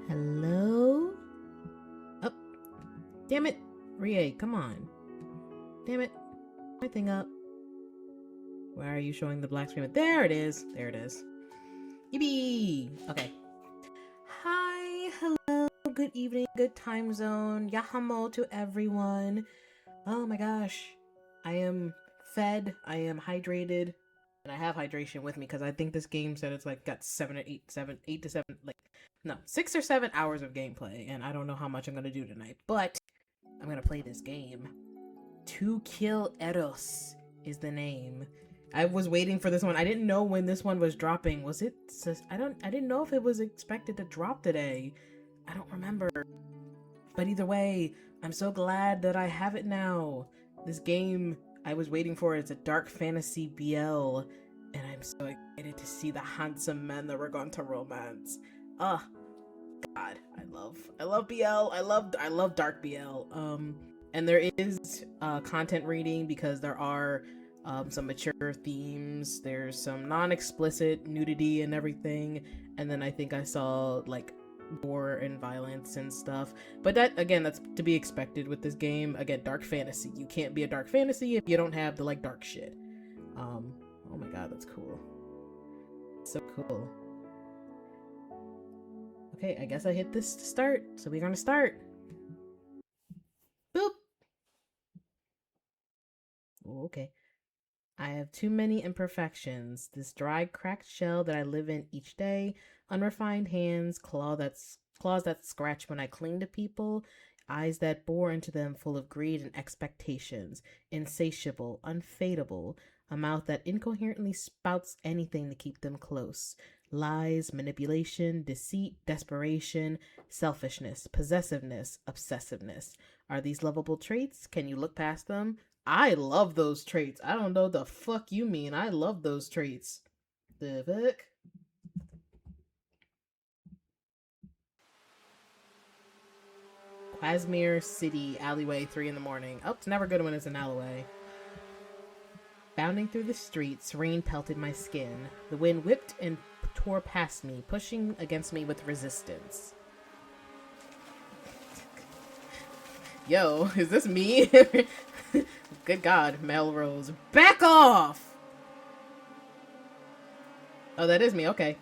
Hello? Oh, damn it. Rie, come on. Damn it. My thing up. Why are you showing the black screen? There it is. There it is. Yippee! Okay. Hi, hello, good evening, good time zone. Yahamo to everyone. Oh my gosh. I am fed, I am hydrated, and I have hydration with me because I think this game said it's like got 8 to 7, like, no, 6 or 7 hours of gameplay, and I don't know how much I'm gonna do tonight, but I'm gonna play this game. To Kill Eros is the name. I was waiting for this one. I didn't know when this one was dropping. Was it? I didn't know if it was expected to drop today. I don't remember. But either way, I'm so glad that I have it now. This game I was waiting for is a dark fantasy BL, and I'm so excited to see the handsome men that we're going to romance. Ugh, God, I love BL. I love dark BL. And there is content reading because there are some mature themes. There's some non-explicit nudity and everything, and then I think I saw like gore and violence and stuff. But that, again, that's to be expected with this game. Again, dark fantasy. You can't be a dark fantasy if you don't have the like dark shit. Oh my god, that's cool. So cool. Okay, I guess I hit this to start, so we're gonna start. Oh, okay. I have too many imperfections. This dry, cracked shell that I live in each day, unrefined hands, claws that scratch when I cling to people, eyes that bore into them full of greed and expectations, insatiable, unfadeable, a mouth that incoherently spouts anything to keep them close. Lies, manipulation, deceit, desperation, selfishness, possessiveness, obsessiveness. Are these lovable traits? Can you look past them? I love those traits. I don't know the fuck you mean. I love those traits. The fuck? Quasmere City, alleyway, 3 in the morning. Oh, it's never good when it's an alleyway. Bounding through the streets, rain pelted my skin. The wind whipped and tore past me, pushing against me with resistance. Yo, is this me? Good God, Melrose. Back off! Oh, that is me, okay.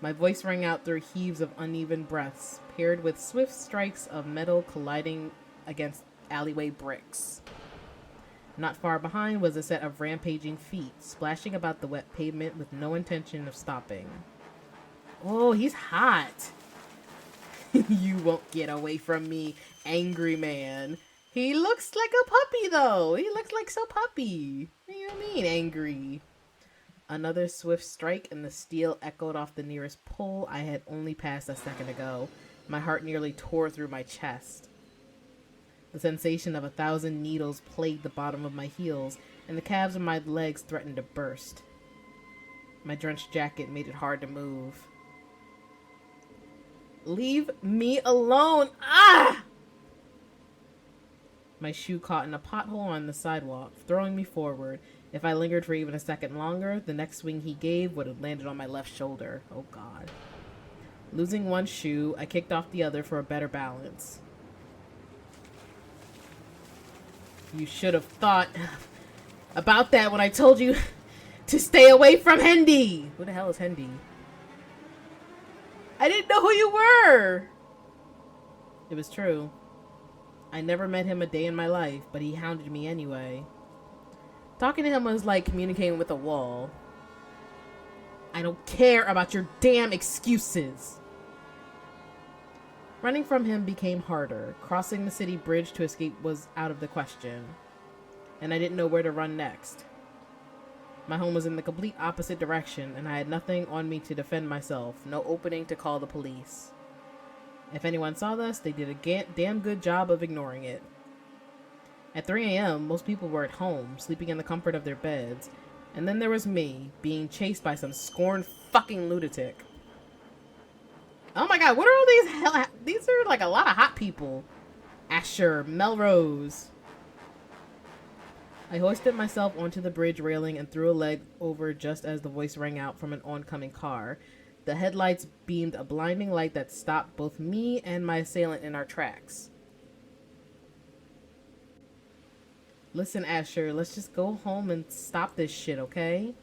My voice rang out through heaves of uneven breaths, paired with swift strikes of metal colliding against alleyway bricks. Not far behind was a set of rampaging feet, splashing about the wet pavement with no intention of stopping. Oh, he's hot. You won't get away from me, angry man. He looks like a puppy, though. He looks like so puppy. What do you mean, angry? Another swift strike, and the steel echoed off the nearest pole I had only passed a second ago. My heart nearly tore through my chest. The sensation of 1,000 needles plagued the bottom of my heels, and the calves of my legs threatened to burst. My drenched jacket made it hard to move. Leave me alone! Ah! My shoe caught in a pothole on the sidewalk, throwing me forward. If I lingered for even a second longer, the next swing he gave would have landed on my left shoulder. Oh, God. Losing one shoe, I kicked off the other for a better balance. You should have thought about that when I told you to stay away from Hendy. Who the hell is Hendy? I didn't know who you were. It was true. I never met him a day in my life, but he hounded me anyway. Talking to him was like communicating with a wall. I don't care about your damn excuses. Running from him became harder. Crossing the city bridge to escape was out of the question. And I didn't know where to run next. My home was in the complete opposite direction, and I had nothing on me to defend myself. No opening to call the police. If anyone saw us, they did a damn good job of ignoring it. At 3 a.m., most people were at home, sleeping in the comfort of their beds. And then there was me, being chased by some scorned fucking lunatic. Oh my God, what are all these these are like a lot of hot people. Asher, Melrose. I hoisted myself onto the bridge railing and threw a leg over just as the voice rang out from an oncoming car. The headlights beamed a blinding light that stopped both me and my assailant in our tracks. Listen, Asher, let's just go home and stop this shit, okay?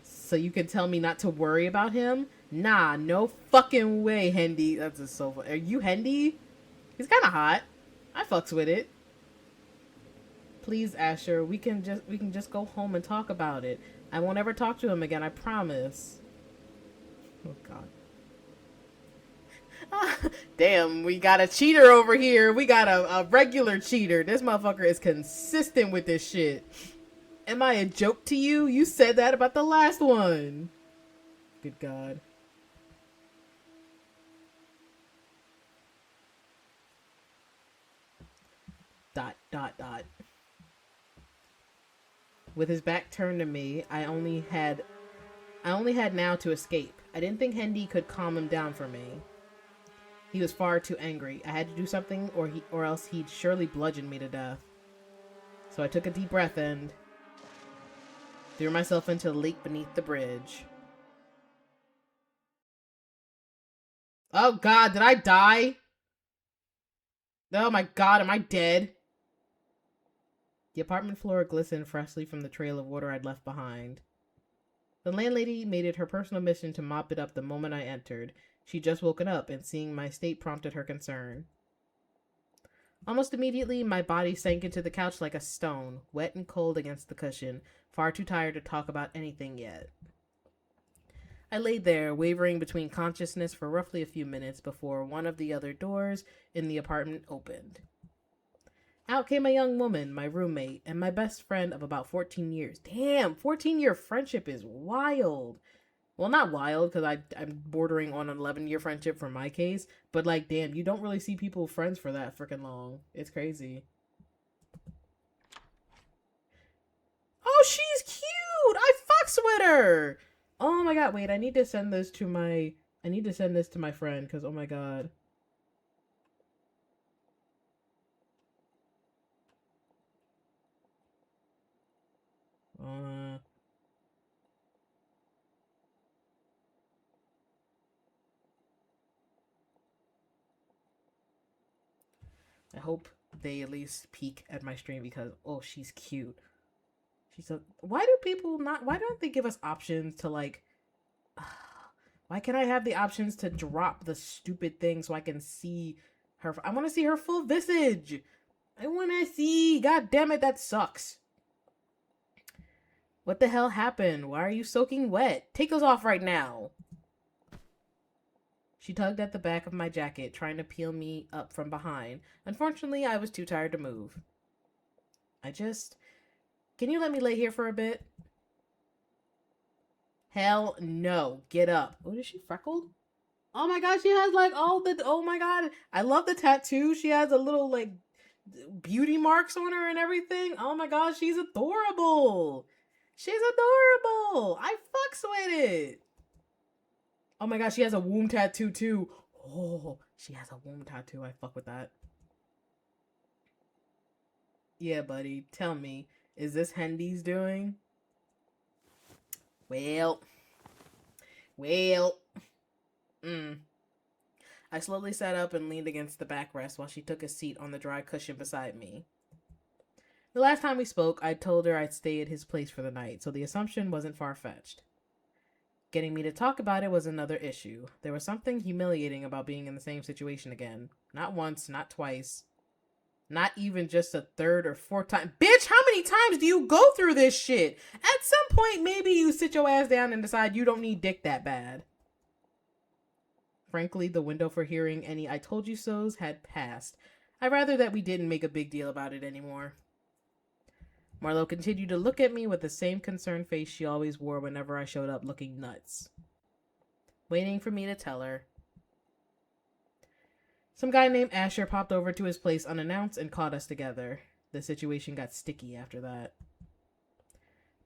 So you can tell me not to worry about him? Nah, no fucking way, Hendy. That's just so funny. Are you Hendy? He's kind of hot. I fucks with it. Please, Asher, we can just go home and talk about it. I won't ever talk to him again, I promise. Oh, God. Damn, we got a cheater over here. We got a regular cheater. This motherfucker is consistent with this shit. Am I a joke to you? You said that about the last one. Good God. Dot, dot, dot. With his back turned to me, I only had now to escape. I didn't think Hendy could calm him down for me. He was far too angry. I had to do something or else he'd surely bludgeon me to death. So I took a deep breath and threw myself into the lake beneath the bridge. Oh God, did I die? Oh my God, am I dead? The apartment floor glistened freshly from the trail of water I'd left behind. The landlady made it her personal mission to mop it up the moment I entered. She'd just woken up, and seeing my state prompted her concern. Almost immediately, my body sank into the couch like a stone, wet and cold against the cushion, far too tired to talk about anything yet. I lay there, wavering between consciousness for roughly a few minutes before one of the other doors in the apartment opened. Out came a young woman, my roommate, and my best friend of about 14 years. Damn, 14-year friendship is wild. Well, not wild, because I'm bordering on an 11-year friendship for my case, but like, damn, you don't really see people friends for that freaking long. It's crazy. Oh, she's cute! I fucks with her! Oh my god, wait, I need to send this to my friend, because oh my god. I hope they at least peek at my stream because, oh, she's cute. She's so. Why don't they give us options to like. Why can't I have the options to drop the stupid thing so I can see her? I want to see her full visage. I want to see. God damn it, that sucks. What the hell happened? Why are you soaking wet? Take those off right now. She tugged at the back of my jacket, trying to peel me up from behind. Unfortunately, I was too tired to move. Can you let me lay here for a bit? Hell no. Get up. Oh, is she freckled? Oh my god, she has like oh my god. I love the tattoo. She has a little like beauty marks on her and everything. Oh my god, she's adorable. She's adorable. I fucks with it. Oh my god, she has a womb tattoo too. Oh, she has a womb tattoo. I fuck with that. Yeah, buddy. Tell me, is this Hendy's doing? Well. I slowly sat up and leaned against the backrest while she took a seat on the dry cushion beside me. The last time we spoke, I told her I'd stay at his place for the night, so the assumption wasn't far-fetched. Getting me to talk about it was another issue. There was something humiliating about being in the same situation again. Not once, not twice. Not even just a third or fourth time. Bitch, how many times do you go through this shit? At some point, maybe you sit your ass down and decide you don't need dick that bad. Frankly, the window for hearing any I told you so's had passed. I'd rather that we didn't make a big deal about it anymore. Marlo continued to look at me with the same concerned face she always wore whenever I showed up looking nuts. Waiting for me to tell her. Some guy named Asher popped over to his place unannounced and caught us together. The situation got sticky after that.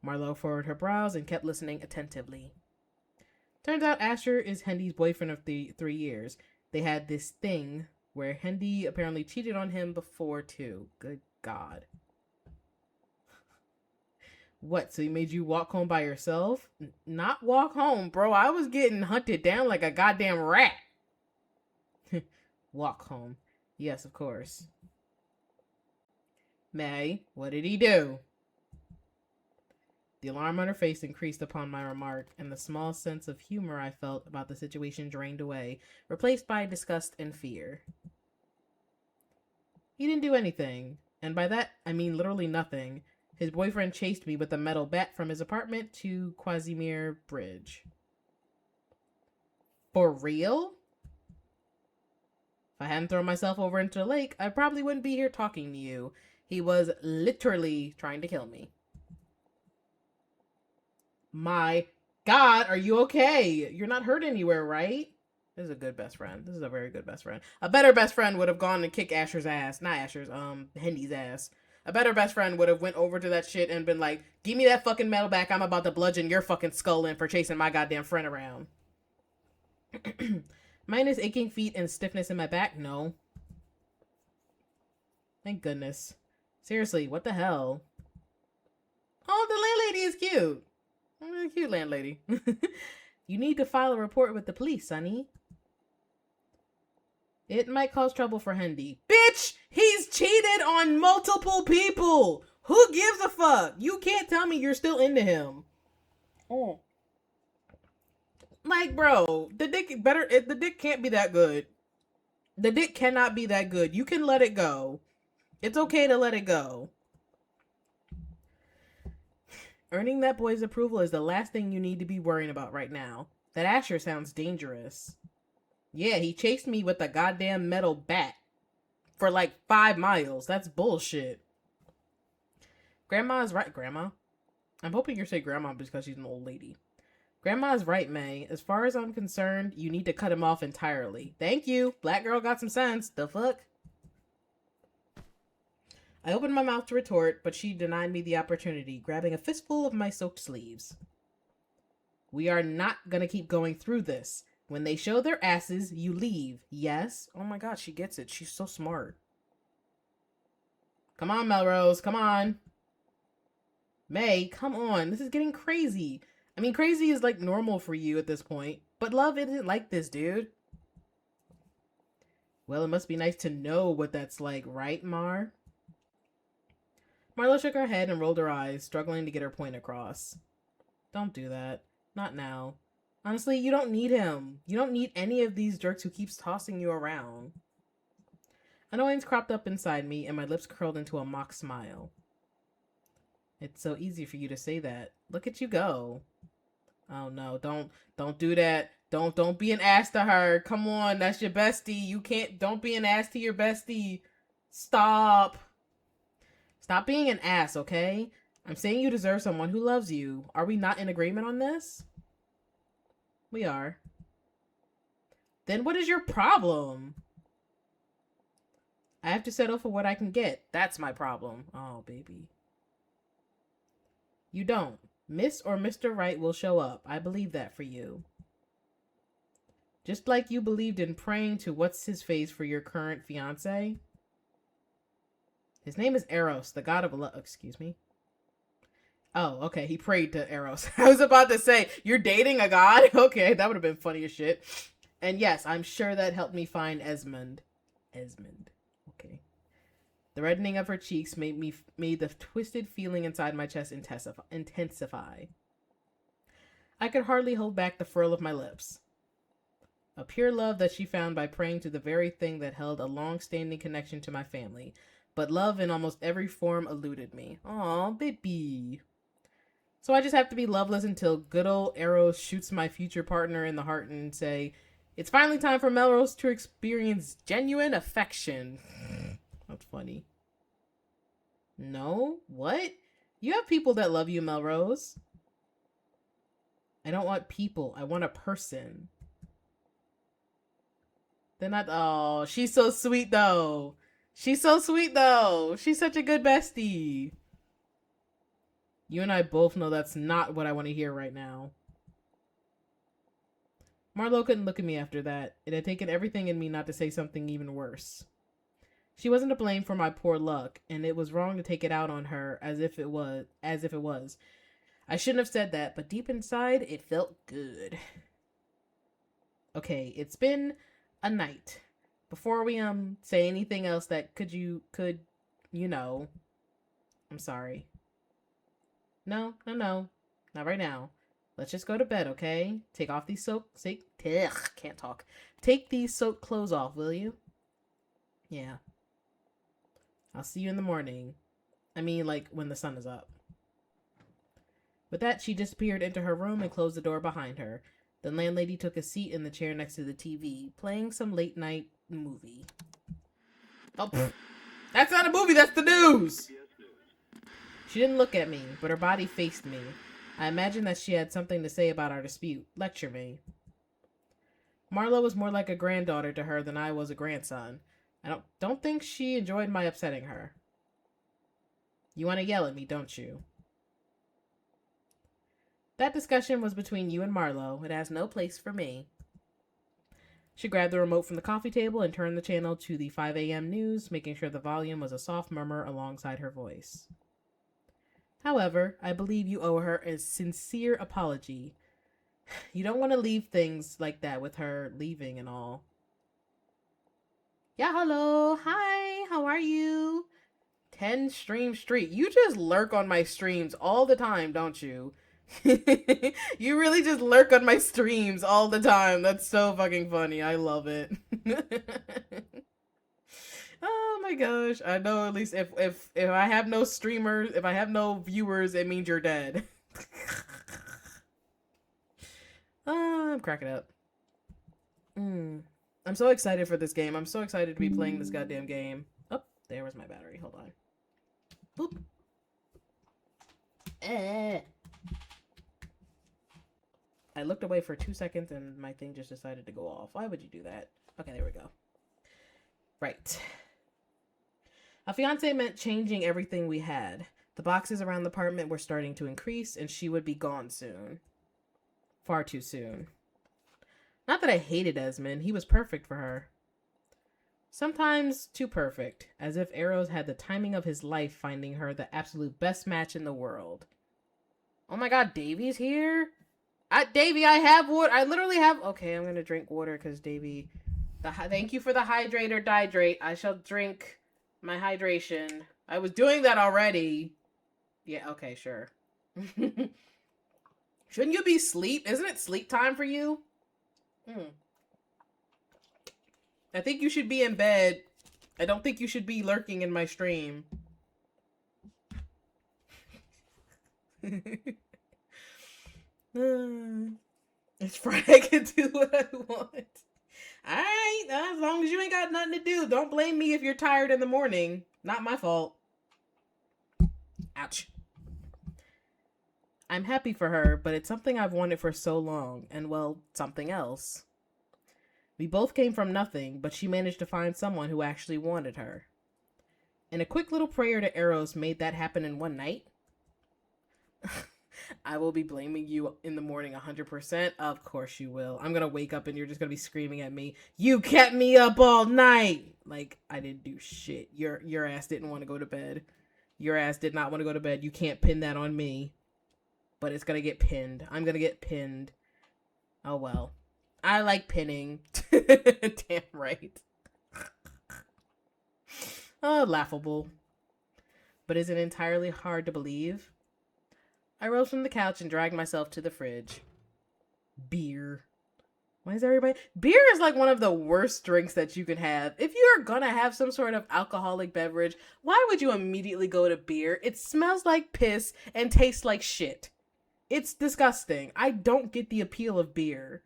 Marlo furrowed her brows and kept listening attentively. Turns out Asher is Hendy's boyfriend of the 3 years. They had this thing where Hendy apparently cheated on him before too. Good God. What, so he made you walk home by yourself? Not walk home, bro. I was getting hunted down like a goddamn rat. Walk home. Yes, of course. May, what did he do? The alarm on her face increased upon my remark, and the small sense of humor I felt about the situation drained away, replaced by disgust and fear. He didn't do anything, and by that I mean literally nothing. His boyfriend chased me with a metal bat from his apartment to Quasimir Bridge. For real? If I hadn't thrown myself over into the lake, I probably wouldn't be here talking to you. He was literally trying to kill me. My God, are you okay? You're not hurt anywhere, right? This is a good best friend. This is a very good best friend. A better best friend would have gone and kicked Asher's ass. Not Asher's, Hendy's ass. A better best friend would have went over to that shit and been like, give me that fucking metal back. I'm about to bludgeon your fucking skull in for chasing my goddamn friend around. Minus aching feet and stiffness in my back? No. Thank goodness. Seriously, what the hell? Oh, the landlady is cute. Cute landlady. You need to file a report with the police, Sonny. It might cause trouble for Hendy. Bitch! He's cheated on multiple people! Who gives a fuck? You can't tell me you're still into him. Oh. Like, bro, the dick can't be that good. The dick cannot be that good. You can let it go. It's okay to let it go. Earning that boy's approval is the last thing you need to be worrying about right now. That Asher sounds dangerous. Yeah, he chased me with a goddamn metal bat for like 5 miles. That's bullshit. Grandma's right, Grandma. I'm hoping you're saying Grandma because she's an old lady. Grandma's right, May. As far as I'm concerned, you need to cut him off entirely. Thank you. Black girl got some sense. The fuck? I opened my mouth to retort, but she denied me the opportunity, grabbing a fistful of my soaked sleeves. We are not gonna keep going through this. When they show their asses, you leave. Yes? Oh my god, she gets it. She's so smart. Come on, Melrose. Come on. May, come on. This is getting crazy. I mean, crazy is like normal for you at this point, but love isn't like this, dude. Well, it must be nice to know what that's like, right, Mar? Marlo shook her head and rolled her eyes, struggling to get her point across. Don't do that. Not now. Honestly, you don't need him. You don't need any of these jerks who keeps tossing you around. Annoyance cropped up inside me, and my lips curled into a mock smile. It's so easy for you to say that. Look at you go. Oh no, don't do that. Don't be an ass to her. Come on, that's your bestie. Don't be an ass to your bestie. Stop. Stop being an ass, okay? I'm saying you deserve someone who loves you. Are we not in agreement on this? We are. Then what is your problem? I have to settle for what I can get. That's my problem. Oh, baby. You don't. Miss or Mr. Right will show up. I believe that for you. Just like you believed in praying to what's-his-face for your current fiancé. His name is Eros, the god of love. Excuse me. Oh, okay. He prayed to Eros. I was about to say, you're dating a god? Okay, that would have been funny as shit. And yes, I'm sure that helped me find Esmond. Okay. The reddening of her cheeks made the twisted feeling inside my chest intensify. I could hardly hold back the furl of my lips. A pure love that she found by praying to the very thing that held a long-standing connection to my family. But love in almost every form eluded me. Aw, baby. So I just have to be loveless until good old Eros shoots my future partner in the heart and say, it's finally time for Melrose to experience genuine affection. That's funny. No? What? You have people that love you, Melrose. I don't want people. I want a person. They're not... Oh, she's so sweet, though. She's so sweet, though. She's such a good bestie. You and I both know that's not what I want to hear right now. Marlo couldn't look at me after that. It had taken everything in me not to say something even worse. She wasn't to blame for my poor luck, and it was wrong to take it out on her as if it was. I shouldn't have said that, but deep inside, it felt good. Okay, it's been a night. Before we say anything else that I'm sorry. No, not right now. Let's just go to bed, okay? Take off these Take these soaked clothes off, will you? Yeah. I'll see you in the morning. I mean, like, when the sun is up. With that, she disappeared into her room and closed the door behind her. The landlady took a seat in the chair next to the TV, playing some late-night movie. Oh, that's not a movie, that's the news! She didn't look at me, but her body faced me. I imagined that she had something to say about our dispute. Lecture me. Marlo was more like a granddaughter to her than I was a grandson. I don't think she enjoyed my upsetting her. You want to yell at me, don't you? That discussion was between you and Marlo. It has no place for me. She grabbed the remote from the coffee table and turned the channel to the 5 a.m. news, making sure the volume was a soft murmur alongside her voice. However, I believe you owe her a sincere apology. You don't want to leave things like that with her leaving and all. Yeah, hello. Hi, how are you? 10 stream street. You just lurk on my streams all the time, don't you? You really just lurk on my streams all the time. That's so fucking funny. I love it. gosh. I know at least if I have no streamers, if I have no viewers, it means you're dead. I'm cracking up. I'm so excited for this game. I'm so excited to be playing this goddamn game. Oh, there was my battery. Hold on. Boop. I looked away for 2 seconds and my thing just decided to go off. Why would you do that? Okay, there we go. Right. A fiance meant changing everything we had. The boxes around the apartment were starting to increase and she would be gone soon. Far too soon. Not that I hated Esmond. He was perfect for her. Sometimes too perfect, as if Eros had the timing of his life finding her the absolute best match in the world. Oh my god, Davy's here? Davy, I have water. I literally have... Okay, I'm gonna drink water because Davy... Thank you for the hydrate or dihydrate. I shall drink my hydration. I was doing that already. Yeah, okay, sure. Shouldn't you be asleep? Isn't it sleep time for you? I think you should be in bed. I don't think you should be lurking in my stream. It's Friday. I can do what I want. Alright, as long as you ain't got nothing to do. Don't blame me if you're tired in the morning. Not my fault. Ouch. I'm happy for her, but it's something I've wanted for so long, and well, something else. We both came from nothing, but she managed to find someone who actually wanted her. And a quick little prayer to Eros made that happen in one night. I will be blaming you in the morning 100%. Of course you will. I'm gonna wake up and you're just gonna be screaming at me, "You kept me up all night!" Like, I didn't do shit. Your ass didn't want to go to bed. Your ass did not want to go to bed. You can't pin that on me. But it's gonna get pinned. I'm gonna get pinned. Oh well. I like pinning. Damn right. Oh, laughable. But is it entirely hard to believe? I rose from the couch and dragged myself to the fridge. Beer. Why is everybody... Beer is like one of the worst drinks that you can have. If you're gonna have some sort of alcoholic beverage, why would you immediately go to beer? It smells like piss and tastes like shit. It's disgusting. I don't get the appeal of beer.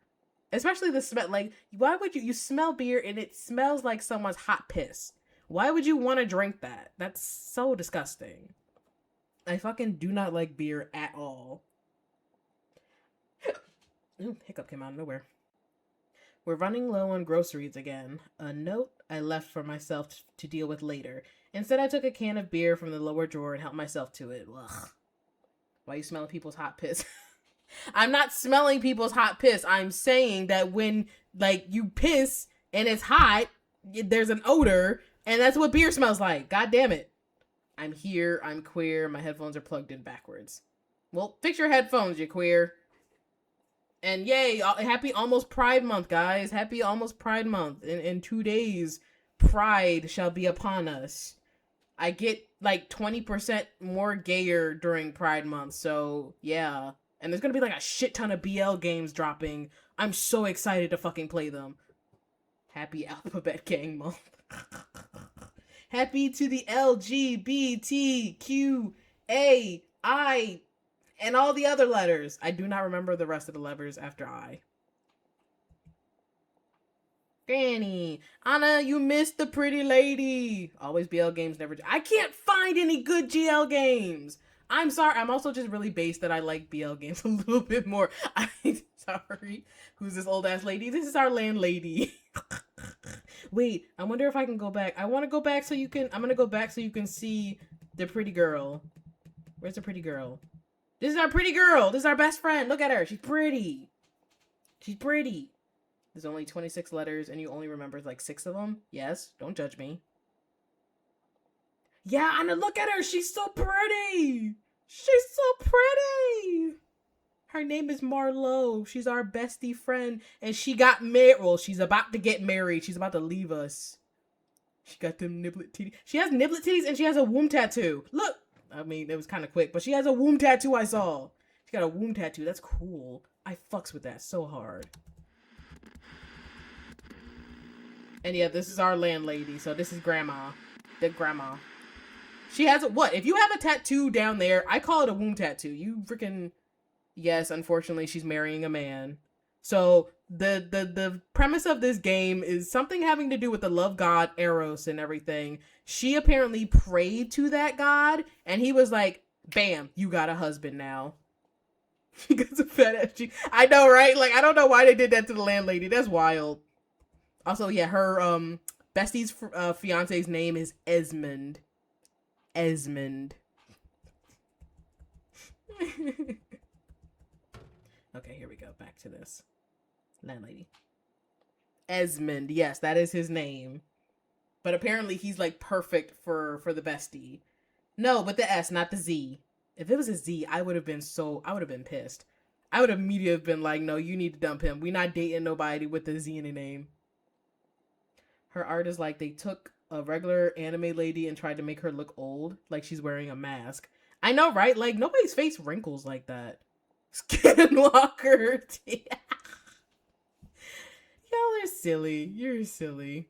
Especially the smell. Like, why would you smell beer and it smells like someone's hot piss? Why would you want to drink that? That's so disgusting. I fucking do not like beer at all. Ooh, hiccup came out of nowhere. We're running low on groceries again. A note I left for myself to deal with later. Instead, I took a can of beer from the lower drawer and helped myself to it. Ugh. Why are you smelling people's hot piss? I'm not smelling people's hot piss. I'm saying that when, like, you piss and it's hot, there's an odor, and that's what beer smells like. God damn it. I'm here. I'm queer. My headphones are plugged in backwards. Well, fix your headphones, you queer. And yay, happy almost Pride Month, guys. Happy almost Pride Month. In 2 days, Pride shall be upon us. I get like 20% more gayer during Pride Month, so yeah. And there's gonna be like a shit ton of BL games dropping. I'm so excited to fucking play them. Happy Alphabet Gang Month. Happy to the LGBTQAI and all the other letters. I do not remember the rest of the letters after I. Granny, Anna, you missed the pretty lady. Always BL games, never. I can't find any good GL games. I'm sorry. I'm also just really based that I like BL games a little bit more. I'm sorry. Who's this old ass lady? This is our landlady. Wait, I wonder if I can go back. I want to go back so you can. I'm gonna go back so you can see the pretty girl. Where's the pretty girl? This is our pretty girl. This is our best friend. Look at her. She's pretty. She's pretty. There's only 26 letters and you only remember like 6 of them. Yes, don't judge me. Yeah, Anna, look at her. She's so pretty. She's so pretty. Her name is Marlo. She's our bestie friend. And she got married. Well, she's about to get married. She's about to leave us. She got them niblet titties. She has niblet titties and she has a womb tattoo. Look. I mean, it was kind of quick, but she has a womb tattoo I saw. She got a womb tattoo. That's cool. I fucks with that so hard. And yeah, this is our landlady. So this is Grandma. The grandma. She has what? If you have a tattoo down there, I call it a womb tattoo. You freaking... Yes, unfortunately, she's marrying a man. So the premise of this game is something having to do with the love god Eros and everything. She apparently prayed to that god, and he was like, bam, you got a husband now. Because of fat ass cheek. I know, right? Like, I don't know why they did that to the landlady. That's wild. Also, yeah, her bestie's fiance's name is Esmond. Esmond. Okay, here we go. Back to this. Landlady. Esmond. Yes, that is his name. But apparently he's like perfect for the bestie. No, but the S, not the Z. If it was a Z, I would have been pissed. I would immediately have been like, no, you need to dump him. We not dating nobody with a Z in the name. Her art is like they took a regular anime lady and tried to make her look old, like she's wearing a mask. I know, right? Like, nobody's face wrinkles like that. Skinwalker. Y'all are silly. You're silly.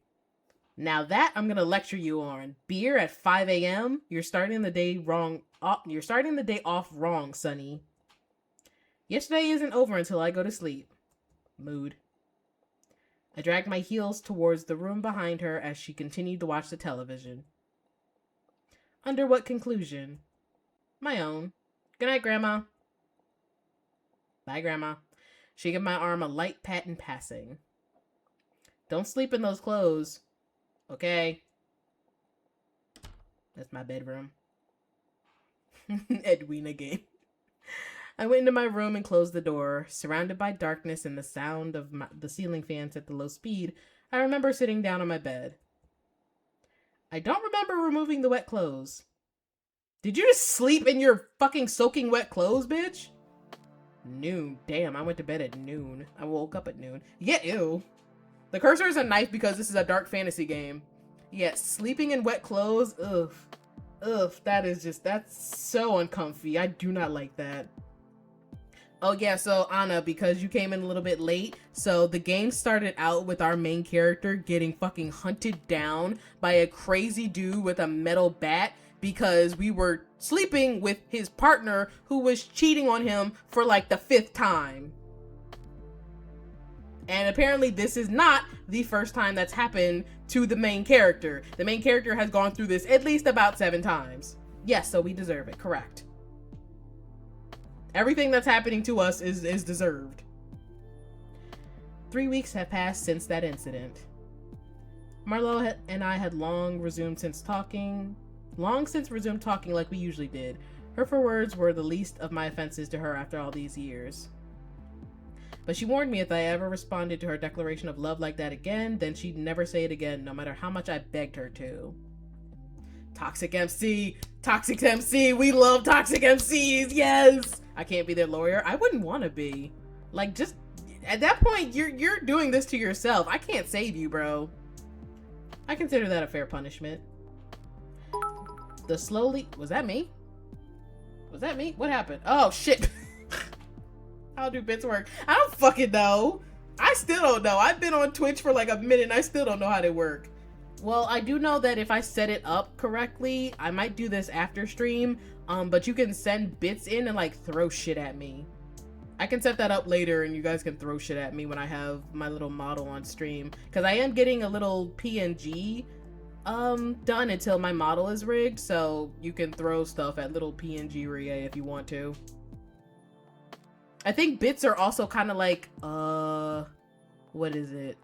Now that I'm gonna lecture you on. Beer at 5 a.m. You're starting the day wrong. You're starting the day off wrong, Sonny. Yesterday isn't over until I go to sleep. Mood. I dragged my heels towards the room behind her as she continued to watch the television. Under what conclusion? My own. Good night, Grandma. Bye, Grandma. She gave my arm a light pat in passing. Don't sleep in those clothes. Okay. That's my bedroom. Edwina game. I went into my room and closed the door. Surrounded by darkness and the sound of the ceiling fans at the low speed, I remember sitting down on my bed. I don't remember removing the wet clothes. Did you just sleep in your fucking soaking wet clothes, bitch? Noon. Damn, I went to bed at noon. I woke up at noon. Yeah, ew. The cursor is a knife because this is a dark fantasy game. Yeah, sleeping in wet clothes, ugh. Ugh, that's so uncomfy. I do not like that. Oh yeah, so Anna, because you came in a little bit late, so the game started out with our main character getting fucking hunted down by a crazy dude with a metal bat because we were sleeping with his partner who was cheating on him for like the 5th time. And apparently this is not the first time that's happened to the main character. The main character has gone through this at least about 7 times. Yes, so we deserve it, correct. Everything that's happening to us is deserved. 3 weeks have passed since that incident. Marlo and I had long since resumed talking like we usually did. Her words were the least of my offenses to her after all these years. But she warned me if I ever responded to her declaration of love like that again, then she'd never say it again, no matter how much I begged her to. Toxic MC! Toxic MC! We love toxic MCs! Yes! I can't be their lawyer. I wouldn't want to be. Like, just... At that point, you're doing this to yourself. I can't save you, bro. I consider that a fair punishment. Was that me? Was that me? What happened? Oh, shit! How do bits work? I don't fucking know. I still don't know. I've been on Twitch for like a minute and I still don't know how they work. Well, I do know that if I set it up correctly, I might do this after stream, but you can send bits in and like throw shit at me. I can set that up later and you guys can throw shit at me when I have my little model on stream. Because I am getting a little PNG done until my model is rigged, so you can throw stuff at little PNG Rie if you want to. I think bits are also kind of like, what is it?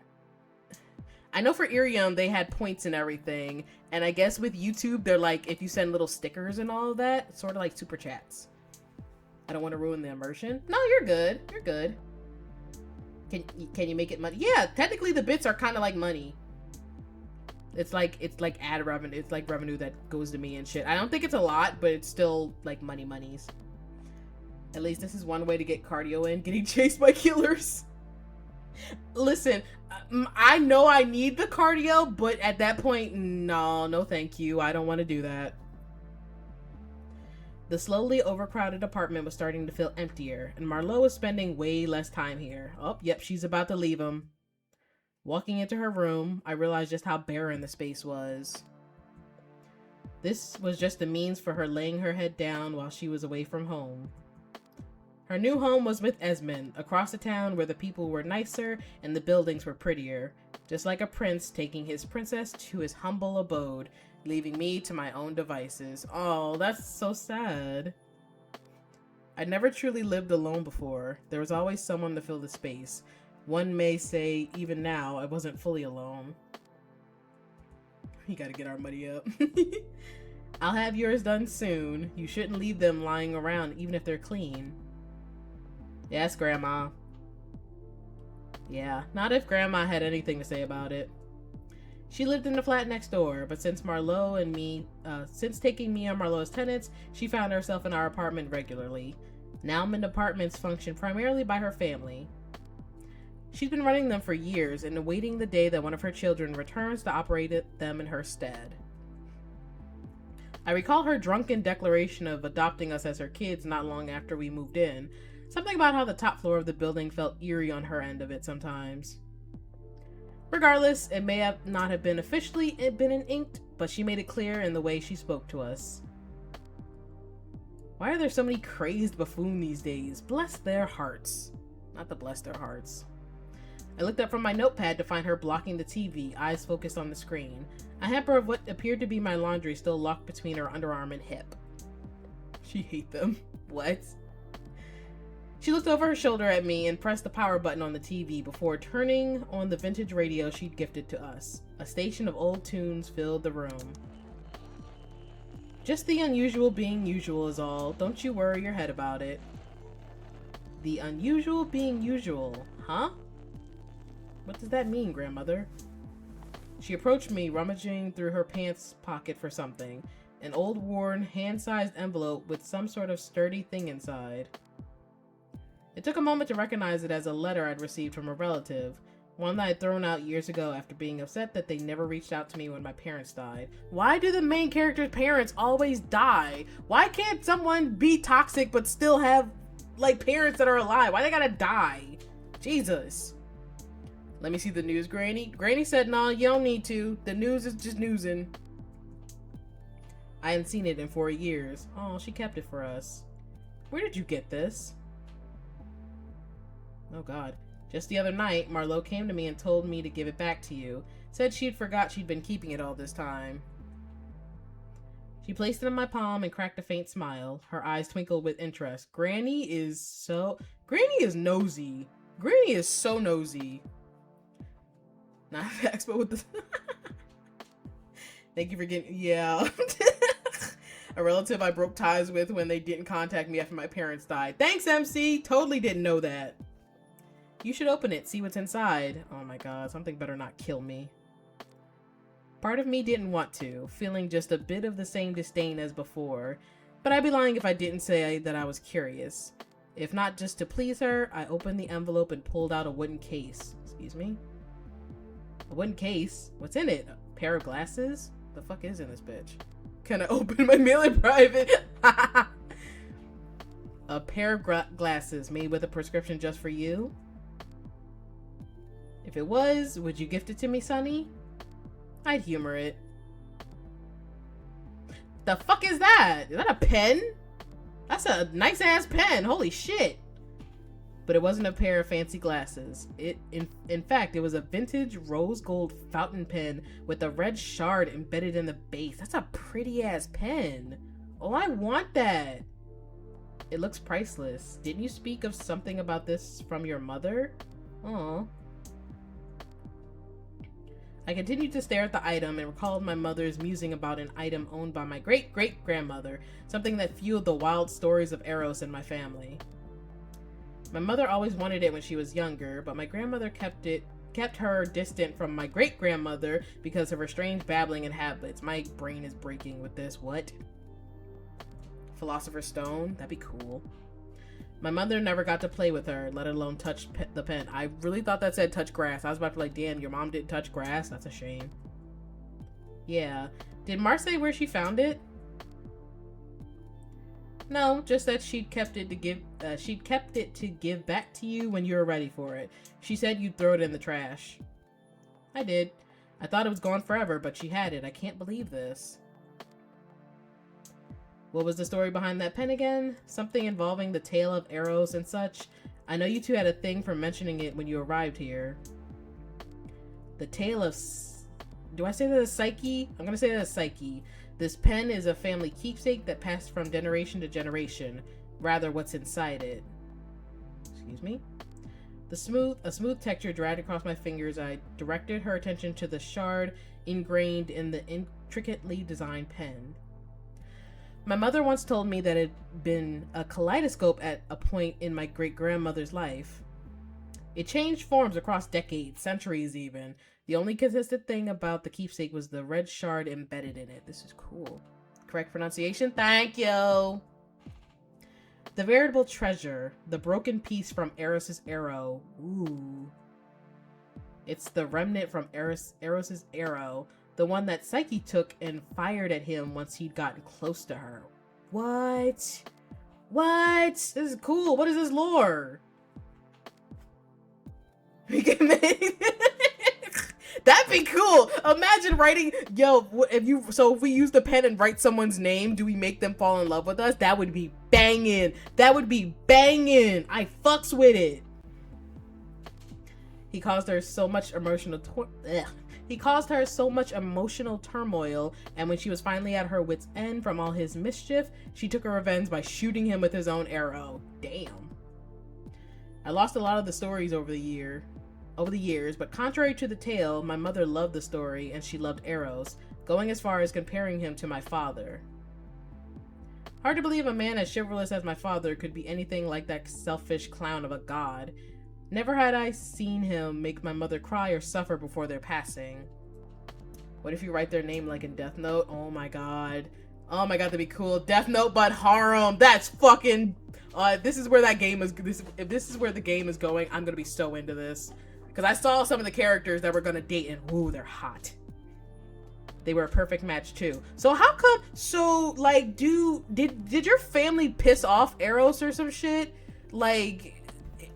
I know for Irium, they had points and everything. And I guess with YouTube, they're like, if you send little stickers and all of that, it's sort of like super chats. I don't want to ruin the immersion. No, you're good. You're good. Can you make it money? Yeah, technically the bits are kind of like money. It's like ad revenue. It's like revenue that goes to me and shit. I don't think it's a lot, but it's still like monies. At least this is one way to get cardio in, getting chased by killers. Listen, I know I need the cardio, but at that point, no thank you. I don't want to do that. The slowly overcrowded apartment was starting to feel emptier, and Marlo was spending way less time here. Oh, yep, she's about to leave him. Walking into her room, I realized just how barren the space was. This was just a means for her laying her head down while she was away from home. Her new home was with Esmond, across the town where the people were nicer and the buildings were prettier, just like a prince taking his princess to his humble abode, leaving me to my own devices. Oh, that's so sad. I'd never truly lived alone before. There was always someone to fill the space. One may say, even now, I wasn't fully alone. You gotta get our money up. I'll have yours done soon. You shouldn't leave them lying around, even if they're clean. Yes, Grandma. Yeah, not if Grandma had anything to say about it. She lived in the flat next door, but since taking me and Marlowe as tenants, she found herself in our apartment regularly. Nowman apartments function primarily by her family. She's been running them for years and awaiting the day that one of her children returns to operate them in her stead. I recall her drunken declaration of adopting us as her kids not long after we moved in. Something about how the top floor of the building felt eerie on her end of it sometimes. Regardless, it may not have been officially inked, but she made it clear in the way she spoke to us. Why are there so many crazed buffoons these days? Bless their hearts. Not to bless their hearts. I looked up from my notepad to find her blocking the TV, eyes focused on the screen. A hamper of what appeared to be my laundry still locked between her underarm and hip. She hates them. What? She looked over her shoulder at me and pressed the power button on the TV before turning on the vintage radio she'd gifted to us. A station of old tunes filled the room. Just the unusual being usual is all. Don't you worry your head about it. The unusual being usual, huh? What does that mean, Grandmother? She approached me, rummaging through her pants pocket for something. An old worn, hand-sized envelope with some sort of sturdy thing inside. It took a moment to recognize it as a letter I'd received from a relative, one that I'd thrown out years ago after being upset that they never reached out to me when my parents died. Why do the main character's parents always die? Why can't someone be toxic but still have, like, parents that are alive? Why they gotta die? Jesus. Let me see the news, Granny. Granny said, nah, you don't need to. The news is just newsing. I hadn't seen it in 4 years. Oh, she kept it for us. Where did you get this? Oh God. Just the other night, Marlowe came to me and told me to give it back to you. Said she'd forgot she'd been keeping it all this time. She placed it in my palm and cracked a faint smile. Her eyes twinkled with interest. Granny is nosy. Granny is so nosy. Not facts, but with the... Thank you for getting... Yeah. A relative I broke ties with when they didn't contact me after my parents died. Thanks, MC! Totally didn't know that. You should open it, see what's inside. Oh my God, something better not kill me. Part of me didn't want to, feeling just a bit of the same disdain as before, but I'd be lying if I didn't say that I was curious. If not just to please her, I opened the envelope and pulled out a wooden case. Excuse me? A wooden case? What's in it? A pair of glasses? The fuck is in this bitch? Can I open my mail in private? A pair of glasses made with a prescription just for you? If it was, would you gift it to me, Sonny? I'd humor it. The fuck is that? Is that a pen? That's a nice ass pen. Holy shit. But it wasn't a pair of fancy glasses. In fact, it was a vintage rose gold fountain pen with a red shard embedded in the base. That's a pretty ass pen. Oh, I want that. It looks priceless. Didn't you speak of something about this from your mother? Aw. I continued to stare at the item and recalled my mother's musing about an item owned by my great-great-grandmother, something that fueled the wild stories of Eros in my family. My mother always wanted it when she was younger, but my grandmother kept her distant from my great-grandmother because of her strange babbling and habits. My brain is breaking with this. What? Philosopher's Stone? That'd be cool. My mother never got to play with her, let alone touch the pen. I really thought that said touch grass. I was about to be like, damn, your mom didn't touch grass? That's a shame. Yeah. Did Mar say where she found it? No, just that she'd kept it to give back to you when you were ready for it. She said you'd throw it in the trash. I did. I thought it was gone forever, but she had it. I can't believe this. What was the story behind that pen again? Something involving the tale of Eros and such. I know you two had a thing for mentioning it when you arrived here. The tale of... Do I say that as Psyche? I'm gonna say that as Psyche. This pen is a family keepsake that passed from generation to generation. Rather, what's inside it. Excuse me? A smooth texture dragged across my fingers. I directed her attention to the shard ingrained in the intricately designed pen. My mother once told me that it had been a kaleidoscope at a point in my great-grandmother's life. It changed forms across decades, centuries even. The only consistent thing about the keepsake was the red shard embedded in it. This is cool. Correct pronunciation? Thank you! The veritable treasure, the broken piece from Eros' arrow. Ooh. It's the remnant from Eros' arrow. The one that Psyche took and fired at him once he'd gotten close to her. What? What? This is cool. What is this lore? That'd be cool. Imagine writing, if we use the pen and write someone's name, do we make them fall in love with us? That would be banging. That would be banging. I fucks with it. He caused her so much emotional turmoil, and when she was finally at her wit's end from all his mischief, she took her revenge by shooting him with his own arrow. Damn. I lost a lot of the stories over the years, but contrary to the tale, my mother loved the story and she loved Eros, going as far as comparing him to my father. Hard to believe a man as chivalrous as my father could be anything like that selfish clown of a god. Never had I seen him make my mother cry or suffer before their passing. What if you write their name like in Death Note? Oh my god. Oh my god, that'd be cool. Death Note but harem. That's fucking... this is where that game is... If this is where the game is going, I'm gonna be so into this. Because I saw some of the characters that were gonna date and ooh, they're hot. They were a perfect match too. So how come... So, like, did your family piss off Eros or some shit? Like...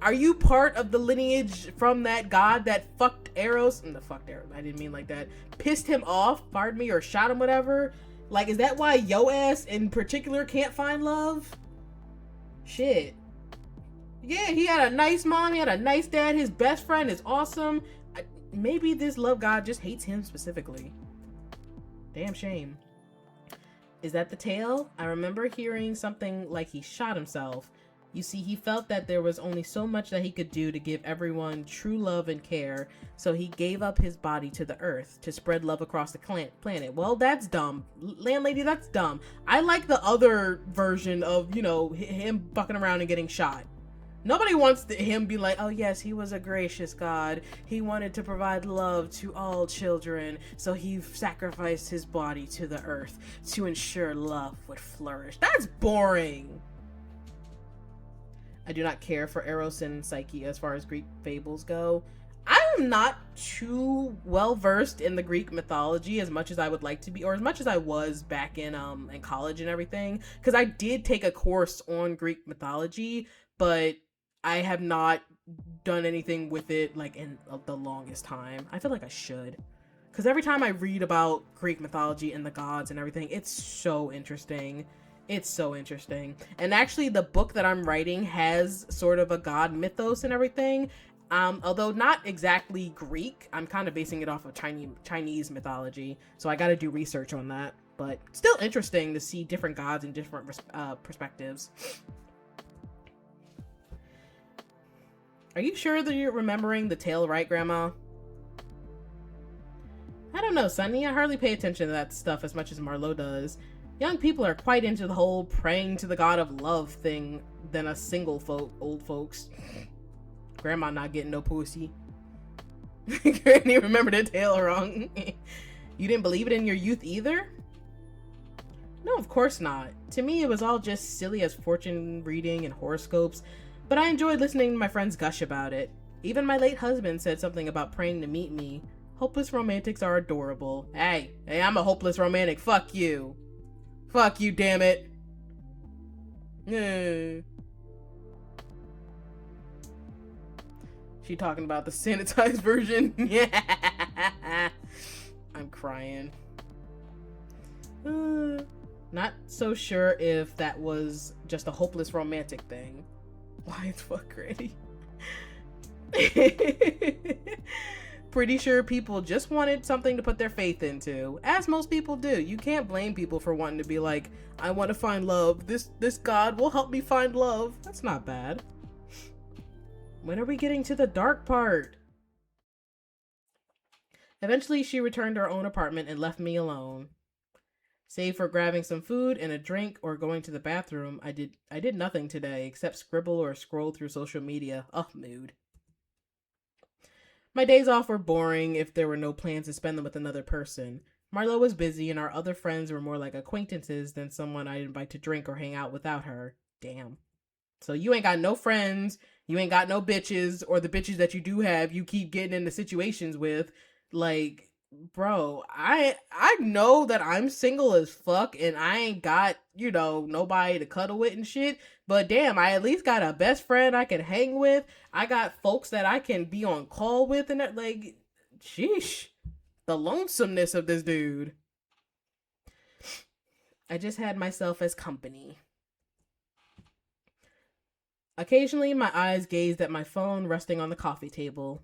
Are you part of the lineage from that god that fucked Eros? Fucked Eros. I didn't mean like that. Pissed him off, pardon me, or shot him, whatever. Like, is that why yo ass in particular can't find love? Shit. Yeah, he had a nice mom. He had a nice dad. His best friend is awesome. Maybe this love god just hates him specifically. Damn shame. Is that the tale? I remember hearing something like he shot himself. You see, he felt that there was only so much that he could do to give everyone true love and care, so he gave up his body to the earth to spread love across the planet. Well, that's dumb. Landlady, that's dumb. I like the other version of, him fucking around and getting shot. Nobody wants him be like, oh yes, he was a gracious god. He wanted to provide love to all children, so he sacrificed his body to the earth to ensure love would flourish. That's boring. I do not care for Eros and Psyche as far as Greek fables go. I'm not too well versed in the Greek mythology as much as I would like to be, or as much as I was back in college and everything, because I did take a course on Greek mythology, but I have not done anything with it like in the longest time. I feel like I should, because every time I read about Greek mythology and the gods and everything, it's so interesting. It's so interesting. And actually the book that I'm writing has sort of a god mythos and everything. Although not exactly Greek. I'm kind of basing it off of Chinese mythology. So I got to do research on that. But still interesting to see different gods and different perspectives. Are you sure that you're remembering the tale right, Grandma? I don't know, Sonny. I hardly pay attention to that stuff as much as Marlo does. Young people are quite into the whole praying to the god of love thing than us old folks. Grandma not getting no pussy. Granny remember the tale wrong. You didn't believe it in your youth either? No, of course not. To me, it was all just silly as fortune reading and horoscopes, but I enjoyed listening to my friends gush about it. Even my late husband said something about praying to meet me. Hopeless romantics are adorable. Hey, I'm a hopeless romantic. Fuck you. Fuck you, damn it. She talking about the sanitized version. Yeah. I'm crying. Not so sure if that was just a hopeless romantic thing. Why the fuck, Granny? Pretty sure people just wanted something to put their faith into, as most people do. You can't blame people for wanting to be like, I want to find love. This God will help me find love. That's not bad. When are we getting to the dark part? Eventually, she returned to her own apartment and left me alone. Save for grabbing some food and a drink or going to the bathroom, I did nothing today except scribble or scroll through social media. Mood. My days off were boring if there were no plans to spend them with another person. Marlo was busy and our other friends were more like acquaintances than someone I'd invite to drink or hang out without her. Damn. So you ain't got no friends, you ain't got no bitches, or the bitches that you do have, you keep getting into situations with. Like, bro, I know that I'm single as fuck and I ain't got, nobody to cuddle with and shit. But damn, I at least got a best friend I can hang with. I got folks that I can be on call with and that, like, sheesh. The lonesomeness of this dude. I just had myself as company. Occasionally, my eyes gazed at my phone resting on the coffee table.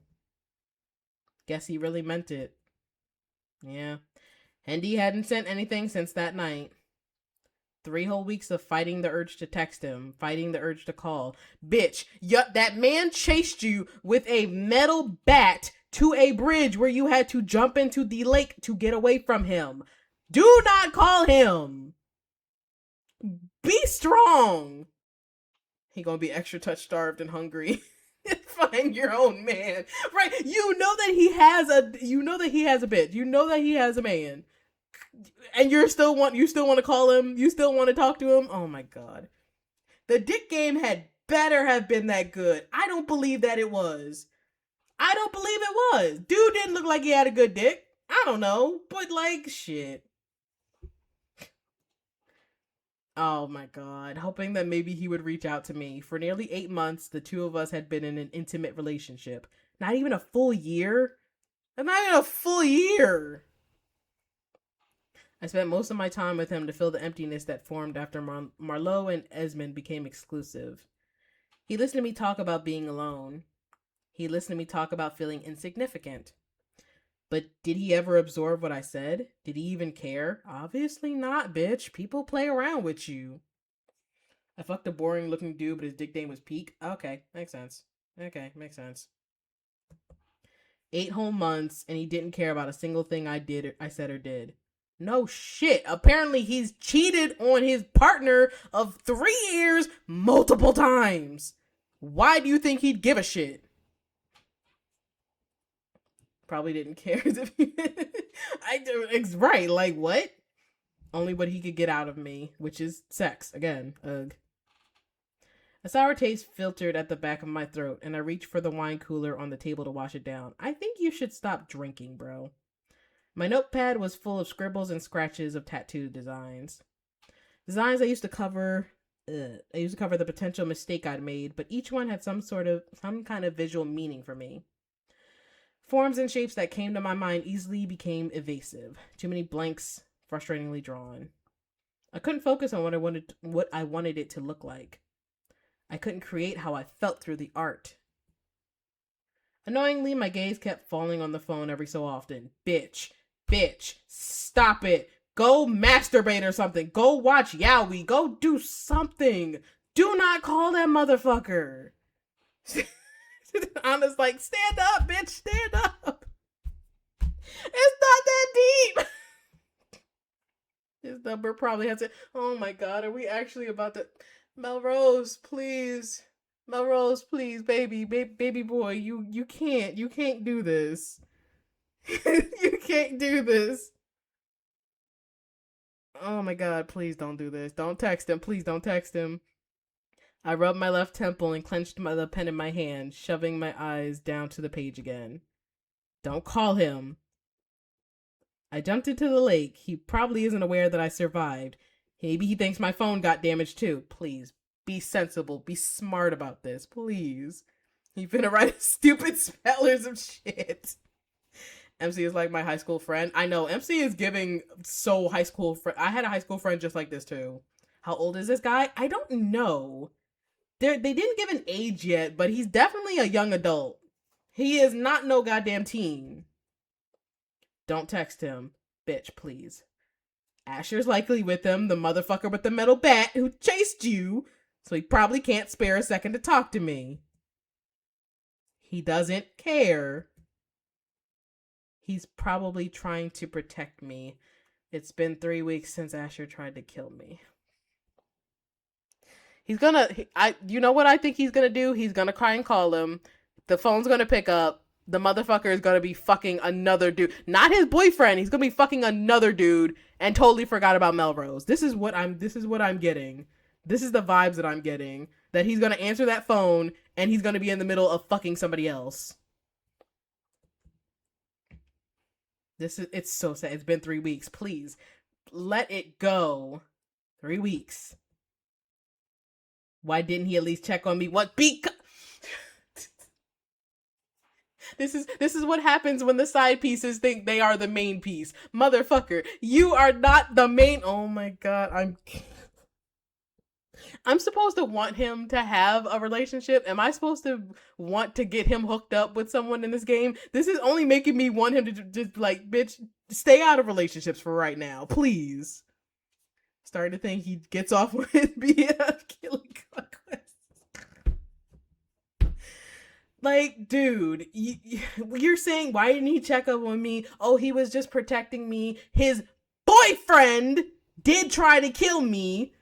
Guess he really meant it. Yeah. Hendy hadn't sent anything since that night. 3 whole weeks of fighting the urge to text him, fighting the urge to call. Bitch, that man chased you with a metal bat to a bridge where you had to jump into the lake to get away from him. Do not call him. Be strong. He gonna be extra touch starved and hungry. Find your own man. Right. You know that he has a bitch. You know that he has a man. And you still want to call him? You still want to talk to him? Oh my god. The dick game had better have been that good. I don't believe that it was. Dude didn't look like he had a good dick. I don't know. But like, shit. Oh my god. Hoping that maybe he would reach out to me. For nearly 8 months, the two of us had been in an intimate relationship. Not even a full year? Not even a full year! I spent most of my time with him to fill the emptiness that formed after Marlo and Esmond became exclusive. He listened to me talk about being alone. He listened to me talk about feeling insignificant. But did he ever absorb what I said? Did he even care? Obviously not, bitch. People play around with you. I fucked a boring looking dude, but his dick name was Peak. Okay, makes sense. 8 whole months, and he didn't care about a single thing I said or did. No shit. Apparently he's cheated on his partner of 3 years multiple times. Why do you think he'd give a shit? Probably didn't care. Right, like what? Only what he could get out of me, which is sex. Again, ugh. A sour taste filtered at the back of my throat, and I reached for the wine cooler on the table to wash it down. I think you should stop drinking, bro. My notepad was full of scribbles and scratches of tattoo designs. Designs I used to cover the potential mistake I'd made, but each one had some kind of visual meaning for me. Forms and shapes that came to my mind easily became evasive. Too many blanks, frustratingly drawn. I couldn't focus on what I wanted it to look like. I couldn't create how I felt through the art. Annoyingly, my gaze kept falling on the phone every so often. Bitch, stop it. Go masturbate or something. Go watch Yowie. Go do something. Do not call that motherfucker. Anna's like, stand up, bitch, stand up. It's not that deep. His number probably has it. Oh my god, are we actually about to... Melrose, please, baby boy, you can't do this. You can't do this. Oh my god, please don't do this. Don't text him, please don't text him. I rubbed my left temple and clenched the pen in my hand, shoving my eyes down to the page again. Don't call him. I jumped into the lake. He probably isn't aware that I survived. Maybe he thinks my phone got damaged too. Please, be sensible. Be smart about this. Please. You're finna write stupid spellers of shit. MC is like my high school friend. I know, MC is giving so high school friend. I had a high school friend just like this too. How old is this guy? I don't know. They didn't give an age yet, but he's definitely a young adult. He is not no goddamn teen. Don't text him. Bitch, please. Asher's likely with him, the motherfucker with the metal bat who chased you, so he probably can't spare a second to talk to me. He doesn't care. He's probably trying to protect me. It's been 3 weeks since Asher tried to kill me. He's gonna, you know what I think he's gonna do? He's gonna cry and call him. The phone's gonna pick up. The motherfucker is gonna be fucking another dude. Not his boyfriend. He's gonna be fucking another dude and totally forgot about Melrose. This is what I'm getting. This is the vibes that I'm getting. That he's gonna answer that phone and he's gonna be in the middle of fucking somebody else. It's so sad. It's been 3 weeks. Please, let it go. 3 weeks. Why didn't he at least check on me? What? This is what happens when the side pieces think they are the main piece. Motherfucker, you are not the main. Oh my god, I'm supposed to want him to have a relationship. Am I supposed to want to get him hooked up with someone in this game? This is only making me want him to just like, bitch, stay out of relationships for right now, please. Starting to think he gets off with being a killing conquest. Like, dude, you're saying, why didn't he check up on me? Oh, he was just protecting me. His boyfriend did try to kill me.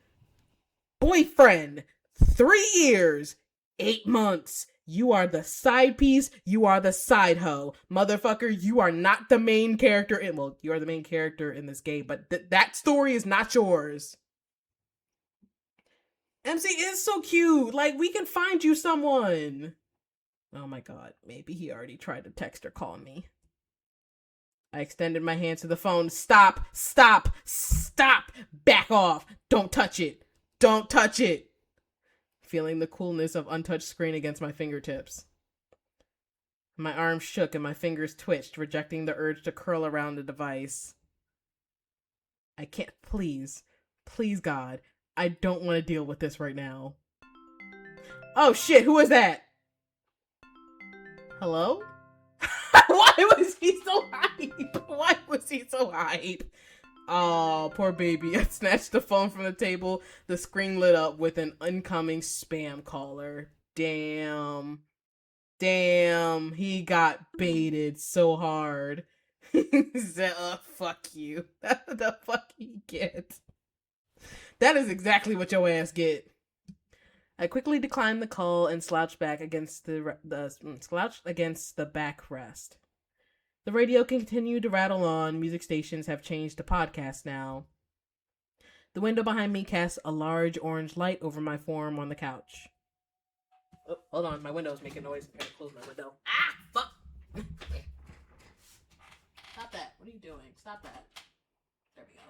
Boyfriend, 3 years, 8 months. You are the side piece. You are the side hoe. Motherfucker, you are not the main character. Well, you are the main character in this game, but that story is not yours. MC is so cute. Like, we can find you someone. Oh my god, maybe he already tried to text or call me. I extended my hand to the phone. Stop, stop, stop. Back off. Don't touch it. Don't touch it. Feeling the coolness of untouched screen against my fingertips. My arms shook and my fingers twitched, rejecting the urge to curl around the device. I can't, please, please God, I don't want to deal with this right now. Oh shit, who is that? Hello? Why was he so hype? Why was he so hype? Oh, poor baby. I snatched the phone from the table. The screen lit up with an incoming spam caller. Damn. Damn. He got baited so hard. He said, fuck you. That's what the fuck he gets. That is exactly what your ass get. I quickly declined the call and slouched back against the backrest. The radio continued to rattle on. Music stations have changed to podcasts now. The window behind me casts a large orange light over my form on the couch. Oh, hold on, my window's making noise. I gotta close my window. Ah, fuck! Stop that. What are you doing? Stop that. There we go.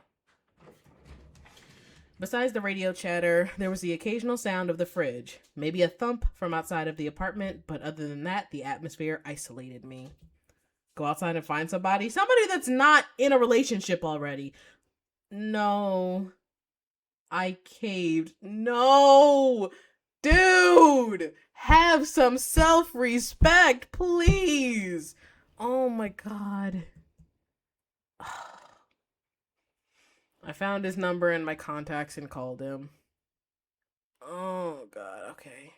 Besides the radio chatter, there was the occasional sound of the fridge. Maybe a thump from outside of the apartment, but other than that, the atmosphere isolated me. Go outside and find somebody? Somebody that's not in a relationship already. No. I caved. No! Dude! Have some self-respect, please! Oh my god. I found his number in my contacts and called him. Oh god, okay.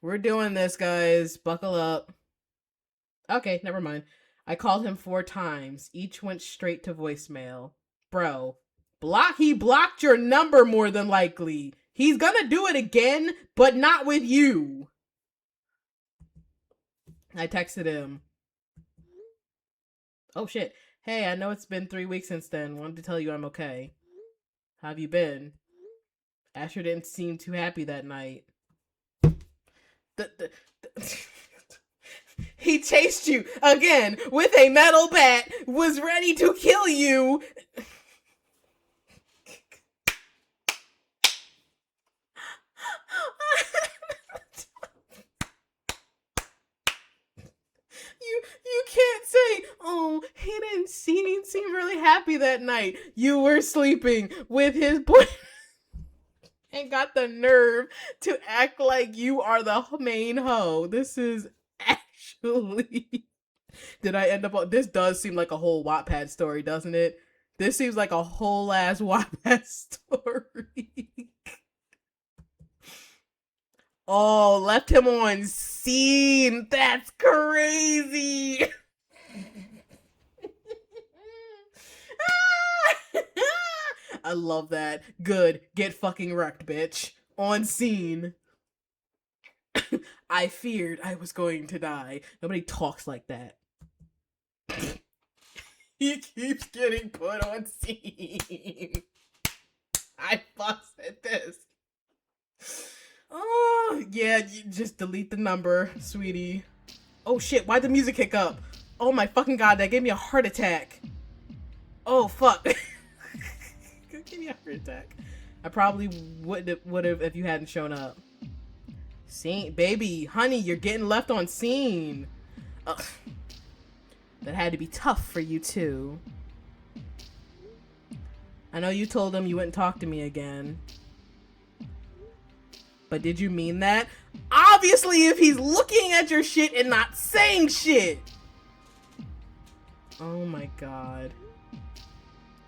We're doing this, guys. Buckle up. Okay, never mind. I called him 4 times. Each went straight to voicemail. Bro, he blocked your number more than likely. He's gonna do it again, but not with you. I texted him. Oh shit. Hey, I know it's been 3 weeks since then. Wanted to tell you I'm okay. How have you been? Asher didn't seem too happy that night. He chased you again with a metal bat, was ready to kill you. You can't say, oh, he didn't seem really happy that night. You were sleeping with his boy and got the nerve to act like you are the main hoe. This is actually... Did I end up on... This does seem like a whole Wattpad story, doesn't it? This seems like a whole ass Wattpad story. Oh, left him on scene. That's crazy. I love that. Good. Get fucking wrecked, bitch. On scene. I feared I was going to die. Nobody talks like that. He keeps getting put on scene. I fuss at this. Oh, yeah, you just delete the number, sweetie. Oh shit, why'd the music kick up? Oh my fucking god, that gave me a heart attack. Oh fuck. Give me a heart attack. I probably would have if you hadn't shown up. Scene, baby, honey, you're getting left on scene. Ugh. That had to be tough for you too. I know you told him you wouldn't talk to me again. But did you mean that? Obviously, if he's looking at your shit and not saying shit. Oh my god.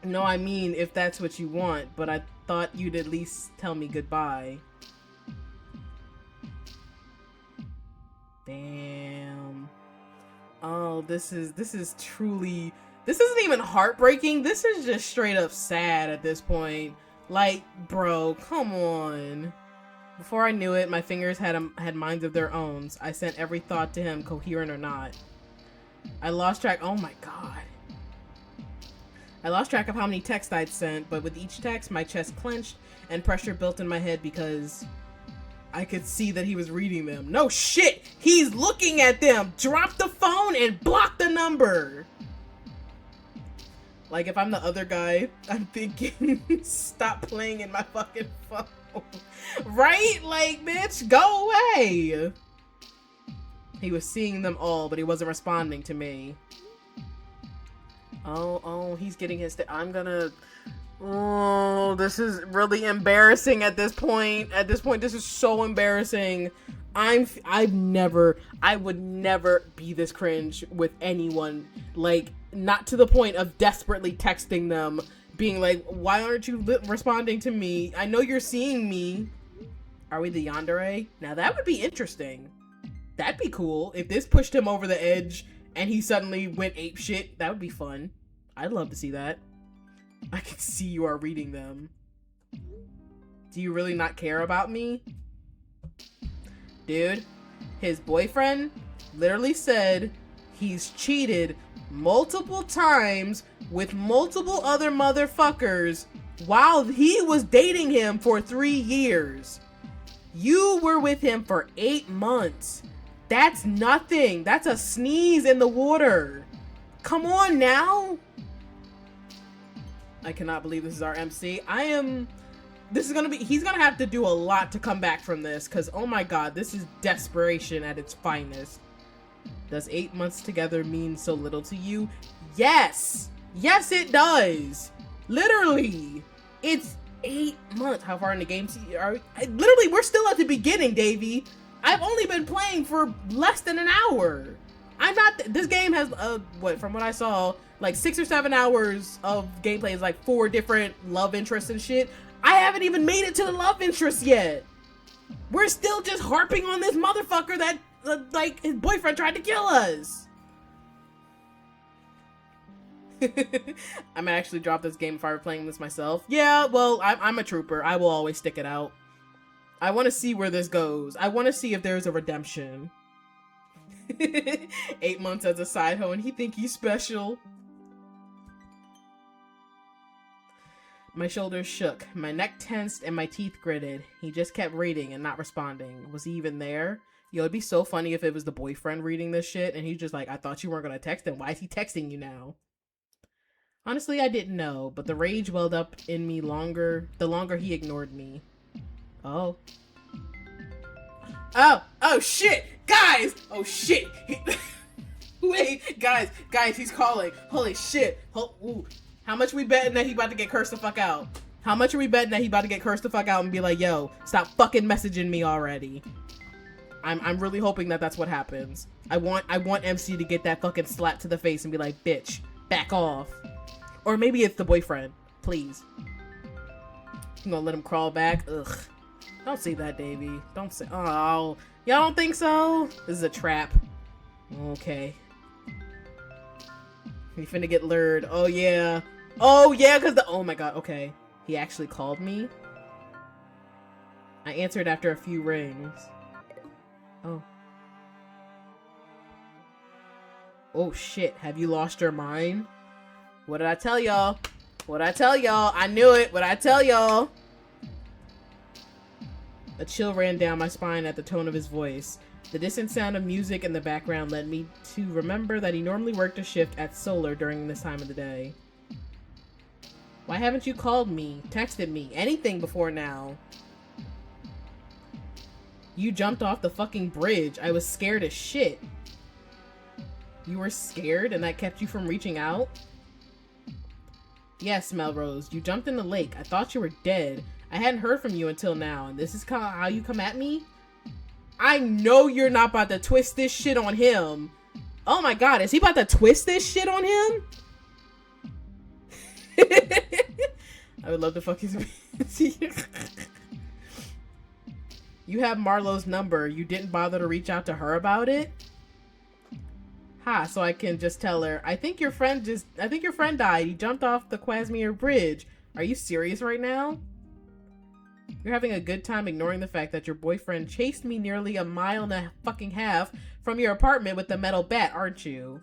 No, I mean, if that's what you want, but I thought you'd at least tell me goodbye. Damn. Oh, this is truly... This isn't even heartbreaking. This is just straight up sad at this point. Like, bro, come on. Before I knew it, my fingers had minds of their own. I sent every thought to him, coherent or not. I lost track... Oh my god. I lost track of how many texts I'd sent, but with each text, my chest clenched and pressure built in my head because I could see that he was reading them. No shit! He's looking at them! Drop the phone and block the number! Like, if I'm the other guy, I'm thinking, stop playing in my fucking phone. Right? Like, bitch, go away! He was seeing them all, but he wasn't responding to me. Oh, he's getting his... I'm gonna... Oh, this is really embarrassing at this point. At this point, this is so embarrassing. I would never be this cringe with anyone. Like, not to the point of desperately texting them, being like, why aren't you responding to me? I know you're seeing me. Are we the yandere? Now that would be interesting. That'd be cool. If this pushed him over the edge and he suddenly went apeshit, that would be fun. I'd love to see that. I can see you are reading them. Do you really not care about me? Dude, his boyfriend literally said he's cheated multiple times with multiple other motherfuckers while he was dating him for 3 years. You were with him for 8 months. That's nothing. That's a sneeze in the water. Come on now. I cannot believe this is our MC. He's gonna have to do a lot to come back from this, because oh my god, this is desperation at its finest. Does 8 months together mean so little to you? Yes! Yes, it does! Literally! It's 8 months. How far in the game literally, we're still at the beginning, Davey. I've only been playing for less than an hour. This game has, from what I saw, like 6 or 7 hours of gameplay. Is like 4 different love interests and shit. I haven't even made it to the love interest yet. We're still just harping on this motherfucker that, like, his boyfriend tried to kill us. I might actually drop this game if I were playing this myself. Yeah, well, I'm a trooper. I will always stick it out. I want to see where this goes. I want to see if there's a redemption. 8 months as a side hoe and he think he's special. My shoulders shook, my neck tensed, and my teeth gritted. He just kept reading and not responding. Was he even there? Yo, it'd be so funny if it was the boyfriend reading this shit and he's just like, I thought you weren't gonna text him. Why is he texting you now? Honestly, I didn't know, but the rage welled up in me the longer he ignored me. Oh. Oh shit! Guys! Oh shit! Wait, guys, he's calling. Holy shit. Ooh. How much we betting that he about to get cursed the fuck out? How much are we betting that he about to get cursed the fuck out and be like, yo, stop fucking messaging me already? I'm really hoping that that's what happens. I want MC to get that fucking slap to the face and be like, bitch, back off. Or maybe it's the boyfriend. Please. I'm gonna let him crawl back. Ugh. Don't say that, Davey. Don't say. Oh, y'all don't think so? This is a trap. Okay. We finna get lured. Oh yeah. Oh yeah, cause oh my god. Okay. He actually called me. I answered after a few rings. Oh. Oh shit. Have you lost your mind? What did I tell y'all? What did I tell y'all? I knew it. What did I tell y'all? A chill ran down my spine at the tone of his voice. The distant sound of music in the background led me to remember that he normally worked a shift at Solar during this time of the day. Why haven't you called me, texted me, anything before now? You jumped off the fucking bridge. I was scared as shit. You were scared and that kept you from reaching out? Yes, Melrose, you jumped in the lake. I thought you were dead. I hadn't heard from you until now, and this is how you come at me? I know you're not about to twist this shit on him. Oh my god, is he about to twist this shit on him? I would love to fuck his You have Marlowe's number. You didn't bother to reach out to her about it? Ha, so I can just tell her, I think your friend died. He jumped off the Quasmere Bridge. Are you serious right now? You're having a good time ignoring the fact that your boyfriend chased me nearly a mile and a fucking half from your apartment with the metal bat, aren't you?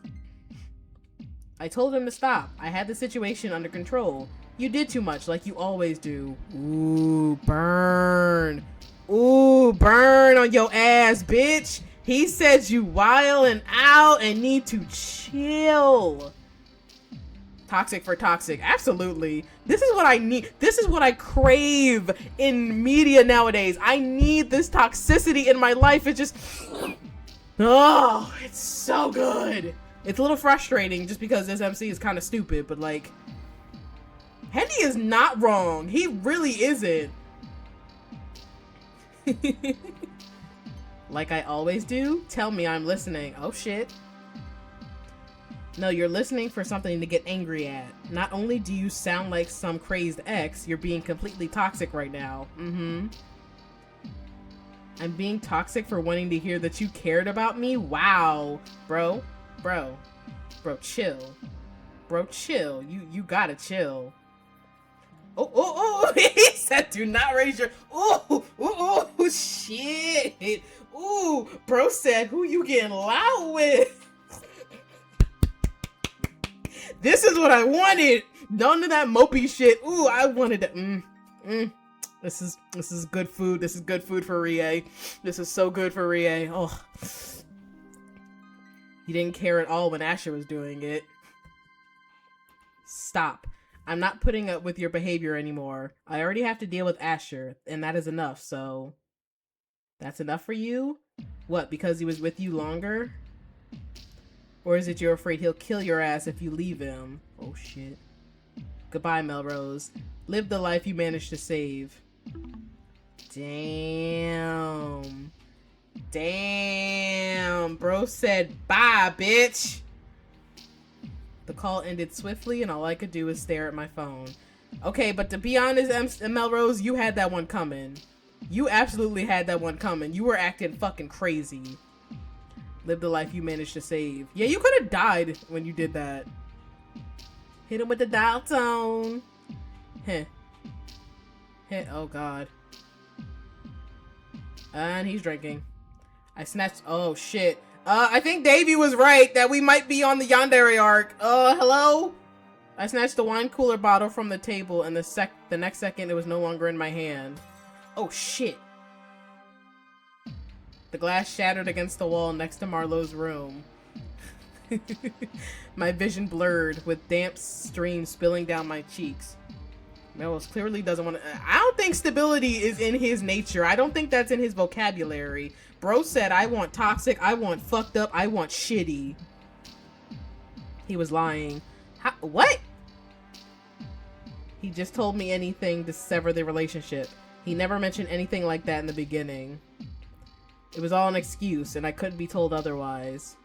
I told him to stop. I had the situation under control. You did too much, like you always do. Ooh, burn. Ooh, burn on your ass, bitch. He said you wildin' out and need to chill. Toxic for toxic. Absolutely. This is what I need. This is what I crave in media nowadays. I need this toxicity in my life. It just... Oh, it's so good. It's a little frustrating just because this MC is kind of stupid, but like... Henny is not wrong. He really isn't. Like I always do? Tell me I'm listening. Oh shit. No, you're listening for something to get angry at. Not only do you sound like some crazed ex, you're being completely toxic right now. Mm-hmm. I'm being toxic for wanting to hear that you cared about me? Wow. Bro, chill. Bro, chill. You gotta chill. Oh, he said do not raise your, shit. Ooh, bro said who you getting loud with? This is what I wanted. None of that mopey shit. Ooh, I wanted to, This is good food. This is good food for Rie. This is so good for Rie. Oh. He didn't care at all when Asher was doing it. Stop. I'm not putting up with your behavior anymore. I already have to deal with Asher, and that is enough, so... That's enough for you? What, because he was with you longer? Or is it you're afraid he'll kill your ass if you leave him? Oh shit. Goodbye, Melrose. Live the life you managed to save. Damn. Damn. Bro said bye, bitch. The call ended swiftly, and all I could do was stare at my phone. Okay, but to be honest, Melrose, you had that one coming. You absolutely had that one coming. You were acting fucking crazy. Live the life you managed to save. Yeah, you could have died when you did that. Hit him with the dial tone. Heh. Heh. Oh, God. And he's drinking. I snatched... Oh, shit. I think Davey was right that we might be on the Yandere arc. Hello? I snatched the wine cooler bottle from the table, and the next second it was no longer in my hand. Oh, shit. The glass shattered against the wall next to Marlowe's room. My vision blurred, with damp streams spilling down my cheeks. Melrose clearly doesn't want to... I don't think stability is in his nature. I don't think that's in his vocabulary. Bro said, I want toxic, I want fucked up, I want shitty. He was lying. What? He just told me anything to sever the relationship. He never mentioned anything like that in the beginning. It was all an excuse, and I couldn't be told otherwise.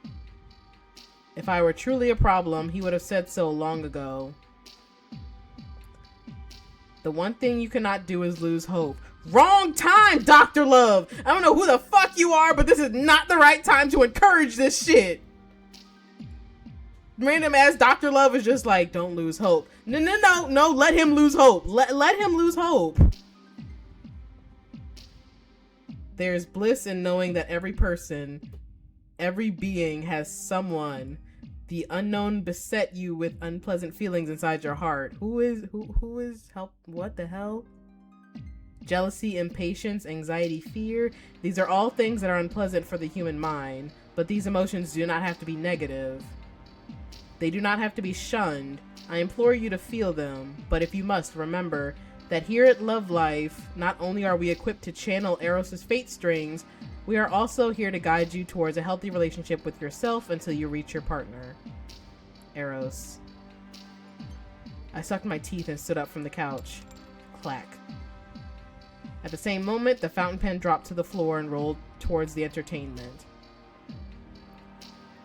If I were truly a problem, he would have said so long ago. The one thing you cannot do is lose hope. Wrong time, Dr. Love! I don't know who the fuck you are, but this is not the right time to encourage this shit! Random ass Dr. Love is just like, don't lose hope. No, let him lose hope. Let him lose hope. There's bliss in knowing that every person, every being has someone. The unknown beset you with unpleasant feelings inside your heart. Who is help? What the hell? Jealousy, impatience, anxiety, fear. These are all things that are unpleasant for the human mind, but these emotions do not have to be negative. They do not have to be shunned. I implore you to feel them, but if you must, remember that here at Love Life, not only are we equipped to channel Eros' fate strings, we are also here to guide you towards a healthy relationship with yourself until you reach your partner. Eros. I sucked my teeth and stood up from the couch. Clack. At the same moment, the fountain pen dropped to the floor and rolled towards the entertainment.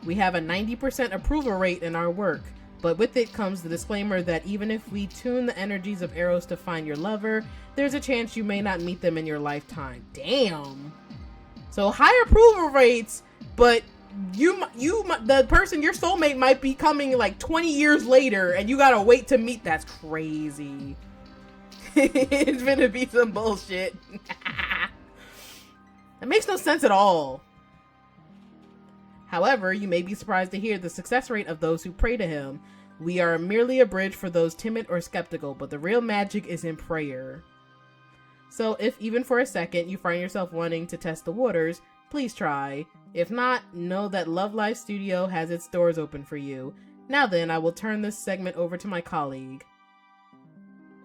We have a 90% approval rate in our work, but with it comes the disclaimer that even if we tune the energies of Eros to find your lover, there's a chance you may not meet them in your lifetime. Damn. So high approval rates, but the person, your soulmate, might be coming like 20 years later, and you gotta wait to meet. That's crazy. It's gonna be some bullshit. That makes no sense at all. However, you may be surprised to hear the success rate of those who pray to him. We are merely a bridge for those timid or skeptical, but the real magic is in prayer. So if even for a second you find yourself wanting to test the waters, please try. If not, know that Love Life Studio has its doors open for you. Now then, I will turn this segment over to my colleague.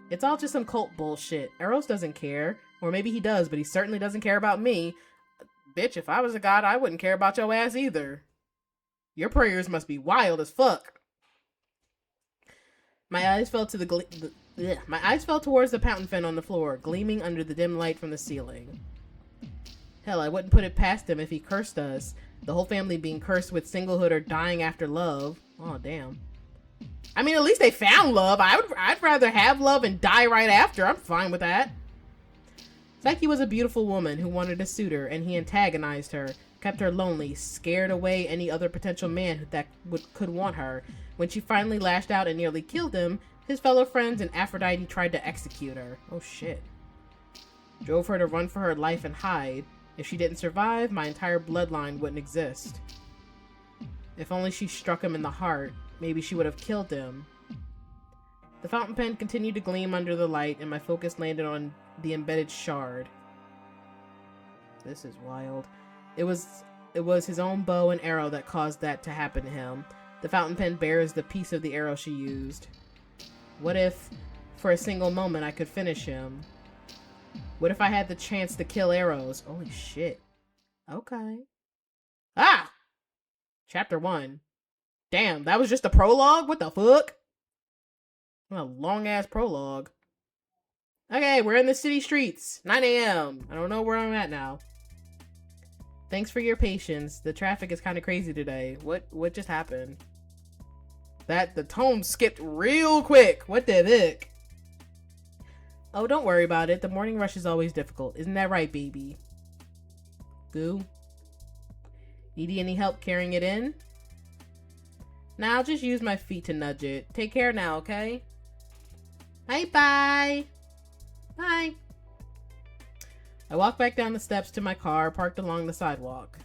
It's all just some cult bullshit. Eros doesn't care. Or maybe he does, but he certainly doesn't care about me. Bitch, if I was a god, I wouldn't care about your ass either. Your prayers must be wild as fuck. My eyes fell towards the fountain pen on the floor, gleaming under the dim light from the ceiling. Hell, I wouldn't put it past him if he cursed us. The whole family being cursed with singlehood or dying after love. Oh, damn. I mean, at least they found love. I'd rather have love and die right after. I'm fine with that. Psyche was a beautiful woman who wanted a suitor, and he antagonized her, kept her lonely, scared away any other potential man that could want her. When she finally lashed out and nearly killed him, his fellow friends and Aphrodite tried to execute her. Oh shit. Drove her to run for her life and hide. If she didn't survive, my entire bloodline wouldn't exist. If only she struck him in the heart, maybe she would have killed him. The fountain pen continued to gleam under the light, and my focus landed on the embedded shard. This is wild. It was his own bow and arrow that caused that to happen to him. The fountain pen bears the piece of the arrow she used. What if, for a single moment, I could finish him? What if I had the chance to kill Eros? Holy shit. Okay. Ah! Chapter 1. Damn, that was just a prologue? What the fuck? What a long-ass prologue. Okay, we're in the city streets. 9 a.m. I don't know where I'm at now. Thanks for your patience. The traffic is kind of crazy today. What just happened? The tone skipped real quick. What the heck? Oh, don't worry about it. The morning rush is always difficult. Isn't that right, baby? Goo? Need any help carrying it in? Nah, I'll just use my feet to nudge it. Take care now, okay? Bye. Bye. I walked back down the steps to my car, parked along the sidewalk.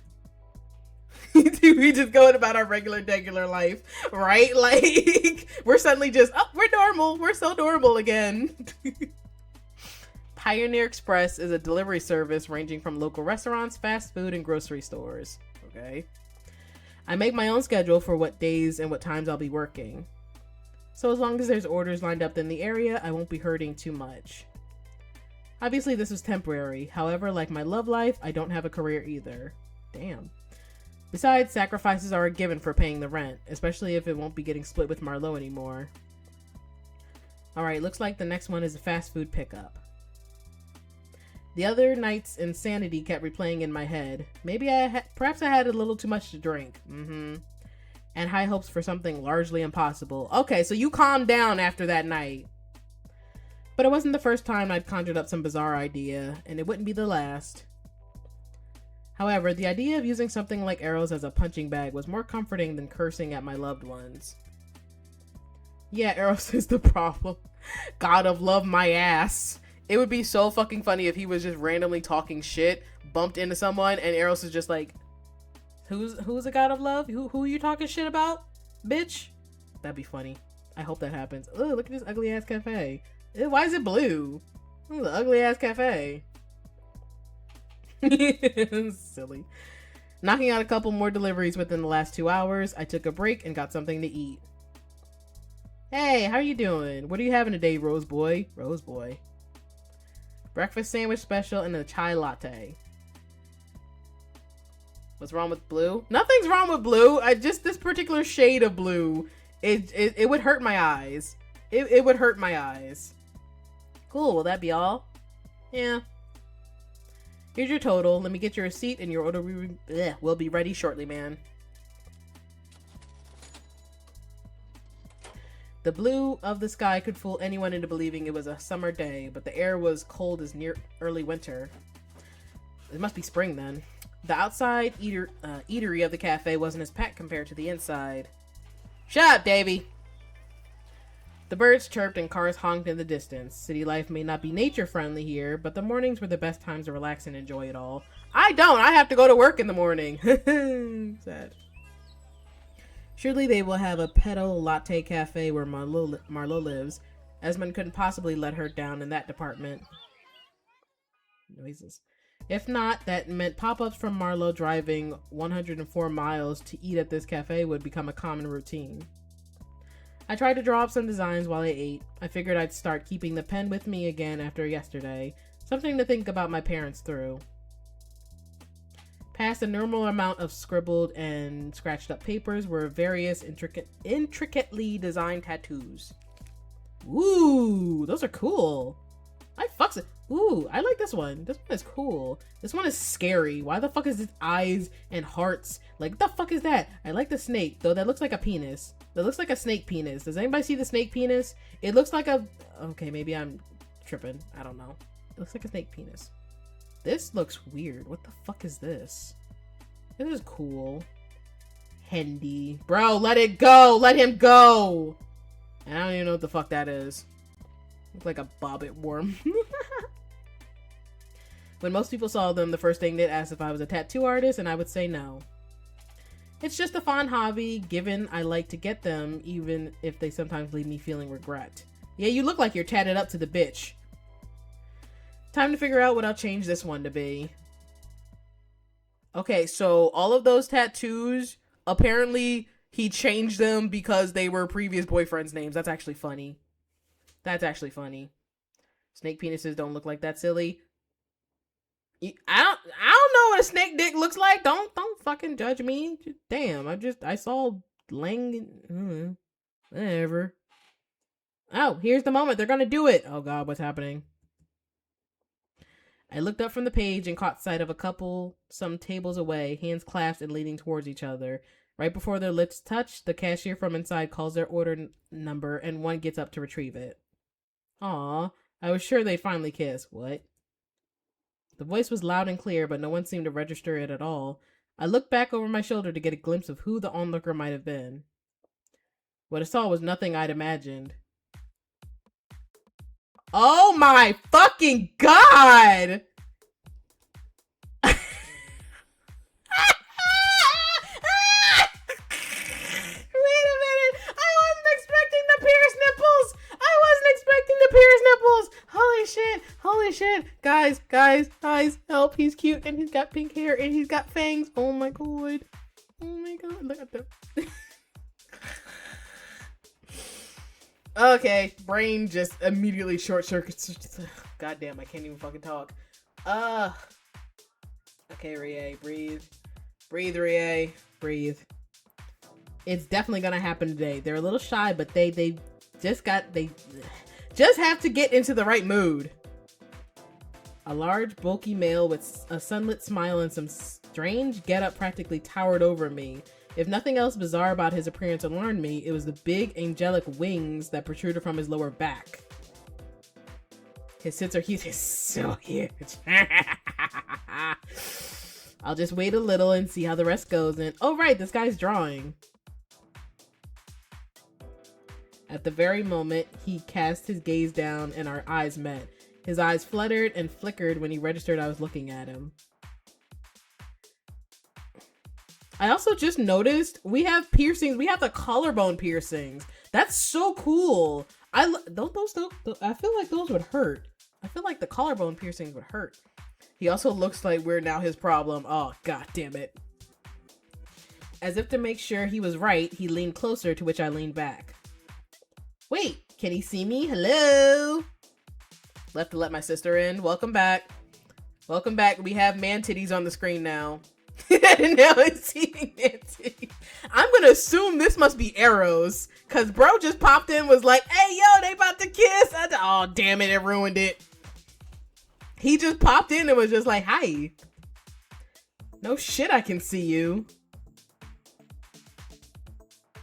We just going about our regular life, right? Like, we're suddenly just, oh, we're normal. We're so normal again. Pioneer Express is a delivery service ranging from local restaurants, fast food, and grocery stores. Okay. I make my own schedule for what days and what times I'll be working. So as long as there's orders lined up in the area, I won't be hurting too much. Obviously, this was temporary. However, like my love life, I don't have a career either. Damn. Besides, sacrifices are a given for paying the rent, especially if it won't be getting split with Marlowe anymore. Alright, looks like the next one is a fast food pickup. The other night's insanity kept replaying in my head. Perhaps I had a little too much to drink. And high hopes for something largely impossible. Okay, so you calmed down after that night. But it wasn't the first time I'd conjured up some bizarre idea, and it wouldn't be the last. However, the idea of using something like Eros as a punching bag was more comforting than cursing at my loved ones. Yeah, Eros is the problem. God of love, my ass. It would be so fucking funny if he was just randomly talking shit, bumped into someone, and Eros is just like, who's the god of love? Who are you talking shit about, bitch? That'd be funny. I hope that happens. Oh, look at this ugly ass cafe. Why is it blue? Ooh, the ugly ass cafe. Silly. Knocking out a couple more deliveries within the last 2 hours, I took a break and got something to eat. Hey, how you doing? What are you having today, Rose Boy? Rose Boy. Breakfast sandwich special and a chai latte. What's wrong with blue? Nothing's wrong with blue. Just this particular shade of blue. It would hurt my eyes. It would hurt my eyes. Cool, will that be all? Yeah. Here's your total. Let me get your receipt and your order will be ready shortly, man. The blue of the sky could fool anyone into believing it was a summer day, but the air was cold as near early winter. It must be spring then. The outside eatery of the cafe wasn't as packed compared to the inside. Shut up, Davy! The birds chirped and cars honked in the distance. City life may not be nature-friendly here, but the mornings were the best times to relax and enjoy it all. I don't! I have to go to work in the morning! Sad. Surely they will have a petal latte cafe where Marlowe lives. Esmond couldn't possibly let her down in that department. Noises. If not, that meant pop-ups from Marlowe driving 104 miles to eat at this cafe would become a common routine. I tried to draw up some designs while I ate. I figured I'd start keeping the pen with me again after yesterday. Something to think about my parents through. Past a normal amount of scribbled and scratched up papers were various intricately designed tattoos. Ooh, those are cool. Ooh, I like this one. This one is cool. This one is scary. Why the fuck is this eyes and hearts? Like, what the fuck is that? I like the snake, though. That looks like a penis. That looks like a snake penis. Does anybody see the snake penis? It looks like a... Okay, maybe I'm tripping. I don't know. It looks like a snake penis. This looks weird. What the fuck is this? This is cool. Hendy. Bro, let it go! Let him go! And I don't even know what the fuck that is. Looks like a bobbit worm. When most people saw them, the first thing they'd ask if I was a tattoo artist, and I would say no. It's just a fun hobby, given I like to get them, even if they sometimes leave me feeling regret. Yeah, you look like you're tatted up to the bitch. Time to figure out what I'll change this one to be. Okay, so all of those tattoos, apparently he changed them because they were previous boyfriends' names. That's actually funny. That's actually funny. Snake penises don't look like that silly. I don't know what a snake dick looks like. Don't fucking judge me. Damn, I saw Lang. Whatever. Oh, here's the moment. They're gonna do it. Oh god, what's happening? I looked up from the page and caught sight of a couple some tables away, hands clasped and leaning towards each other. Right before their lips touch, the cashier from inside calls their order number and one gets up to retrieve it. Aw, I was sure they'd finally kiss. What? The voice was loud and clear, but no one seemed to register it at all. I looked back over my shoulder to get a glimpse of who the onlooker might have been. What I saw was nothing I'd imagined. Oh my fucking god! Holy shit. Guys, help. He's cute and he's got pink hair and he's got fangs. Oh my god. Look at them. Okay, brain just immediately short circuits. God damn, I can't even fucking talk. Okay, Rie, breathe. Breathe, Rie. Breathe. It's definitely gonna happen today. They're a little shy, but they just have to get into the right mood. A large, bulky male with a sunlit smile and some strange getup practically towered over me. If nothing else bizarre about his appearance alarmed me, it was the big, angelic wings that protruded from his lower back. His tits are huge. He's so huge. I'll just wait a little and see how the rest goes. And oh right, this guy's drawing. At the very moment, he cast his gaze down and our eyes met. His eyes fluttered and flickered when he registered I was looking at him. I also just noticed we have piercings. We have the collarbone piercings. That's so cool. I feel like those would hurt. I feel like the collarbone piercings would hurt. He also looks like we're now his problem. Oh, god damn it. As if to make sure he was right, he leaned closer, to which I leaned back. Wait, can he see me? Hello? Left to let my sister in. Welcome back. Welcome back. We have man titties on the screen now. Now it's seeing man titties. I'm gonna assume this must be Eros, cause bro just popped in, was like, hey yo, they about to kiss. Oh damn it, it ruined it. He just popped in and was just like, hi. No shit, I can see you.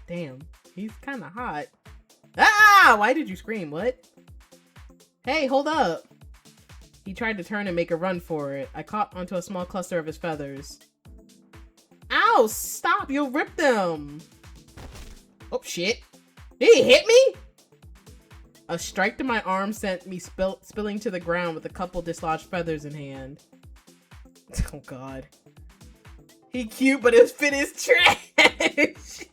Damn, he's kind of hot. Ah, why did you scream? What? Hey, hold up. He tried to turn and make a run for it. I caught onto a small cluster of his feathers. Ow, stop, you'll rip them. Oh shit. Did he hit me? A strike to my arm sent me spilling to the ground with a couple dislodged feathers in hand. Oh god. He cute, but his fit is trash.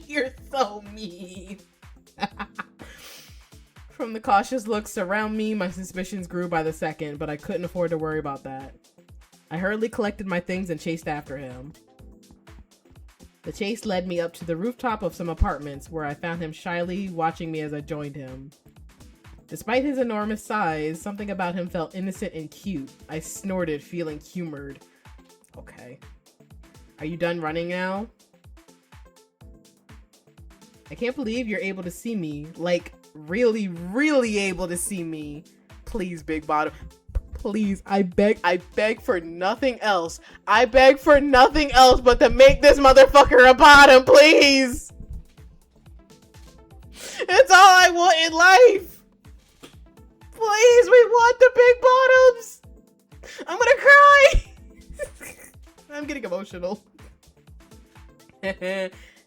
You're so mean. From the cautious looks around me, my suspicions grew by the second, but I couldn't afford to worry about that. I hurriedly collected my things and chased after him. The chase led me up to the rooftop of some apartments, where I found him shyly watching me as I joined him. Despite his enormous size, something about him felt innocent and cute. I snorted, feeling humored. Okay. Are you done running now? I can't believe you're able to see me. Like, really, really able to see me. Please, Big Bottom. Please, I beg for nothing else. I beg for nothing else but to make this motherfucker a bottom, please. It's all I want in life. Please, we want the big bottoms. I'm gonna cry. I'm getting emotional.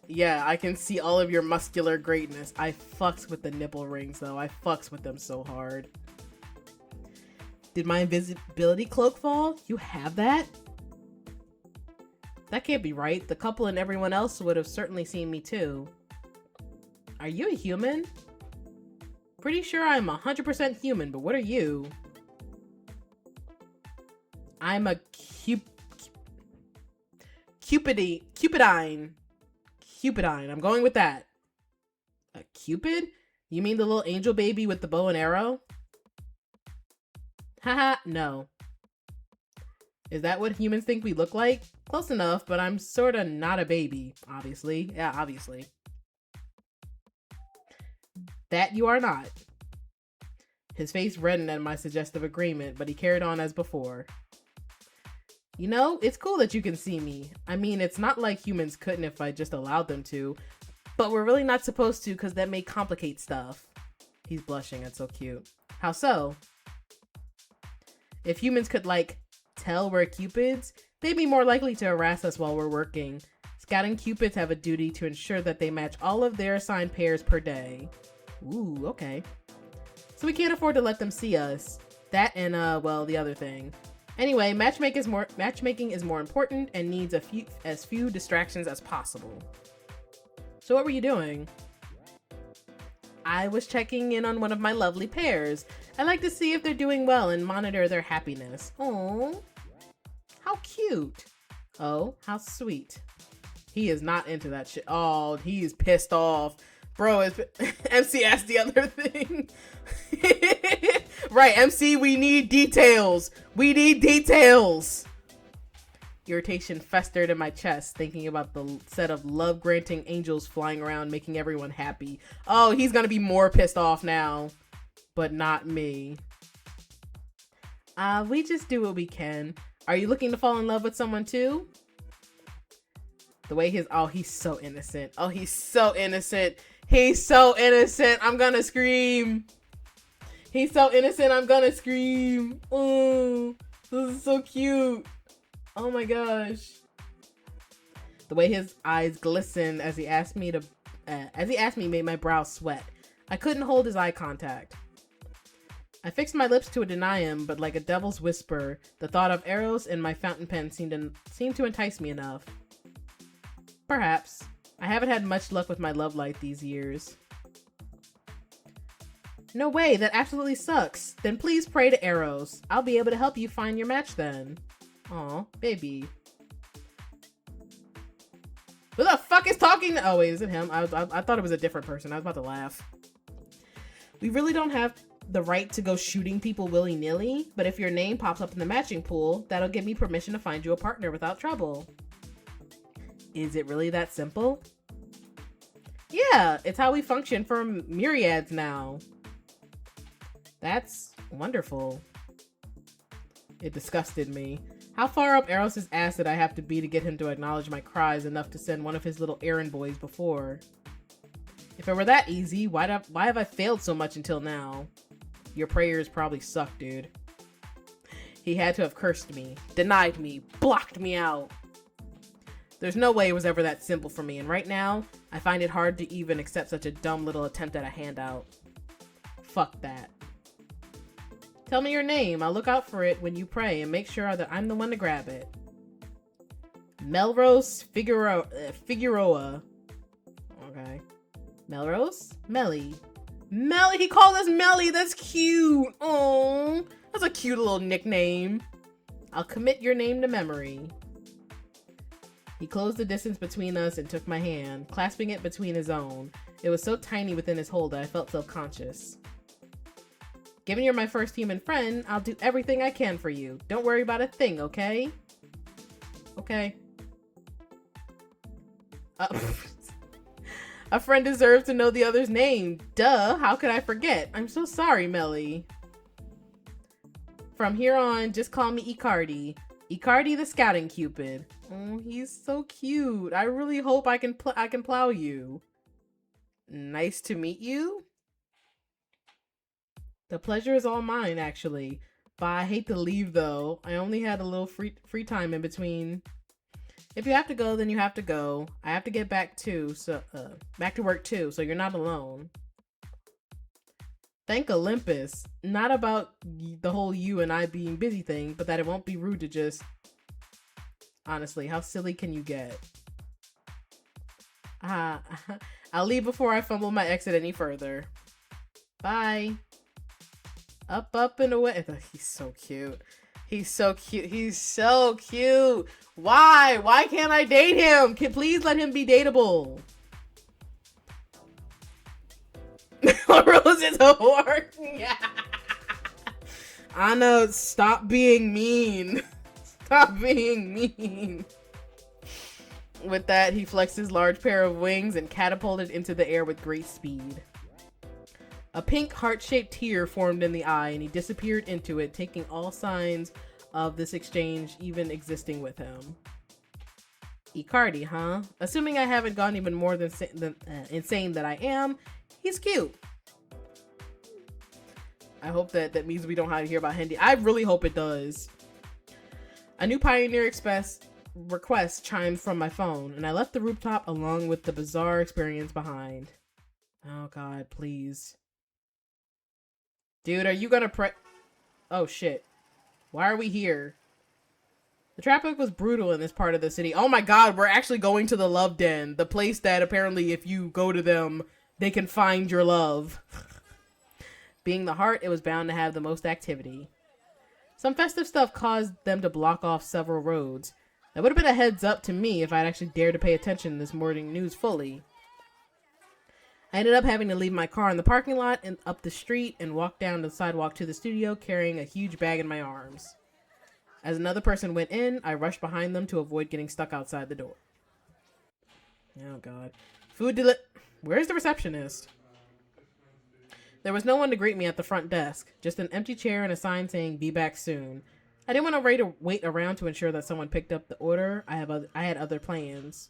Yeah, I can see all of your muscular greatness. I fucks with the nipple rings, though. I fucks with them so hard. Did my invisibility cloak fall? You have that? That can't be right. The couple and everyone else would have certainly seen me too. Are you a human? Pretty sure I'm 100% human, but what are you? I'm a Cupidine. I'm going with that. A Cupid? You mean the little angel baby with the bow and arrow? Haha, no. Is that what humans think we look like? Close enough, but I'm sorta not a baby, obviously. Yeah, obviously. That you are not. His face reddened at my suggestive agreement, but he carried on as before. You know, it's cool that you can see me. I mean, it's not like humans couldn't if I just allowed them to, but we're really not supposed to because that may complicate stuff. He's blushing, it's so cute. How so? If humans could, like, tell we're Cupids, they'd be more likely to harass us while we're working. Scouting Cupids have a duty to ensure that they match all of their assigned pairs per day. Ooh, okay. So we can't afford to let them see us. That and, well, the other thing. Anyway, matchmaking is more important and needs as few distractions as possible. So what were you doing? I was checking in on one of my lovely pairs. I like to see if they're doing well and monitor their happiness. Oh, how cute. Oh, how sweet. He is not into that shit. Oh, he is pissed off. Bro, MC asked the other thing. Right, MC, we need details. We need details. Irritation festered in my chest, thinking about the set of love-granting angels flying around, making everyone happy. Oh, he's gonna be more pissed off now. But not me. We just do what we can. Are you looking to fall in love with someone too? The way he's so innocent. Oh, he's so innocent. He's so innocent. I'm gonna scream. He's so innocent. I'm gonna scream. Oh, this is so cute. Oh my gosh. The way his eyes glisten as he asked me made my brow sweat. I couldn't hold his eye contact. I fixed my lips to deny him, but like a devil's whisper, the thought of Eros and my fountain pen seemed to entice me enough. Perhaps. I haven't had much luck with my love life these years. No way, that absolutely sucks. Then please pray to Eros. I'll be able to help you find your match then. Aw, baby. Who the fuck is talking? Oh wait, is it him? I thought it was a different person. I was about to laugh. We really don't have the right to go shooting people willy-nilly, but if your name pops up in the matching pool, that'll give me permission to find you a partner without trouble. Is it really that simple? Yeah, it's how we function for myriads now. That's wonderful. It disgusted me. How far up Eros' ass did I have to be to get him to acknowledge my cries enough to send one of his little errand boys before? If it were that easy, why have I failed so much until now? Your prayers probably suck, dude. He had to have cursed me, denied me, blocked me out. There's no way it was ever that simple for me, and right now, I find it hard to even accept such a dumb little attempt at a handout. Fuck that. Tell me your name. I'll look out for it when you pray and make sure that I'm the one to grab it. Melrose Figueroa. Okay. Melrose? Melly. Melly! He called us Melly! That's cute! Oh, that's a cute little nickname. I'll commit your name to memory. He closed the distance between us and took my hand, clasping it between his own. It was so tiny within his hold that I felt self-conscious. Given you're my first human friend, I'll do everything I can for you. Don't worry about a thing, okay? Okay. A friend deserves to know the other's name. Duh, how could I forget? I'm so sorry, Melly. From here on, just call me Icardi. Icardi the Scouting Cupid. Oh, he's so cute. I really hope I can plow you. Nice to meet you. The pleasure is all mine, actually. But I hate to leave, though. I only had a little free time in between. If you have to go, then you have to go. I have to get back to work too, so you're not alone. Thank Olympus. Not about the whole you and I being busy thing, but that it won't be rude to just... Honestly, how silly can you get? I'll leave before I fumble my exit any further. Bye. Up and away. He's so cute. He's so cute. He's so cute. Why? Why can't I date him? Please let him be dateable. Rose is a whore. Yeah. Anna, stop being mean. Stop being mean. With that, he flexed his large pair of wings and catapulted into the air with great speed. A pink heart-shaped tear formed in the eye, and he disappeared into it, taking all signs of this exchange even existing with him. Icardi, huh? Assuming I haven't gone even more than insane that I am, he's cute. I hope that means we don't have to hear about Hendy. I really hope it does. A new Pioneer Express request chimed from my phone, and I left the rooftop along with the bizarre experience behind. Oh god, please. Dude, are you gonna Oh shit. Why are we here? The traffic was brutal in this part of the city. Oh my god, we're actually going to the Love Den. The place that apparently if you go to them, they can find your love. Being the heart, it was bound to have the most activity. Some festive stuff caused them to block off several roads. That would have been a heads up to me if I'd actually dared to pay attention to this morning news fully. I ended up having to leave my car in the parking lot and up the street and walk down the sidewalk to the studio carrying a huge bag in my arms. As another person went in, I rushed behind them to avoid getting stuck outside the door. Oh, God. Where's the receptionist? There was no one to greet me at the front desk, just an empty chair and a sign saying, "Be back soon." I didn't want to wait around to ensure that someone picked up the order. I had other plans.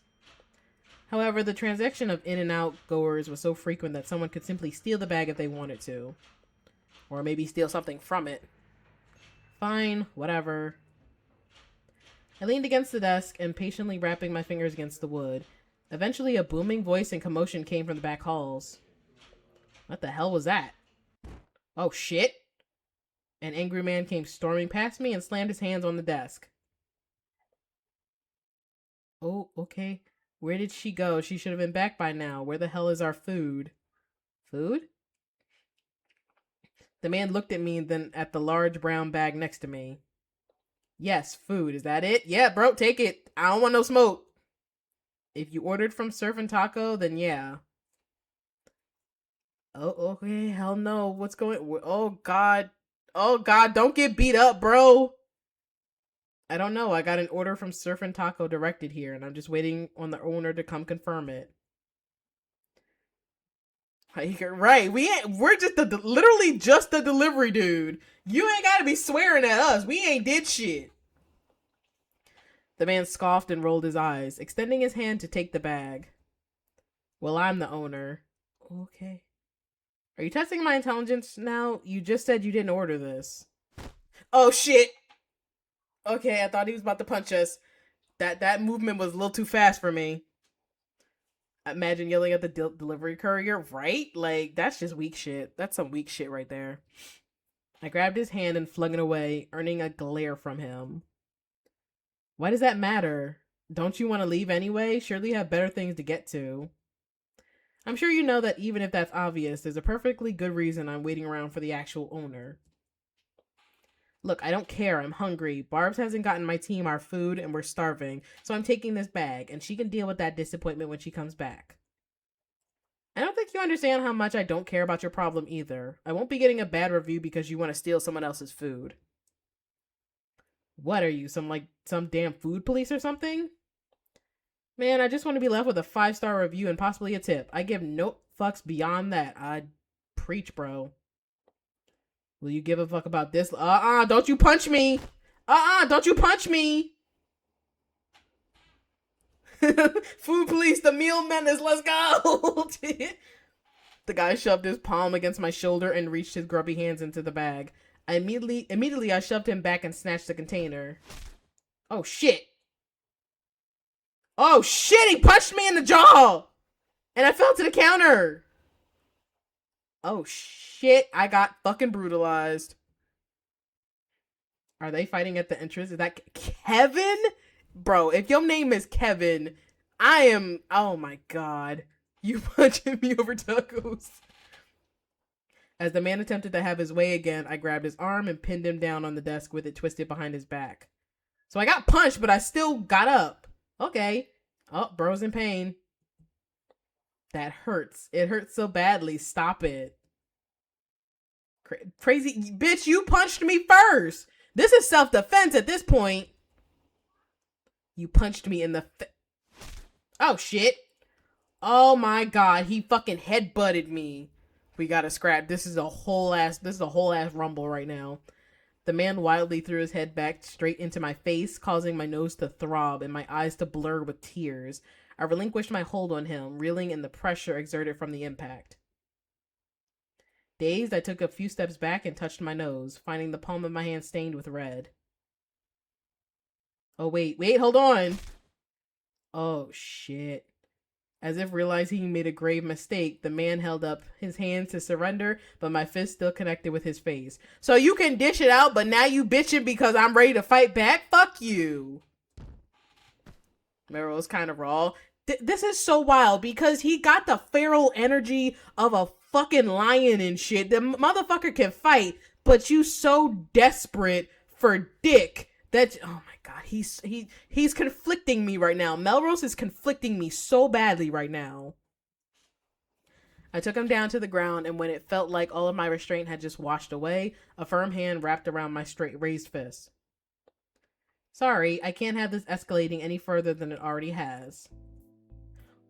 However, the transaction of in and out goers was so frequent that someone could simply steal the bag if they wanted to. Or maybe steal something from it. Fine, whatever. I leaned against the desk, impatiently wrapping my fingers against the wood. Eventually, a booming voice and commotion came from the back halls. What the hell was that? Oh, shit. An angry man came storming past me and slammed his hands on the desk. Oh, okay. Where did she go? She should have been back by now. Where the hell is our food? Food? The man looked at me, then at the large brown bag next to me. Yes, food. Is that it? Yeah, bro, take it. I don't want no smoke. If you ordered from Surf and Taco, then yeah. Oh, okay. Hell no. What's going... Oh, God. Oh, God. Don't get beat up, bro. I don't know. I got an order from Surf and Taco directed here, and I'm just waiting on the owner to come confirm it. Right. We're just literally just the delivery dude. You ain't gotta be swearing at us. We ain't did shit. The man scoffed and rolled his eyes, extending his hand to take the bag. Well, I'm the owner. Okay. Are you testing my intelligence now? You just said you didn't order this. Oh, shit. Okay, I thought he was about to punch us. That movement was a little too fast for me. Imagine yelling at the delivery courier, right? Like, that's just weak shit. That's some weak shit right there. I grabbed his hand and flung it away, earning a glare from him. Why does that matter? Don't you want to leave anyway? Surely you have better things to get to. I'm sure you know that even if that's obvious, there's a perfectly good reason I'm waiting around for the actual owner. Look, I don't care. I'm hungry. Barbs hasn't gotten my team our food and we're starving, so I'm taking this bag, and she can deal with that disappointment when she comes back. I don't think you understand how much I don't care about your problem either. I won't be getting a bad review because you want to steal someone else's food. What are you, some damn food police or something? Man, I just want to be left with a 5-star review and possibly a tip. I give no fucks beyond that. I preach, bro. Will you give a fuck about this? Don't you punch me! Don't you punch me! Food police, the meal menace, let's go! The guy shoved his palm against my shoulder and reached his grubby hands into the bag. Immediately I shoved him back and snatched the container. Oh shit! Oh shit, he punched me in the jaw! And I fell to the counter! Oh shit, I got fucking brutalized. Are they fighting at the entrance? Is that Kevin? Bro, if your name is Kevin, I am... Oh my god. You punching me over tacos. As the man attempted to have his way again, I grabbed his arm and pinned him down on the desk with it twisted behind his back. So I got punched, but I still got up. Okay. Oh, bro's in pain. That hurts. It hurts so badly. Stop it. Crazy. Bitch, you punched me first. This is self-defense at this point. You punched me in the Oh, shit. Oh, my God. He fucking headbutted me. We gotta scrap. This is a whole ass rumble right now. The man wildly threw his head back straight into my face, causing my nose to throb and my eyes to blur with tears. I relinquished my hold on him, reeling in the pressure exerted from the impact. Dazed, I took a few steps back and touched my nose, finding the palm of my hand stained with red. Oh, wait, hold on. Oh, shit. As if realizing he made a grave mistake, the man held up his hand to surrender, but my fist still connected with his face. So you can dish it out, but now you bitching because I'm ready to fight back? Fuck you. Meryl's kind of raw. This is so wild because he got the feral energy of a fucking lion and shit. The motherfucker can fight, but you so desperate for dick that... Oh my god, he's conflicting me right now. Melrose is conflicting me so badly right now. I took him down to the ground, and when it felt like all of my restraint had just washed away, a firm hand wrapped around my straight raised fist. Sorry, I can't have this escalating any further than it already has.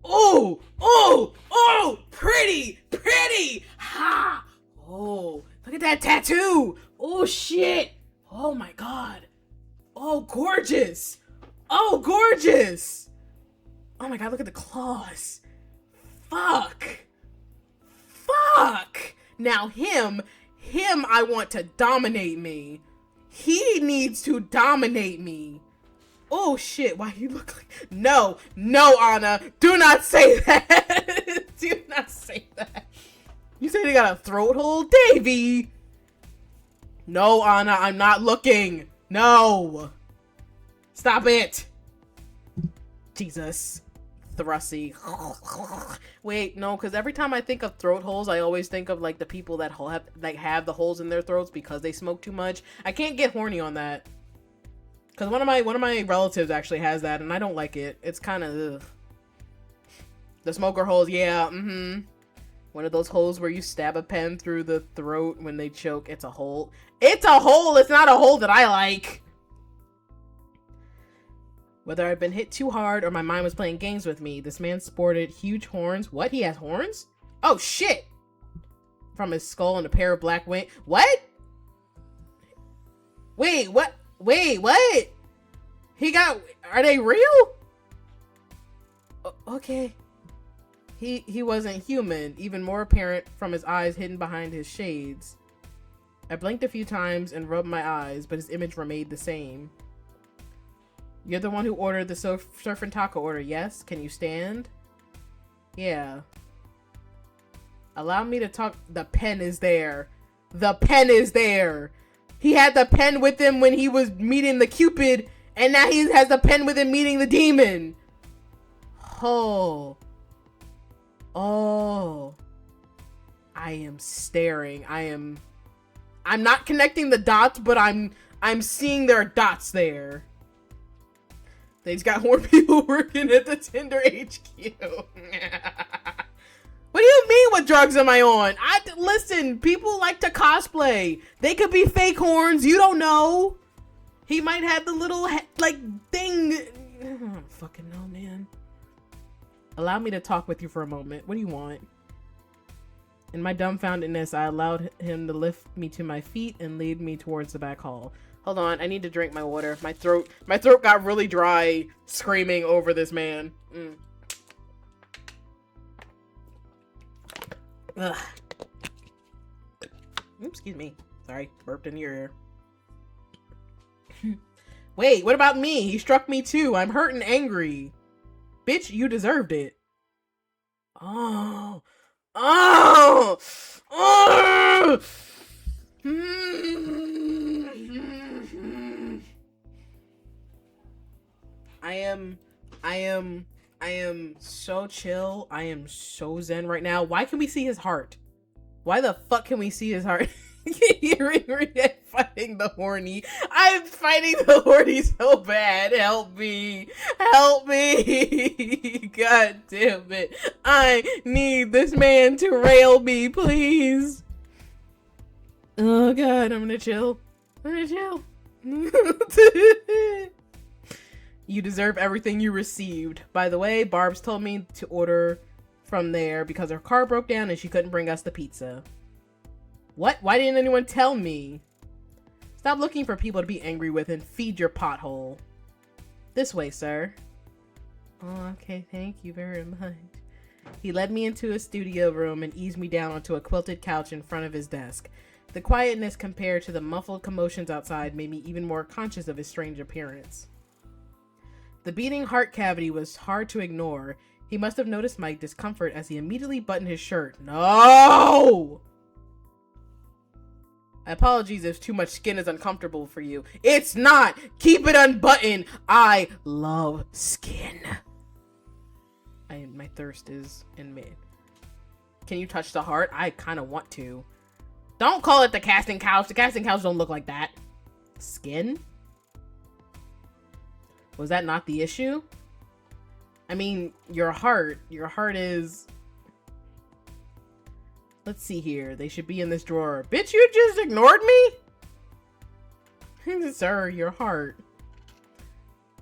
Oh, oh, oh, pretty, pretty, ha! Oh, look at that tattoo! Oh, shit! Oh my god! Oh, gorgeous! Oh, gorgeous! Oh my god, look at the claws! Fuck! Fuck! Now him, I want to dominate me. He needs to dominate me. Oh shit, why you look like... No, no, Anna, do not say that. Do not say that. You say they got a throat hole? Davey! No, Anna, I'm not looking. No. Stop it. Jesus. Thrusty. Wait, no, because every time I think of throat holes, I always think of like the people that have the holes in their throats because they smoke too much. I can't get horny on that. Because one of my relatives actually has that, and I don't like it. It's kind of the smoker holes, yeah, One of those holes where you stab a pen through the throat when they choke. It's a hole. It's a hole! It's not a hole that I like! Whether I'd been hit too hard or my mind was playing games with me, this man sported huge horns. What? He has horns? Oh, shit! From his skull and a pair of black wings. What? Wait, what? Wait, what? He got... Are they real? Okay. He wasn't human, even more apparent from his eyes hidden behind his shades. I blinked a few times and rubbed my eyes, but his image remained the same. You're the one who ordered the surf and taco order, yes? Can you stand? Yeah. Allow me to talk. The pen is there. The pen is there. He had the pen with him when he was meeting the Cupid, and now he has the pen with him meeting the demon. Oh. Oh. I am staring. I'm not connecting the dots, but I'm seeing there are dots there. They've got more people working at the Tinder HQ. What do you mean, what drugs am I on? Listen, people like to cosplay. They could be fake horns. You don't know. He might have the little, like, thing. I don't fucking know, man. Allow me to talk with you for a moment. What do you want? In my dumbfoundedness, I allowed him to lift me to my feet and lead me towards the back hall. Hold on, I need to drink my water. My throat got really dry screaming over this man. Ugh. Oops, excuse me. Sorry, burped in your ear. Wait, what about me? He struck me too. I'm hurt and angry. Bitch, you deserved it. Oh. Oh! Oh! I am so chill. I am so zen right now. Why can we see his heart? Why the fuck can we see his heart? You're fighting the horny. I'm fighting the horny so bad. Help me. Help me. God damn it. I need this man to rail me, please. Oh god, I'm gonna chill. I'm gonna chill. You deserve everything you received. By the way, Barb's told me to order from there because her car broke down and she couldn't bring us the pizza. What? Why didn't anyone tell me? Stop looking for people to be angry with and feed your pothole. This way, sir. Oh, okay, thank you very much. He led me into a studio room and eased me down onto a quilted couch in front of his desk. The quietness compared to the muffled commotions outside made me even more conscious of his strange appearance. The beating heart cavity was hard to ignore. He must have noticed my discomfort as he immediately buttoned his shirt. No! Apologies if too much skin is uncomfortable for you. It's not! Keep it unbuttoned! I love skin. My thirst is in me. Can you touch the heart? I kind of want to. Don't call it the casting couch. The casting couch don't look like that. Skin? Was that not the issue? I mean, your heart is... Let's see here. They should be in this drawer. Bitch, you just ignored me? Sir, your heart.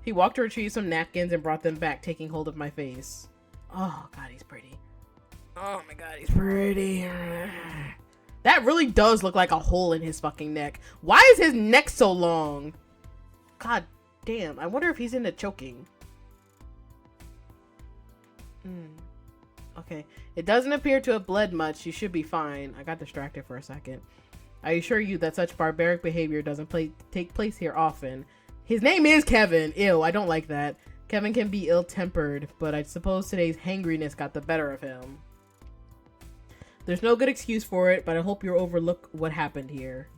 He walked to retrieve some napkins and brought them back, taking hold of my face. Oh, God, he's pretty. Oh, my God, he's pretty. That really does look like a hole in his fucking neck. Why is his neck so long? God damn. I wonder if he's into choking. Okay. It doesn't appear to have bled much. You should be fine. I got distracted for a second. I assure you that such barbaric behavior doesn't take place here often. His name is Kevin. Ew, I don't like that. Kevin can be ill-tempered, but I suppose today's hangriness got the better of him. There's no good excuse for it, but I hope you'll overlook what happened here.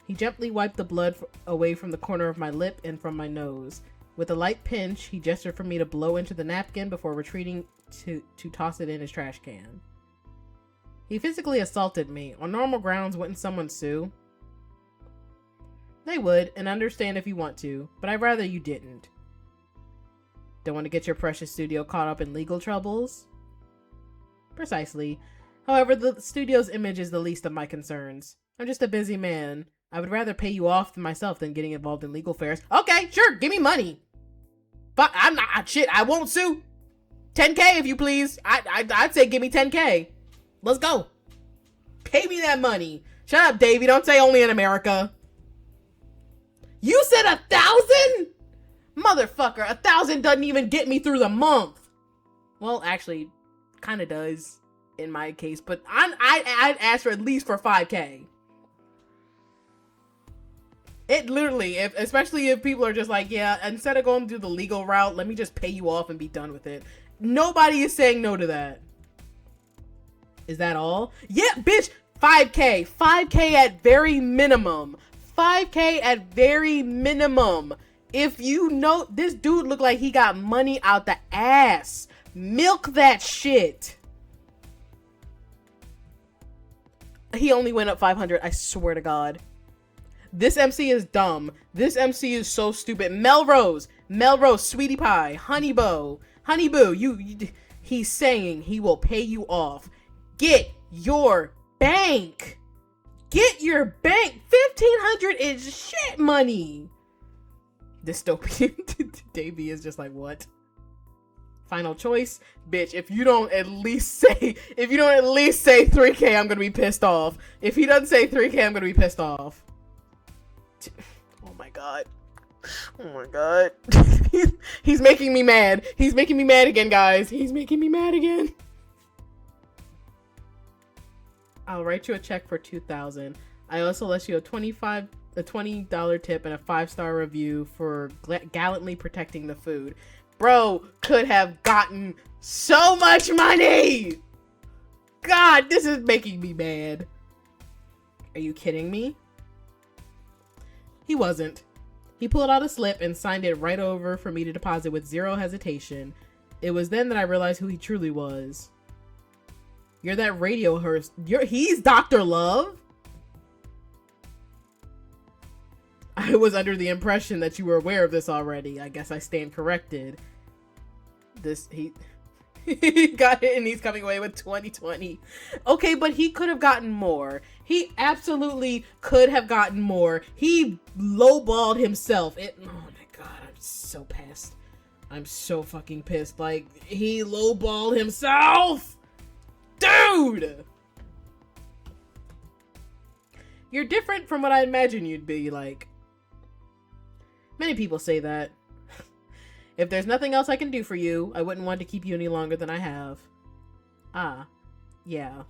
He gently wiped the blood away from the corner of my lip and from my nose. With a light pinch, he gestured for me to blow into the napkin before retreating to toss it in his trash can. He physically assaulted me. On normal grounds, wouldn't someone sue? They would, and understand if you want to, but I'd rather you didn't. Don't want to get your precious studio caught up in legal troubles? Precisely. However, the studio's image is the least of my concerns. I'm just a busy man. I would rather pay you off myself than getting involved in legal affairs. Okay, sure, give me money. But I'm not, shit, I won't sue. 10K if you please. I'd say give me 10K. Let's go. Pay me that money. Shut up, Davey. Don't say only in America. You said 1,000? Motherfucker, 1,000 doesn't even get me through the month. Well, actually, kind of does in my case, but I'd ask for at least for 5K. It literally, especially if people are just like, yeah, instead of going through the legal route, let me just pay you off and be done with it. Nobody is saying no to that. Is that all? Yeah, bitch, 5K. 5K at very minimum. 5K at very minimum. If you know, this dude looked like he got money out the ass. Milk that shit. He only went up 500, I swear to God. This MC is dumb. This MC is so stupid. Melrose, Sweetie Pie, Honeyboo, he's saying he will pay you off. Get your bank. Get your bank. 1,500 is shit money. Dystopian. Davey is just like, what? Final choice, bitch. If you don't at least say 3K, I'm gonna be pissed off. If he doesn't say 3K, I'm gonna be pissed off. Oh my God. Oh my God. He's making me mad. He's making me mad again, guys. He's making me mad again. I'll write you a check for $2,000. I also let you a $20 tip and a 5-star review for gallantly protecting the food. Bro could have gotten so much money. God, this is making me mad. Are you kidding me? He wasn't. He pulled out a slip and signed it right over for me to deposit with zero hesitation. It was then that I realized who he truly was. You're that radio host. He's Dr. Love? I was under the impression that you were aware of this already. I guess I stand corrected. He got it and he's coming away with 2020. Okay, but he could have gotten more. He absolutely could have gotten more. He lowballed himself. Oh my God, I'm so pissed. I'm so fucking pissed. Like, he lowballed himself. Dude! You're different from what I imagined you'd be, like. Many people say that. If there's nothing else I can do for you, I wouldn't want to keep you any longer than I have. Ah, yeah.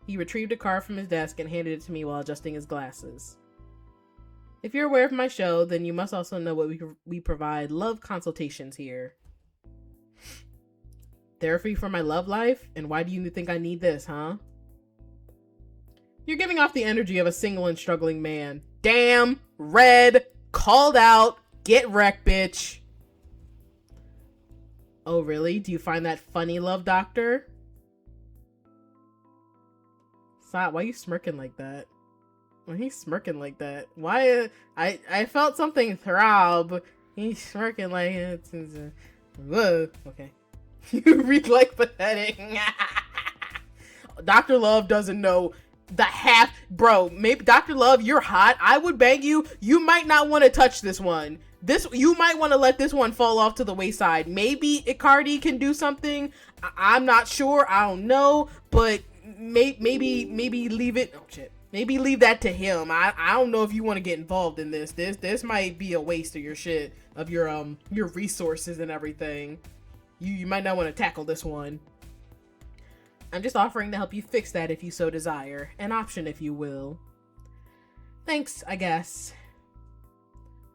He retrieved a card from his desk and handed it to me while adjusting his glasses. If you're aware of my show, then you must also know what we provide love consultations here. Therapy for my love life? And why do you think I need this, huh? You're giving off the energy of a single and struggling man. Damn, red, called out, get wrecked, bitch. Oh, really? Do you find that funny, love doctor? Stop, why are you smirking like that? Why are you smirking like that? Why? I felt something throb. He's smirking like it's whoa. Okay. You read like pathetic. Dr. Love doesn't know The half, bro, maybe Dr. Love, you're hot. I would beg you. You might not want to touch this one. You might want to let this one fall off to the wayside. Maybe Icardi can do something. I'm not sure. I don't know, but maybe leave it. Oh shit. Maybe leave that to him. I don't know if you want to get involved in this. This might be a waste of your shit, of your resources and everything. You might not want to tackle this one. I'm just offering to help you fix that if you so desire. An option, if you will. Thanks, I guess.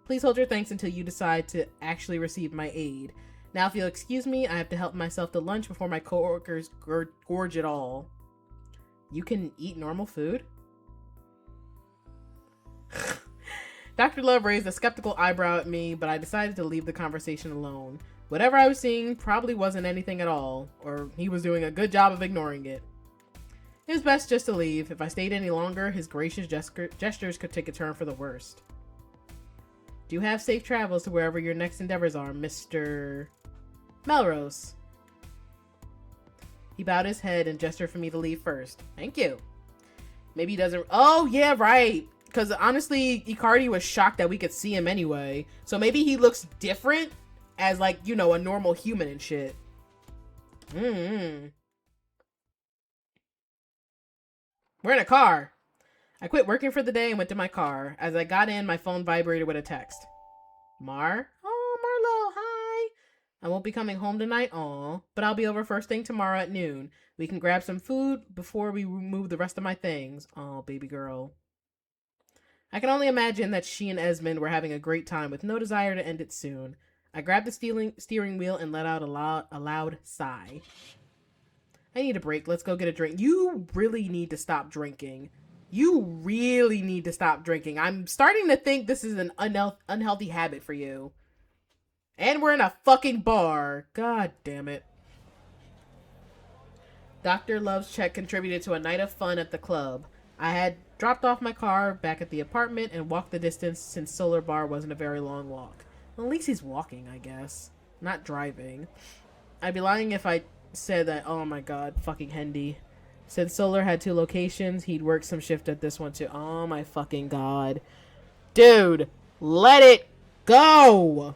Please hold your thanks until you decide to actually receive my aid. Now, if you'll excuse me, I have to help myself to lunch before my coworkers gorge it all. You can eat normal food? Dr. Love raised a skeptical eyebrow at me, but I decided to leave the conversation alone. Whatever I was seeing probably wasn't anything at all, or he was doing a good job of ignoring it. It was best just to leave. If I stayed any longer, his gracious gestures could take a turn for the worst. Do you have safe travels to wherever your next endeavors are, Mr. Melrose? He bowed his head and gestured for me to leave first. Thank you. Maybe he doesn't... Oh, yeah, right. Because honestly, Icardi was shocked that we could see him anyway. So maybe he looks different as, like, you know, a normal human and shit. We're in a car. I quit working for the day and went to my car. As I got in, my phone vibrated with a text. Mar? Oh, Marlo, hi. I won't be coming home tonight, but I'll be over first thing tomorrow at noon. We can grab some food before we move the rest of my things. Oh, baby girl. I can only imagine that she and Esmond were having a great time with no desire to end it soon. I grabbed the steering wheel and let out a loud sigh. I need a break. Let's go get a drink. You really need to stop drinking. You really need to stop drinking. I'm starting to think this is an unhealthy habit for you. And we're in a fucking bar. God damn it. Dr. Love's check contributed to a night of fun at the club. I had dropped off my car back at the apartment and walked the distance since Solar Bar wasn't a very long walk. Well, at least he's walking, I guess. Not driving. I'd be lying if I said that, oh my god, fucking Hendy. Since Solar had 2 locations, he'd work some shift at this one too. Oh my fucking god. Dude, let it go!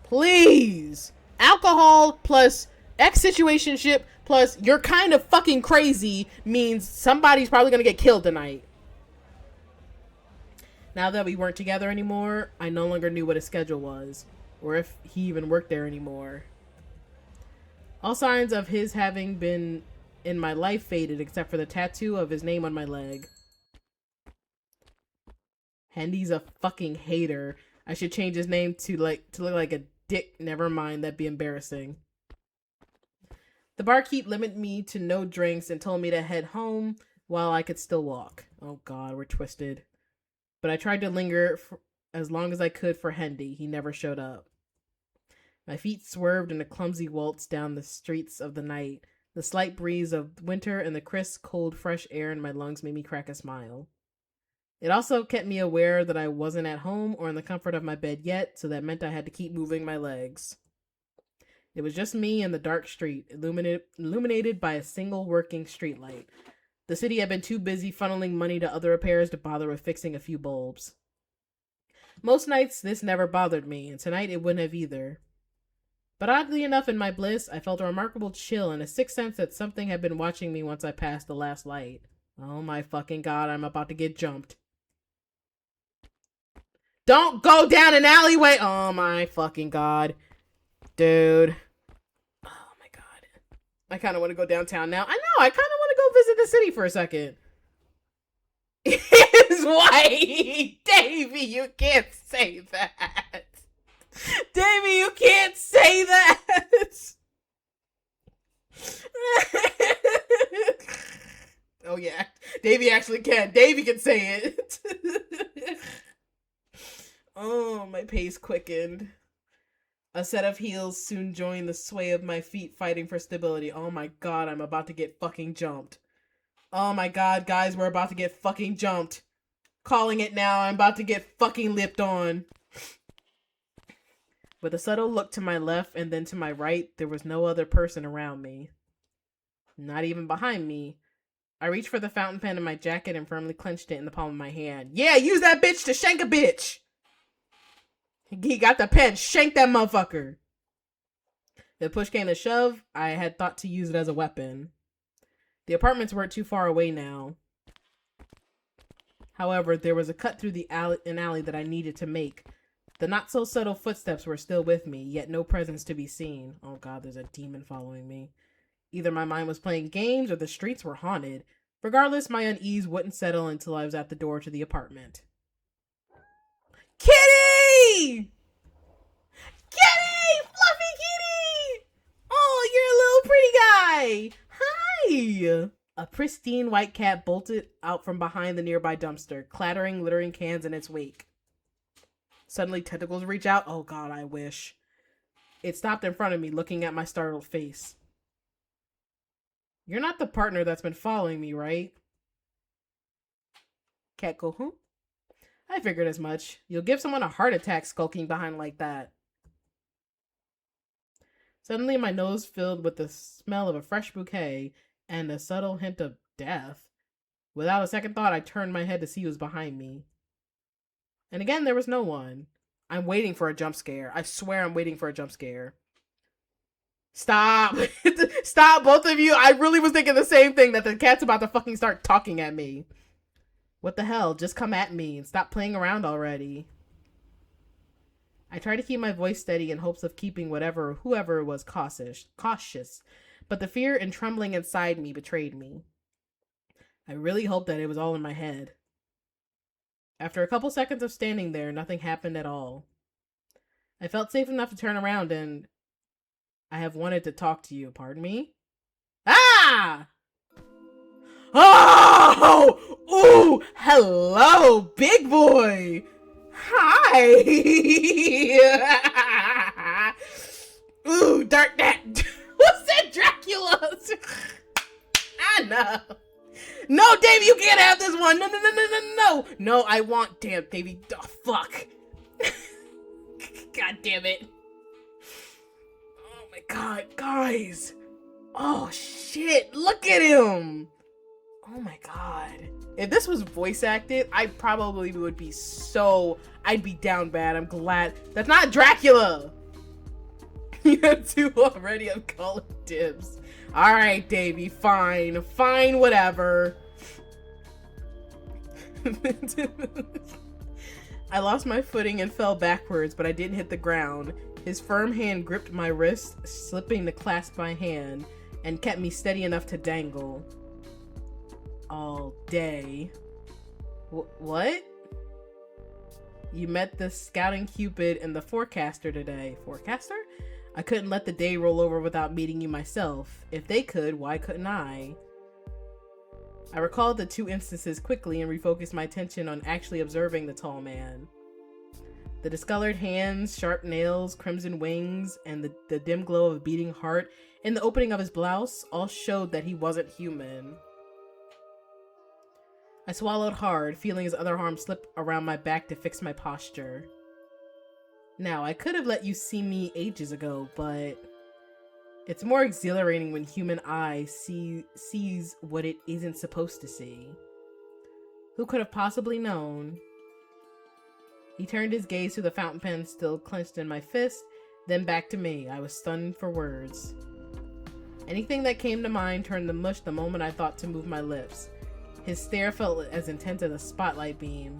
Please! Alcohol plus ex-situationship plus you're kind of fucking crazy means somebody's probably gonna get killed tonight. Now that we weren't together anymore, I no longer knew what his schedule was, or if he even worked there anymore. All signs of his having been in my life faded except for the tattoo of his name on my leg. Hendy's a fucking hater. I should change his name to look like a dick. Never mind, that'd be embarrassing. The barkeep limited me to no drinks and told me to head home while I could still walk. Oh god, we're twisted. But I tried to linger for as long as I could for Hendy. He never showed up. My feet swerved in a clumsy waltz down the streets of the night. The slight breeze of winter and the crisp, cold, fresh air in my lungs made me crack a smile. It also kept me aware that I wasn't at home or in the comfort of my bed yet, so that meant I had to keep moving my legs. It was just me and the dark street, illuminated by a single working streetlight. The city had been too busy funneling money to other repairs to bother with fixing a few bulbs. Most nights, this never bothered me, and tonight it wouldn't have either. But oddly enough, in my bliss, I felt a remarkable chill and a sick sense that something had been watching me once I passed the last light. Oh my fucking god, I'm about to get jumped. Don't go down an alleyway! Oh my fucking god. Dude. Oh my god. I kind of want to go downtown now. I know, I kind of want to go visit the city for a second. His wife! Davey, you can't say that. Davey, you can't say that. Oh yeah, Davey actually can. Davey can say it. Oh, my pace quickened. A set of heels soon joined the sway of my feet, fighting for stability. Oh my god, I'm about to get fucking jumped. Oh my god, guys, we're about to get fucking jumped. Calling it now, I'm about to get fucking lipped on. With a subtle look to my left and then to my right, there was no other person around me. Not even behind me. I reached for the fountain pen in my jacket and firmly clenched it in the palm of my hand. Yeah, use that bitch to shank a bitch! He got the pen. Shank that motherfucker. If push came to shove, I had thought to use it as a weapon. The apartments weren't too far away now. However, there was a cut through an alley that I needed to make. The not-so-subtle footsteps were still with me, yet no presence to be seen. Oh god, there's a demon following me. Either my mind was playing games or the streets were haunted. Regardless, my unease wouldn't settle until I was at the door to the apartment. Kitty! Kitty! Fluffy kitty! Oh, you're a little pretty guy! Hi! A pristine white cat bolted out from behind the nearby dumpster, clattering littering cans in its wake. Suddenly, tentacles reach out. Oh god, I wish. It stopped in front of me, looking at my startled face. You're not the partner that's been following me, right? Cat go, huh? I figured as much. You'll give someone a heart attack skulking behind like that. Suddenly, my nose filled with the smell of a fresh bouquet and a subtle hint of death. Without a second thought, I turned my head to see who was behind me. And again, there was no one. I'm waiting for a jump scare. I swear I'm waiting for a jump scare. Stop! Stop, both of you! I really was thinking the same thing, that the cat's about to fucking start talking at me. What the hell? Just come at me and stop playing around already. I tried to keep my voice steady in hopes of keeping whoever was cautious, but the fear and trembling inside me betrayed me. I really hoped that it was all in my head. After a couple seconds of standing there, nothing happened at all. I felt safe enough to turn around and... I have wanted to talk to you. Pardon me? Ah! Oh! Ooh! Hello, big boy! Hi! Ooh, dark that. What's that, Dracula? I know. No, Davey, you can't have this one. No. No, I want. Damn, Davey. Oh, fuck. God damn it. Oh my god, guys. Oh shit, look at him. Oh my god. If this was voice acted, I probably would be I'd be down bad. I'm glad. That's not Dracula. You have two already. I'm calling dibs. Alright, Davey, fine. Fine, whatever. I lost my footing and fell backwards, but I didn't hit the ground. His firm hand gripped my wrist, slipping to clasp my hand, and kept me steady enough to dangle. All day. What? You met the scouting cupid and the forecaster today. Forecaster? I couldn't let the day roll over without meeting you myself. If they could, why couldn't I? I recalled the two instances quickly and refocused my attention on actually observing the tall man. The discolored hands, sharp nails, crimson wings, and the dim glow of a beating heart in the opening of his blouse all showed that he wasn't human. I swallowed hard, feeling his other arm slip around my back to fix my posture. Now, I could have let you see me ages ago, but it's more exhilarating when human eye sees what it isn't supposed to see. Who could have possibly known? He turned his gaze to the fountain pen still clenched in my fist, then back to me. I was stunned for words. Anything that came to mind turned to mush the moment I thought to move my lips. His stare felt as intense as a spotlight beam,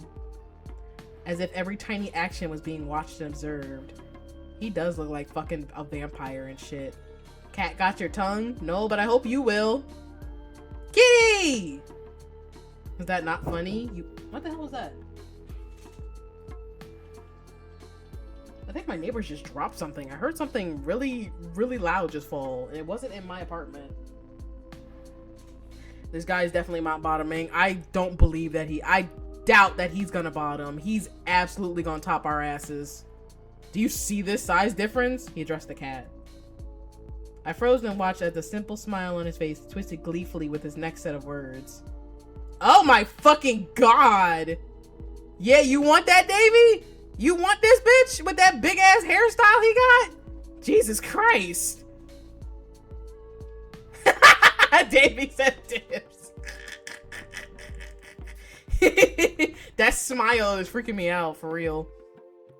as if every tiny action was being watched and observed. He does look like fucking a vampire and shit. Cat got your tongue? No, but I hope you will. Kitty! Was that not funny? What the hell was that? I think my neighbors just dropped something. I heard something really, really loud just fall, and it wasn't in my apartment. This guy's definitely not bottoming. I don't believe that I doubt that he's gonna bottom. He's absolutely gonna top our asses. Do you see this size difference? He addressed the cat. I froze and watched as the simple smile on his face twisted gleefully with his next set of words. Oh my fucking god! Yeah, you want that, Davey? You want this bitch with that big ass hairstyle he got? Jesus Christ. Davey said dibs. That smile is freaking me out, for real.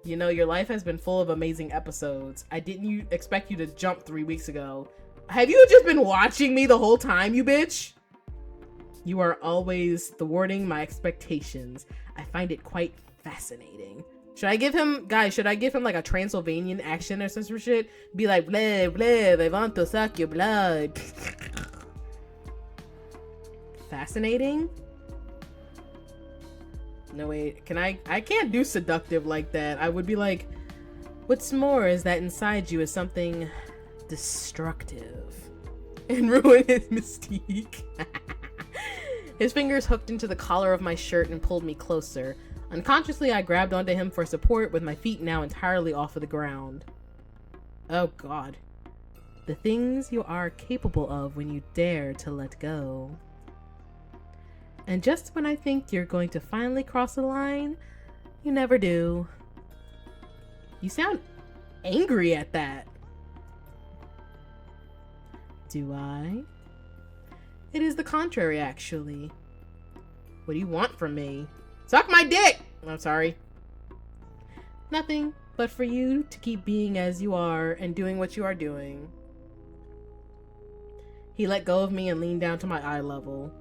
You know, your life has been full of amazing episodes. I didn't expect you to jump 3 weeks ago. Have you just been watching me the whole time, you bitch? You are always thwarting my expectations. I find it quite fascinating. Should I give him, guys, should I give him like a Transylvanian accent or some shit? Be like, blah, blah, I want to suck your blood. Fascinating? No, wait, I can't do seductive like that. I would be like, what's more is that inside you is something destructive and ruin his mystique. His fingers hooked into the collar of my shirt and pulled me closer. Unconsciously, I grabbed onto him for support with my feet now entirely off of the ground. Oh God. The things you are capable of when you dare to let go. And just when I think you're going to finally cross the line, you never do. You sound angry at that. Do I? It is the contrary, actually. What do you want from me? Suck my dick! I'm sorry. Nothing, but for you to keep being as you are and doing what you are doing. He let go of me and leaned down to my eye level.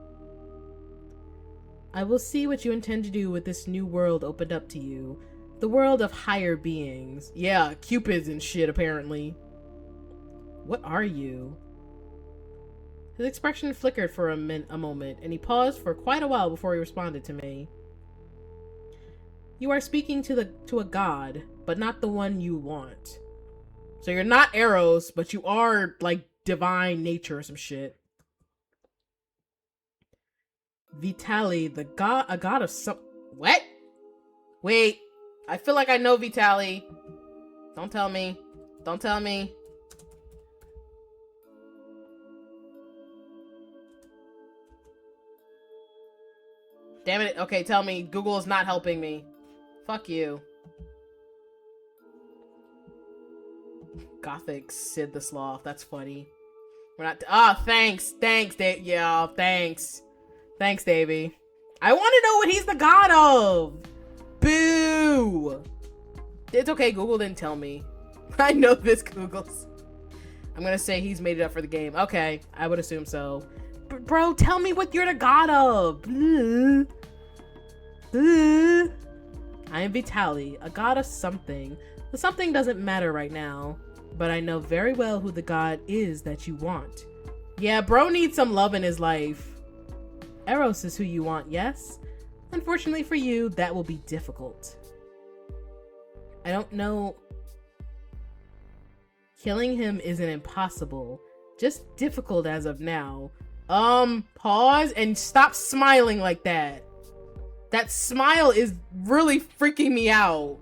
I will see what you intend to do with this new world opened up to you. The world of higher beings. Yeah, cupids and shit, apparently. What are you? His expression flickered for a moment, and he paused for quite a while before he responded to me. You are speaking to a god, but not the one you want. So you're not Eros, but you are, like, divine nature or some shit. Vitali, a god of some... What? Wait, I feel like I know Vitali. Don't tell me. Don't tell me. Damn it. Okay, tell me. Google is not helping me. Fuck you. Gothic Sid the Sloth. That's funny. We're not... Ah, thanks. Thanks, Dave. Yeah, thanks. Thanks, Davey. I want to know what he's the god of. Boo. It's okay. Google didn't tell me. I know this Googles. I'm going to say he's made it up for the game. Okay. I would assume so. Bro, tell me what you're the god of. I am Vitali, a god of something. The something doesn't matter right now, but I know very well who the god is that you want. Yeah, bro needs some love in his life. Eros is who you want, yes? Unfortunately for you, that will be difficult. I don't know. Killing him isn't impossible, just difficult as of now. Pause and stop smiling like that. That smile is really freaking me out.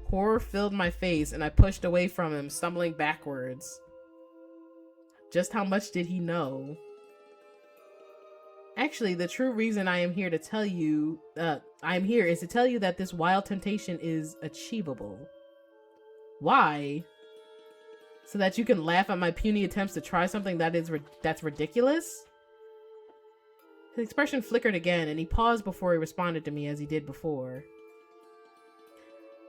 Horror filled my face and I pushed away from him, stumbling backwards. Just how much did he know? Actually, the true reason I am here to tell you, is to tell you that this wild temptation is achievable. Why? So that you can laugh at my puny attempts to try something that's ridiculous? His expression flickered again, and he paused before he responded to me as he did before.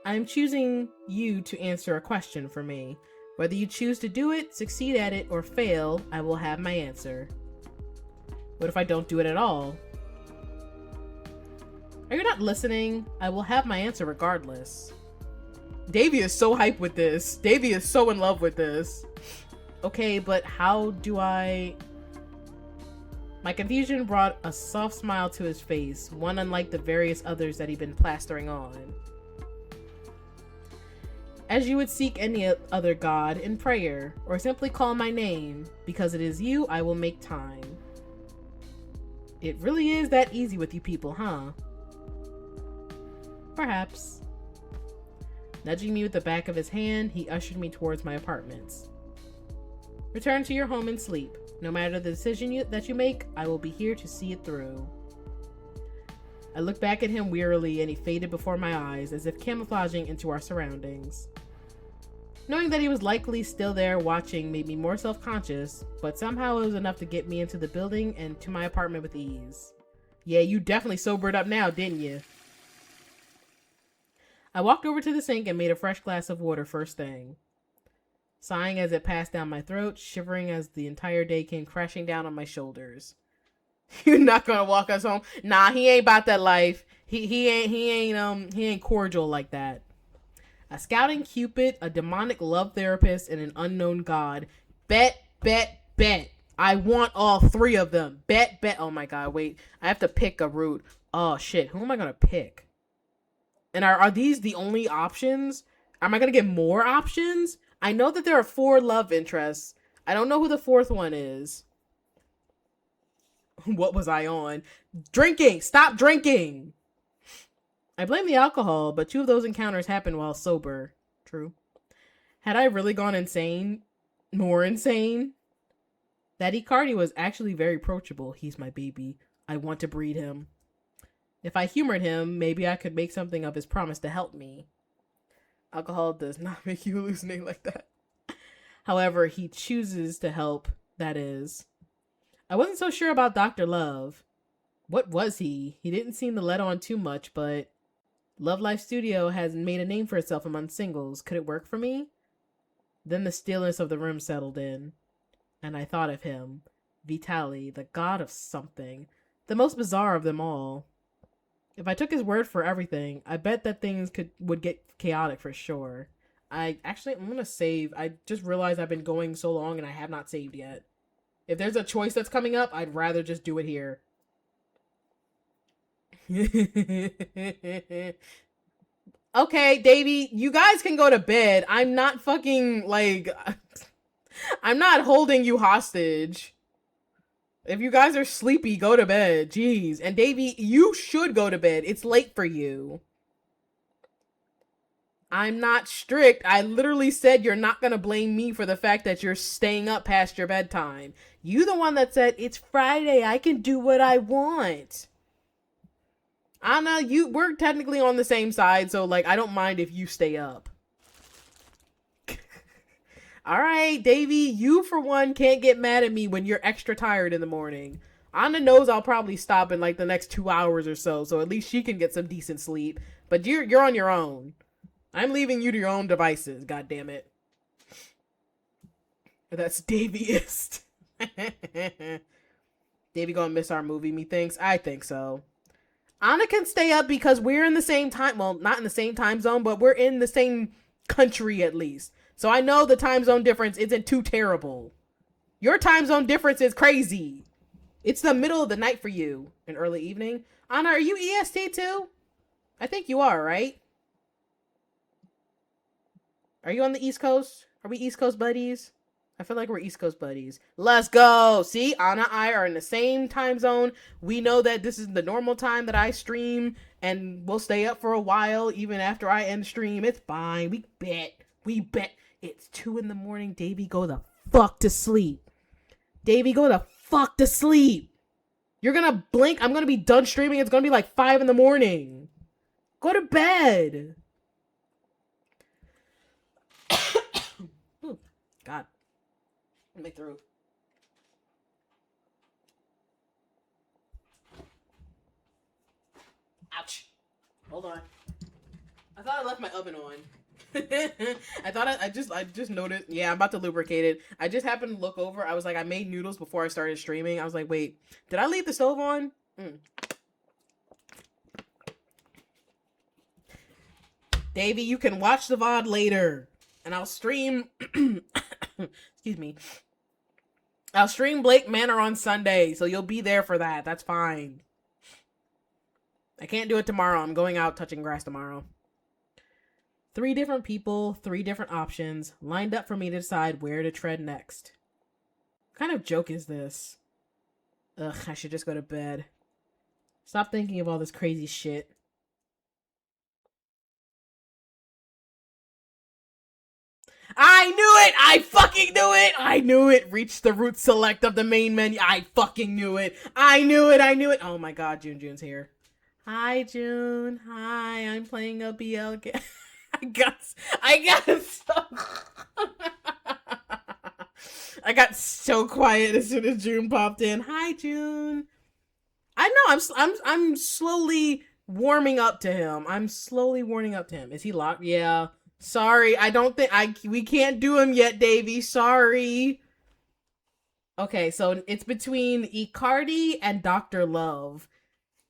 I am choosing you to answer a question for me. Whether you choose to do it, succeed at it, or fail, I will have my answer. What if I don't do it at all? Are you not listening? I will have my answer regardless. Davey is so hyped with this. Davey is so in love with this. Okay, but how do I... My confusion brought a soft smile to his face, one unlike the various others that he'd been plastering on. As you would seek any other god in prayer, or simply call my name, because it is you, I will make time. It really is that easy with you people, huh? Perhaps. Nudging me with the back of his hand, he ushered me towards my apartments. Return to your home and sleep. No matter the decision that you make, I will be here to see it through. I looked back at him wearily and he faded before my eyes, as if camouflaging into our surroundings. Knowing that he was likely still there watching made me more self-conscious, but somehow it was enough to get me into the building and to my apartment with ease. Yeah, you definitely sobered up now, didn't you? I walked over to the sink and made a fresh glass of water first thing. Sighing as it passed down my throat, shivering as the entire day came crashing down on my shoulders. You're not gonna walk us home? Nah, he ain't about that life. He ain't cordial like that. A scouting cupid, a demonic love therapist, and an unknown god. Bet, bet, bet. I want all three of them. Bet, bet. Oh my god, wait. I have to pick a route. Oh shit, who am I gonna pick? And are these the only options? Am I gonna get more options? I know that there are 4 love interests. I don't know who the 4th one is. What was I on? Drinking! Stop drinking! I blame the alcohol, but 2 of those encounters happened while sober. True. Had I really gone insane? More insane? That Icardi was actually very approachable. He's my baby. I want to breed him. If I humored him, maybe I could make something of his promise to help me. Alcohol does not make you hallucinate like that. However, he chooses to help, that is. I wasn't so sure about Dr. Love. What was he? He didn't seem to let on too much, but Love Life Studio has made a name for itself among singles. Could it work for me? Then the stillness of the room settled in, and I thought of him. Vitali, the god of something. The most bizarre of them all. If I took his word for everything, I bet that things would get chaotic for sure. I'm gonna save. I just realized I've been going so long and I have not saved yet. If there's a choice that's coming up, I'd rather just do it here. Okay, Davey, you guys can go to bed. I'm not fucking, like... I'm not holding you hostage. If you guys are sleepy, go to bed. Jeez. And Davey, you should go to bed. It's late for you. I'm not strict. I literally said you're not gonna blame me for the fact that you're staying up past your bedtime. You the one that said, it's Friday, I can do what I want. Anna, we're technically on the same side, so, like, I don't mind if you stay up. Alright, Davey, you for one can't get mad at me when you're extra tired in the morning. Anna knows I'll probably stop in, like, the next 2 hours or so at least she can get some decent sleep. But you're on your own. I'm leaving you to your own devices, god damn it. That's Daveyist. Davey gonna miss our movie, methinks? I think so. Anna can stay up because we're in the same time, well, not in the same time zone, but we're in the same country at least. So I know the time zone difference isn't too terrible. Your time zone difference is crazy. It's the middle of the night for you. An early evening. Anna, are you EST too? I think you are, right? Are you on the East Coast? Are we East Coast buddies? I feel like we're East Coast buddies. Let's go. See, Anna and I are in the same time zone. We know that this is the normal time that I stream, and we'll stay up for a while even after I end stream. It's fine. We bet. It's 2 a.m. Davey, go the fuck to sleep. Davey, go the fuck to sleep. You're gonna blink. I'm gonna be done streaming. It's gonna be like 5 a.m. Go to bed. God. My throat. Ouch. Hold on. I thought I left my oven on. I just noticed. Yeah, I'm about to lubricate it. I just happened to look over. I was like, I made noodles before I started streaming. I was like, wait, did I leave the stove on? Davey, you can watch the VOD later. And I'll stream... Excuse me. I'll stream Blake Manor on Sunday, so you'll be there for that. That's fine. I can't do it tomorrow. I'm going out touching grass tomorrow. 3 different people, 3 different options, lined up for me to decide where to tread next. What kind of joke is this? Ugh, I should just go to bed. Stop thinking of all this crazy shit. I knew it! I fucking knew it! I knew it! Reach the root select of the main menu. I fucking knew it! I knew it! Oh my god, June's here. Hi, June. Hi, I'm playing a BL game. I got so quiet as soon as June popped in. Hi, June. I know. I'm slowly warming up to him. I'm slowly warming up to him. Is he locked? Yeah. Sorry, I don't think we can't do him yet, Davey. Sorry. Okay, so it's between Icardi and Dr. Love.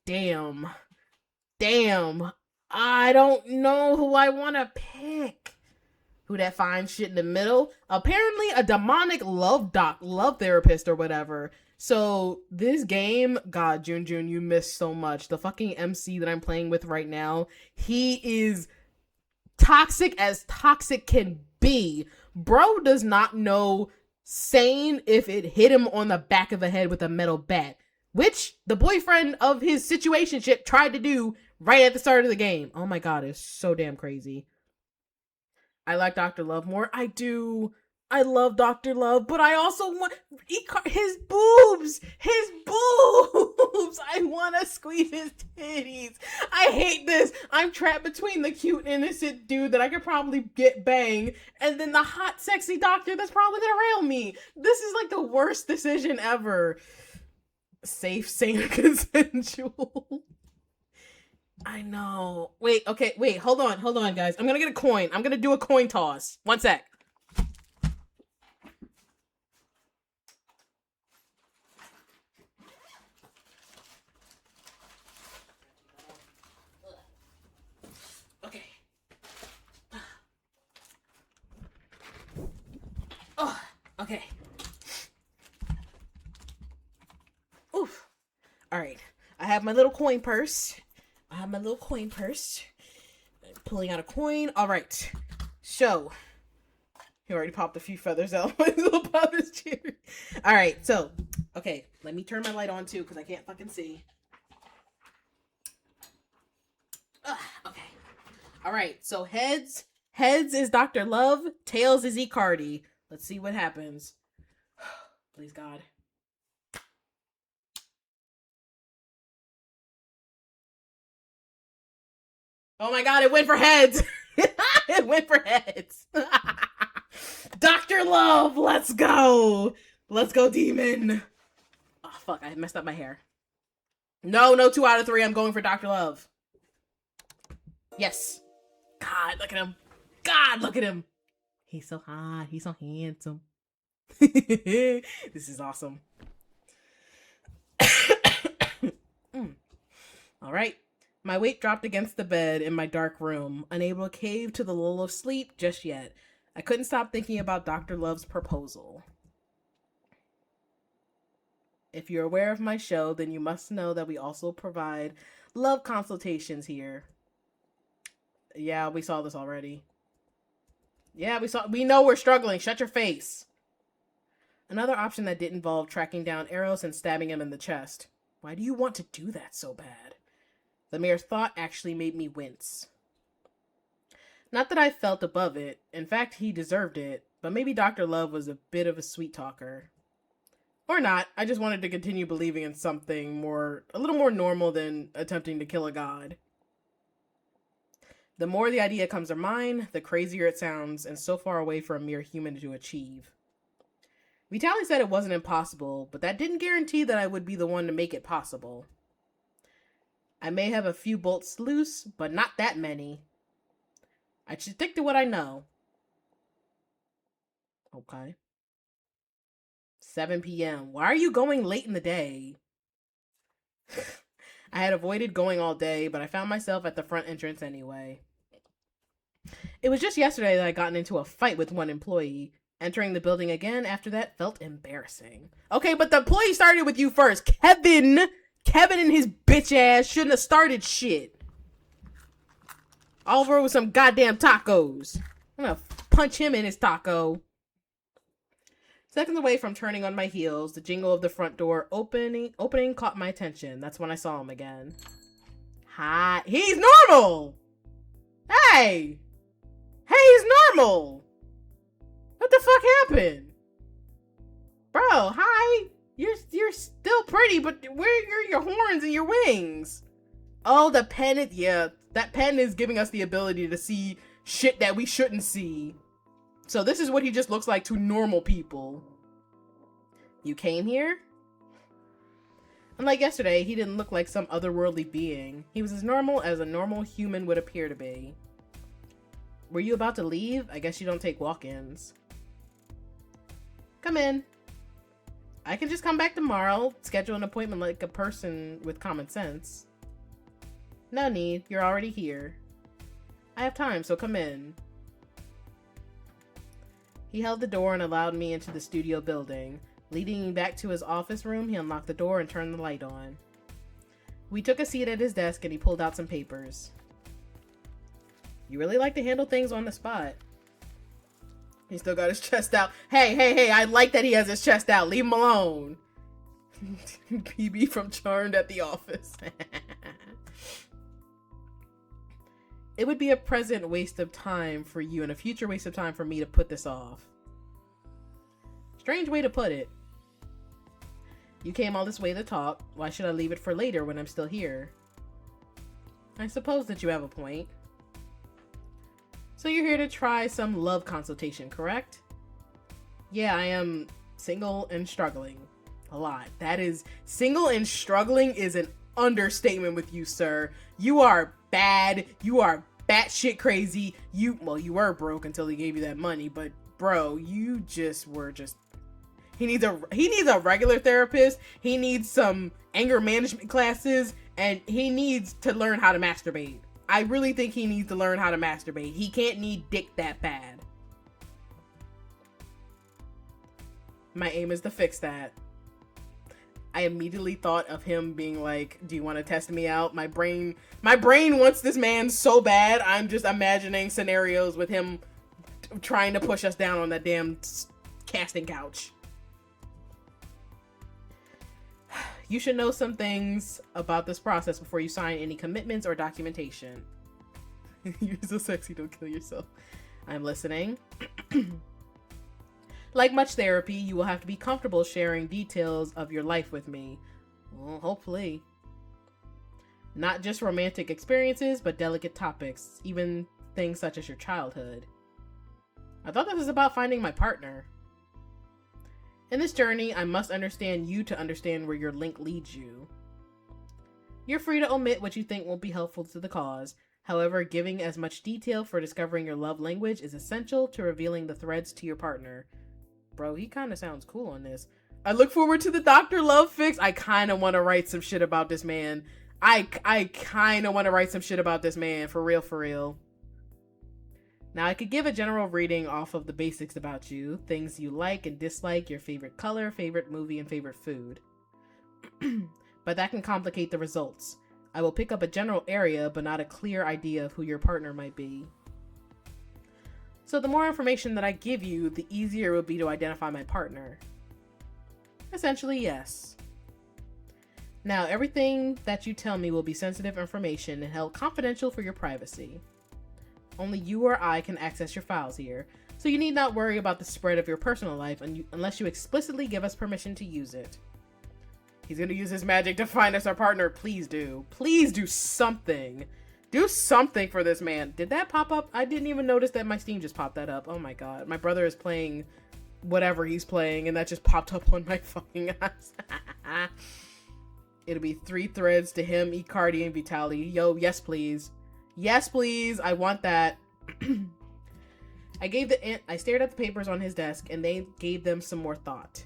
Damn. Damn. I don't know who I want to pick. Who that fine shit in the middle? Apparently a demonic love therapist or whatever. So this game, God, Jun, you missed so much. The fucking MC that I'm playing with right now, he is toxic as toxic can be. Bro does not know sane if it hit him on the back of the head with a metal bat, which the boyfriend of his situationship tried to do right at the start of the game. Oh my god, it's so damn crazy. I like Dr. Love more. I do. I love Dr. Love, but I also want his boobs. His boobs. I want to squeeze his titties. I hate this. I'm trapped between the cute, innocent dude that I could probably get bang, and then the hot, sexy doctor that's probably gonna rail me. This is like the worst decision ever. Safe, sane, consensual. I know. Wait, okay, wait, hold on, guys. I'm gonna get a coin. I'm gonna do a coin toss. One sec. Okay. Oh, okay. Oof. All right. I have my little coin purse. Pulling out a coin. All right. So, he already popped a few feathers out of my little brother's chair. All right. So, okay. Let me turn my light on too because I can't fucking see. Okay. All right. So heads is Dr. Love. Tails is Icardi. Let's see what happens. Please God. Oh my god, it went for heads. It went for heads. Dr. Love, let's go. Let's go, demon. Oh, fuck, I messed up my hair. No, 2 out of 3. I'm going for Dr. Love. Yes. God, look at him. God, look at him. He's so hot. He's so handsome. This is awesome. All right. My weight dropped against the bed in my dark room, unable to cave to the lull of sleep just yet. I couldn't stop thinking about Dr. Love's proposal. If you're aware of my show, then you must know that we also provide love consultations here. Yeah, we saw this already. Yeah, we know we're struggling. Shut your face. Another option that did involve tracking down Eros and stabbing him in the chest. Why do you want to do that so bad? The mere thought actually made me wince. Not that I felt above it. In fact, he deserved it. But maybe Dr. Love was a bit of a sweet talker. Or not. I just wanted to continue believing in something a little more normal than attempting to kill a god. The more the idea comes to mind, the crazier it sounds, and so far away for a mere human to achieve. Vitaly said it wasn't impossible, but that didn't guarantee that I would be the one to make it possible. I may have a few bolts loose, but not that many. I should stick to what I know. Okay. 7 p.m. Why are you going late in the day? I had avoided going all day, but I found myself at the front entrance anyway. It was just yesterday that I gotten into a fight with one employee. Entering the building again after that felt embarrassing. Okay, but the employee started with you first. Kevin and his bitch ass shouldn't have started shit. All over with some goddamn tacos. I'm gonna punch him in his taco. Seconds away from turning on my heels, the jingle of the front door opening caught my attention. That's when I saw him again. Hi. He's normal! Hey! Hey, he's normal! What the fuck happened? Bro, hi! You're still pretty, but where are your horns and your wings? Oh, the pen is, yeah, that pen is giving us the ability to see shit that we shouldn't see. So this is what he just looks like to normal people. You came here? Unlike yesterday, he didn't look like some otherworldly being. He was as normal as a normal human would appear to be. Were you about to leave? I guess you don't take walk-ins. Come in. I can just come back tomorrow, schedule an appointment like a person with common sense. No need, you're already here. I have time, so come in. He held the door and allowed me into the studio building. Leading me back to his office room, he unlocked the door and turned the light on. We took a seat at his desk and he pulled out some papers. You really like to handle things on the spot. He still got his chest out. Hey, I like that he has his chest out. Leave him alone. PB from Charmed at the office. It would be a present waste of time for you and a future waste of time for me to put this off. Strange way to put it. You came all this way to talk. Why should I leave it for later when I'm still here? I suppose that you have a point. So you're here to try some love consultation, correct? Yeah, I am single and struggling. A lot. That is, single and struggling is an understatement with you, sir. You are bad. You are batshit crazy. You were broke until he gave you that money, but bro, you just were just... He needs a regular therapist. He needs some anger management classes, and he needs to learn how to masturbate. I really think he needs to learn how to masturbate. He can't need dick that bad. My aim is to fix that. I immediately thought of him being like, do you want to test me out? My brain wants this man so bad. I'm just imagining scenarios with him trying to push us down on that damn casting couch. You should know some things about this process before you sign any commitments or documentation. You're so sexy, don't kill yourself. I'm listening. Like much therapy, you will have to be comfortable sharing details of your life with me. Well, hopefully. Not just romantic experiences, but delicate topics, even things such as your childhood. I thought this was about finding my partner. In this journey, I must understand you to understand where your link leads you. You're free to omit what you think won't be helpful to the cause. However, giving as much detail for discovering your love language is essential to revealing the threads to your partner. Bro, he kind of sounds cool on this. I look forward to the Dr. Love fix. I kind of want to write some shit about this man. I kind of want to write some shit about this man. For real, for real. Now, I could give a general reading off of the basics about you. Things you like and dislike, your favorite color, favorite movie, and favorite food. But that can complicate the results. I will pick up a general area, but not a clear idea of who your partner might be. So the more information that I give you, the easier it will be to identify my partner. Essentially, yes. Now, everything that you tell me will be sensitive information and held confidential for your privacy. Only you or I can access your files here, so you need not worry about the spread of your personal life unless you explicitly give us permission to use it. He's gonna use his magic to find us our partner. Please do. Please do something. Do something for this man. Did that pop up? I didn't even notice that my Steam just popped that up. Oh my god. My brother is playing whatever he's playing, and that just popped up on my fucking eyes. It'll be 3 threads to him, Icardi, and Vitali. Yo, yes please. Yes please. I want that. I stared at the papers on his desk, and they gave them some more thought.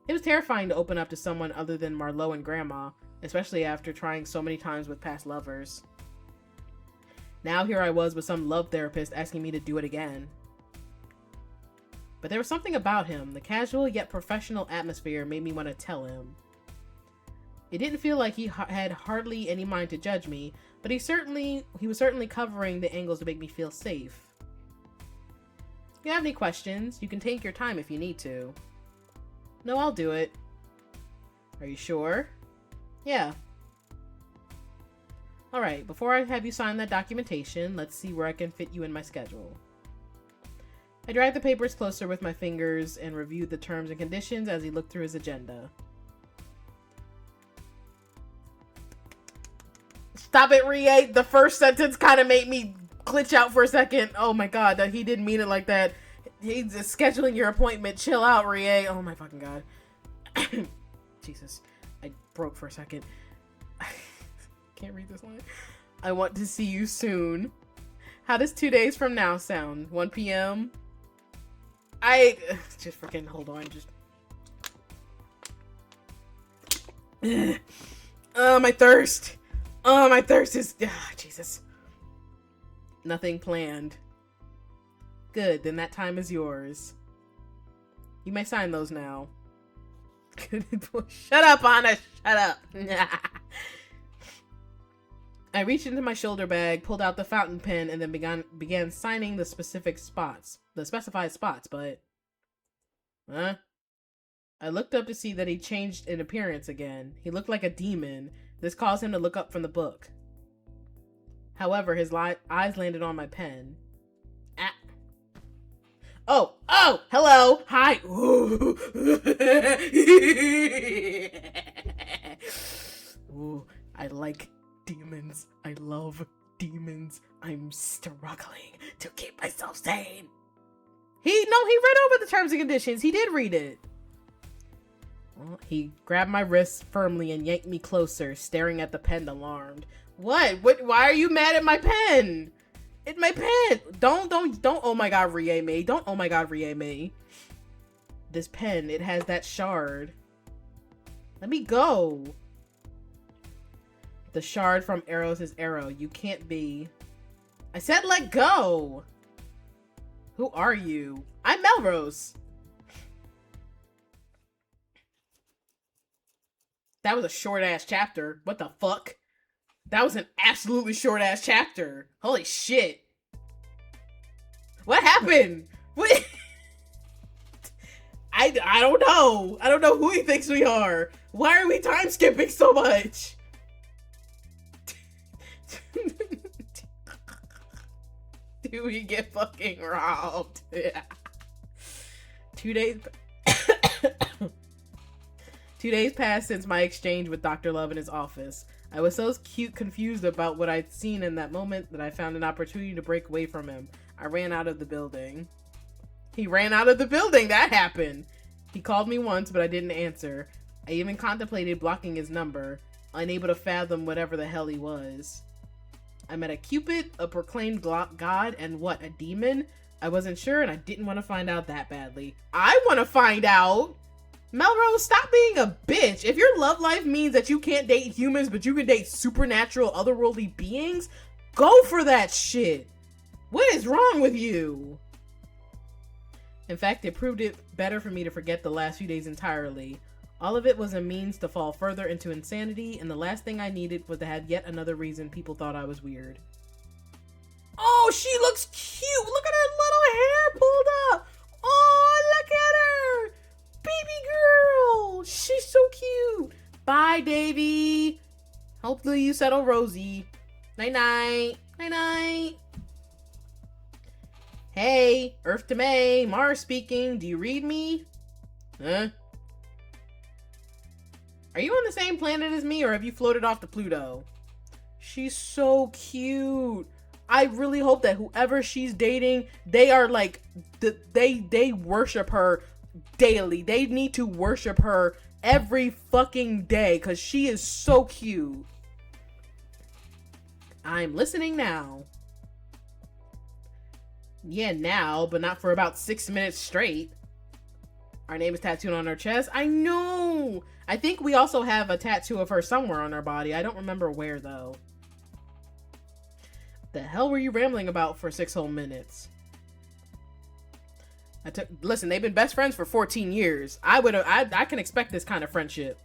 It was terrifying to open up to someone other than Marlo and Grandma, especially after trying so many times with past lovers. Now here I was with some love therapist asking me to do it again. But there was something about him. The casual yet professional atmosphere made me want to tell him. It didn't feel like he had hardly any mind to judge me, but he was certainly covering the angles to make me feel safe. If you have any questions, you can take your time if you need to. No, I'll do it. Are you sure? Yeah. Alright, before I have you sign that documentation, let's see where I can fit you in my schedule. I dragged the papers closer with my fingers and reviewed the terms and conditions as he looked through his agenda. Stop it, Rie! The first sentence kind of made me glitch out for a second. Oh my god, that he didn't mean it like that. He's just scheduling your appointment. Chill out, Rie. Oh my fucking god. Jesus. I broke for a second. Can't read this line. I want to see you soon. How does 2 days from now sound? 1 p.m.? Just freaking hold on. Just. My thirst. My thirst is. Jesus. Nothing planned. Good, then that time is yours. You may sign those now. Shut up, Anna. Shut up. I reached into my shoulder bag, pulled out the fountain pen, and then began signing the specified spots, but... Huh? I looked up to see that he changed in appearance again. He looked like a demon. This caused him to look up from the book. However, his eyes landed on my pen. Ah. Oh, hello, hi. Ooh, I like demons. I love demons. I'm struggling to keep myself sane. He read over the terms and conditions. He did read it. Well, he grabbed my wrist firmly and yanked me closer, staring at the pen alarmed. What? Why are you mad at my pen? It's my pen. Don't oh my god, Rie me. Don't oh my god, Rie me. This pen, it has that shard. Let me go. The shard from Eros' arrow. You can't be. I said let go. Who are you? I'm Melrose. That was a short-ass chapter. What the fuck? That was an absolutely short-ass chapter. Holy shit. What happened? What? I don't know. I don't know who he thinks we are. Why are we time skipping so much? Do we get fucking robbed? 2 days... 2 days passed since my exchange with Dr. Love in his office. I was so confused about what I'd seen in that moment that I found an opportunity to break away from him. I ran out of the building. He ran out of the building! That happened! He called me once, but I didn't answer. I even contemplated blocking his number, unable to fathom whatever the hell he was. I met a Cupid, a proclaimed god, and what, a demon? I wasn't sure, and I didn't want to find out that badly. I want to find out! Melrose, stop being a bitch. If your love life means that you can't date humans, but you can date supernatural, otherworldly beings, go for that shit. What is wrong with you? In fact, it proved it better for me to forget the last few days entirely. All of it was a means to fall further into insanity, and the last thing I needed was to have yet another reason people thought I was weird. Oh, she looks cute. Look at her little hair pulled up. Oh, look at her. Baby girl. She's so cute. Bye, Davy. Hopefully you settle Rosie. Night-night. Night-night. Hey, Earth to May. Mars speaking. Do you read me? Huh? Are you on the same planet as me, or have you floated off to Pluto? She's so cute. I really hope that whoever she's dating, they are like, they worship her daily. They need to worship her every fucking day, because she is so cute. I'm listening now. Yeah, now, but not for about 6 minutes straight. Our name is tattooed on our chest. I know! I think we also have a tattoo of her somewhere on our body. I don't remember where, though. The hell were you rambling about for 6 whole minutes? Listen, they've been best friends for 14 years. I can expect this kind of friendship.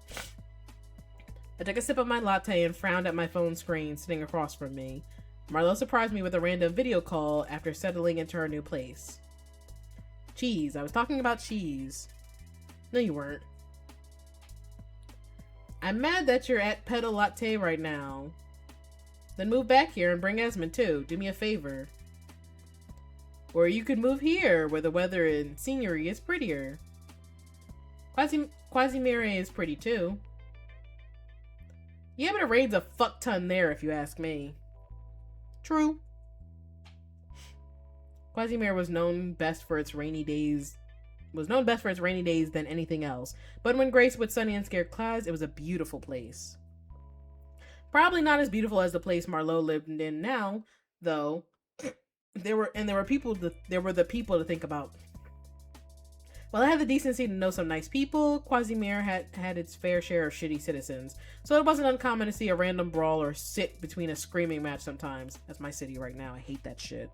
I took a sip of my latte and frowned at my phone screen sitting across from me. Marlo surprised me with a random video call after settling into her new place. Cheese. I was talking about cheese. No, you weren't. I'm mad that you're at Pedal Latte right now. Then move back here and bring Esmond too. Do me a favor. Or you could move here where the weather and scenery is prettier. Quasimir is pretty too. Yeah, but it rains a fuck ton there if you ask me. True. Quasimir was known best for its rainy days was known best for its rainy days than anything else. But when graced with sunny and scared clouds, it was a beautiful place. Probably not as beautiful as the place Marlowe lived in now, though. There were the people to think about. While I had the decency to know some nice people, Quasimir had its fair share of shitty citizens, so it wasn't uncommon to see a random brawl or sit between a screaming match sometimes. That's my city right now. I hate that shit.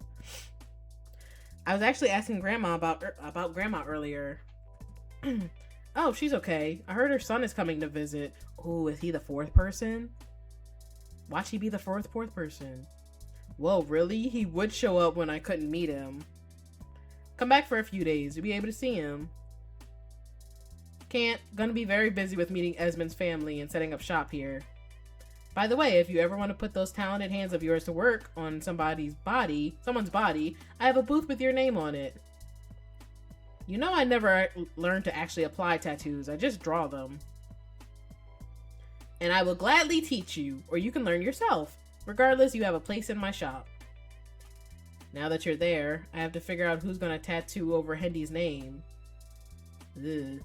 I was actually asking Grandma about Grandma earlier. Oh, she's okay. I heard her son is coming to visit. Oh, is he the fourth person? Watch he be the fourth person. Whoa, really? He would show up when I couldn't meet him. Come back for a few days. You'll be able to see him. Can't. Gonna be very busy with meeting Esmond's family and setting up shop here. By the way, if you ever want to put those talented hands of yours to work on someone's body, I have a booth with your name on it. You know I never learned to actually apply tattoos. I just draw them. And I will gladly teach you, or you can learn yourself. Regardless, you have a place in my shop. Now that you're there, I have to figure out who's gonna tattoo over Hendy's name. Ugh.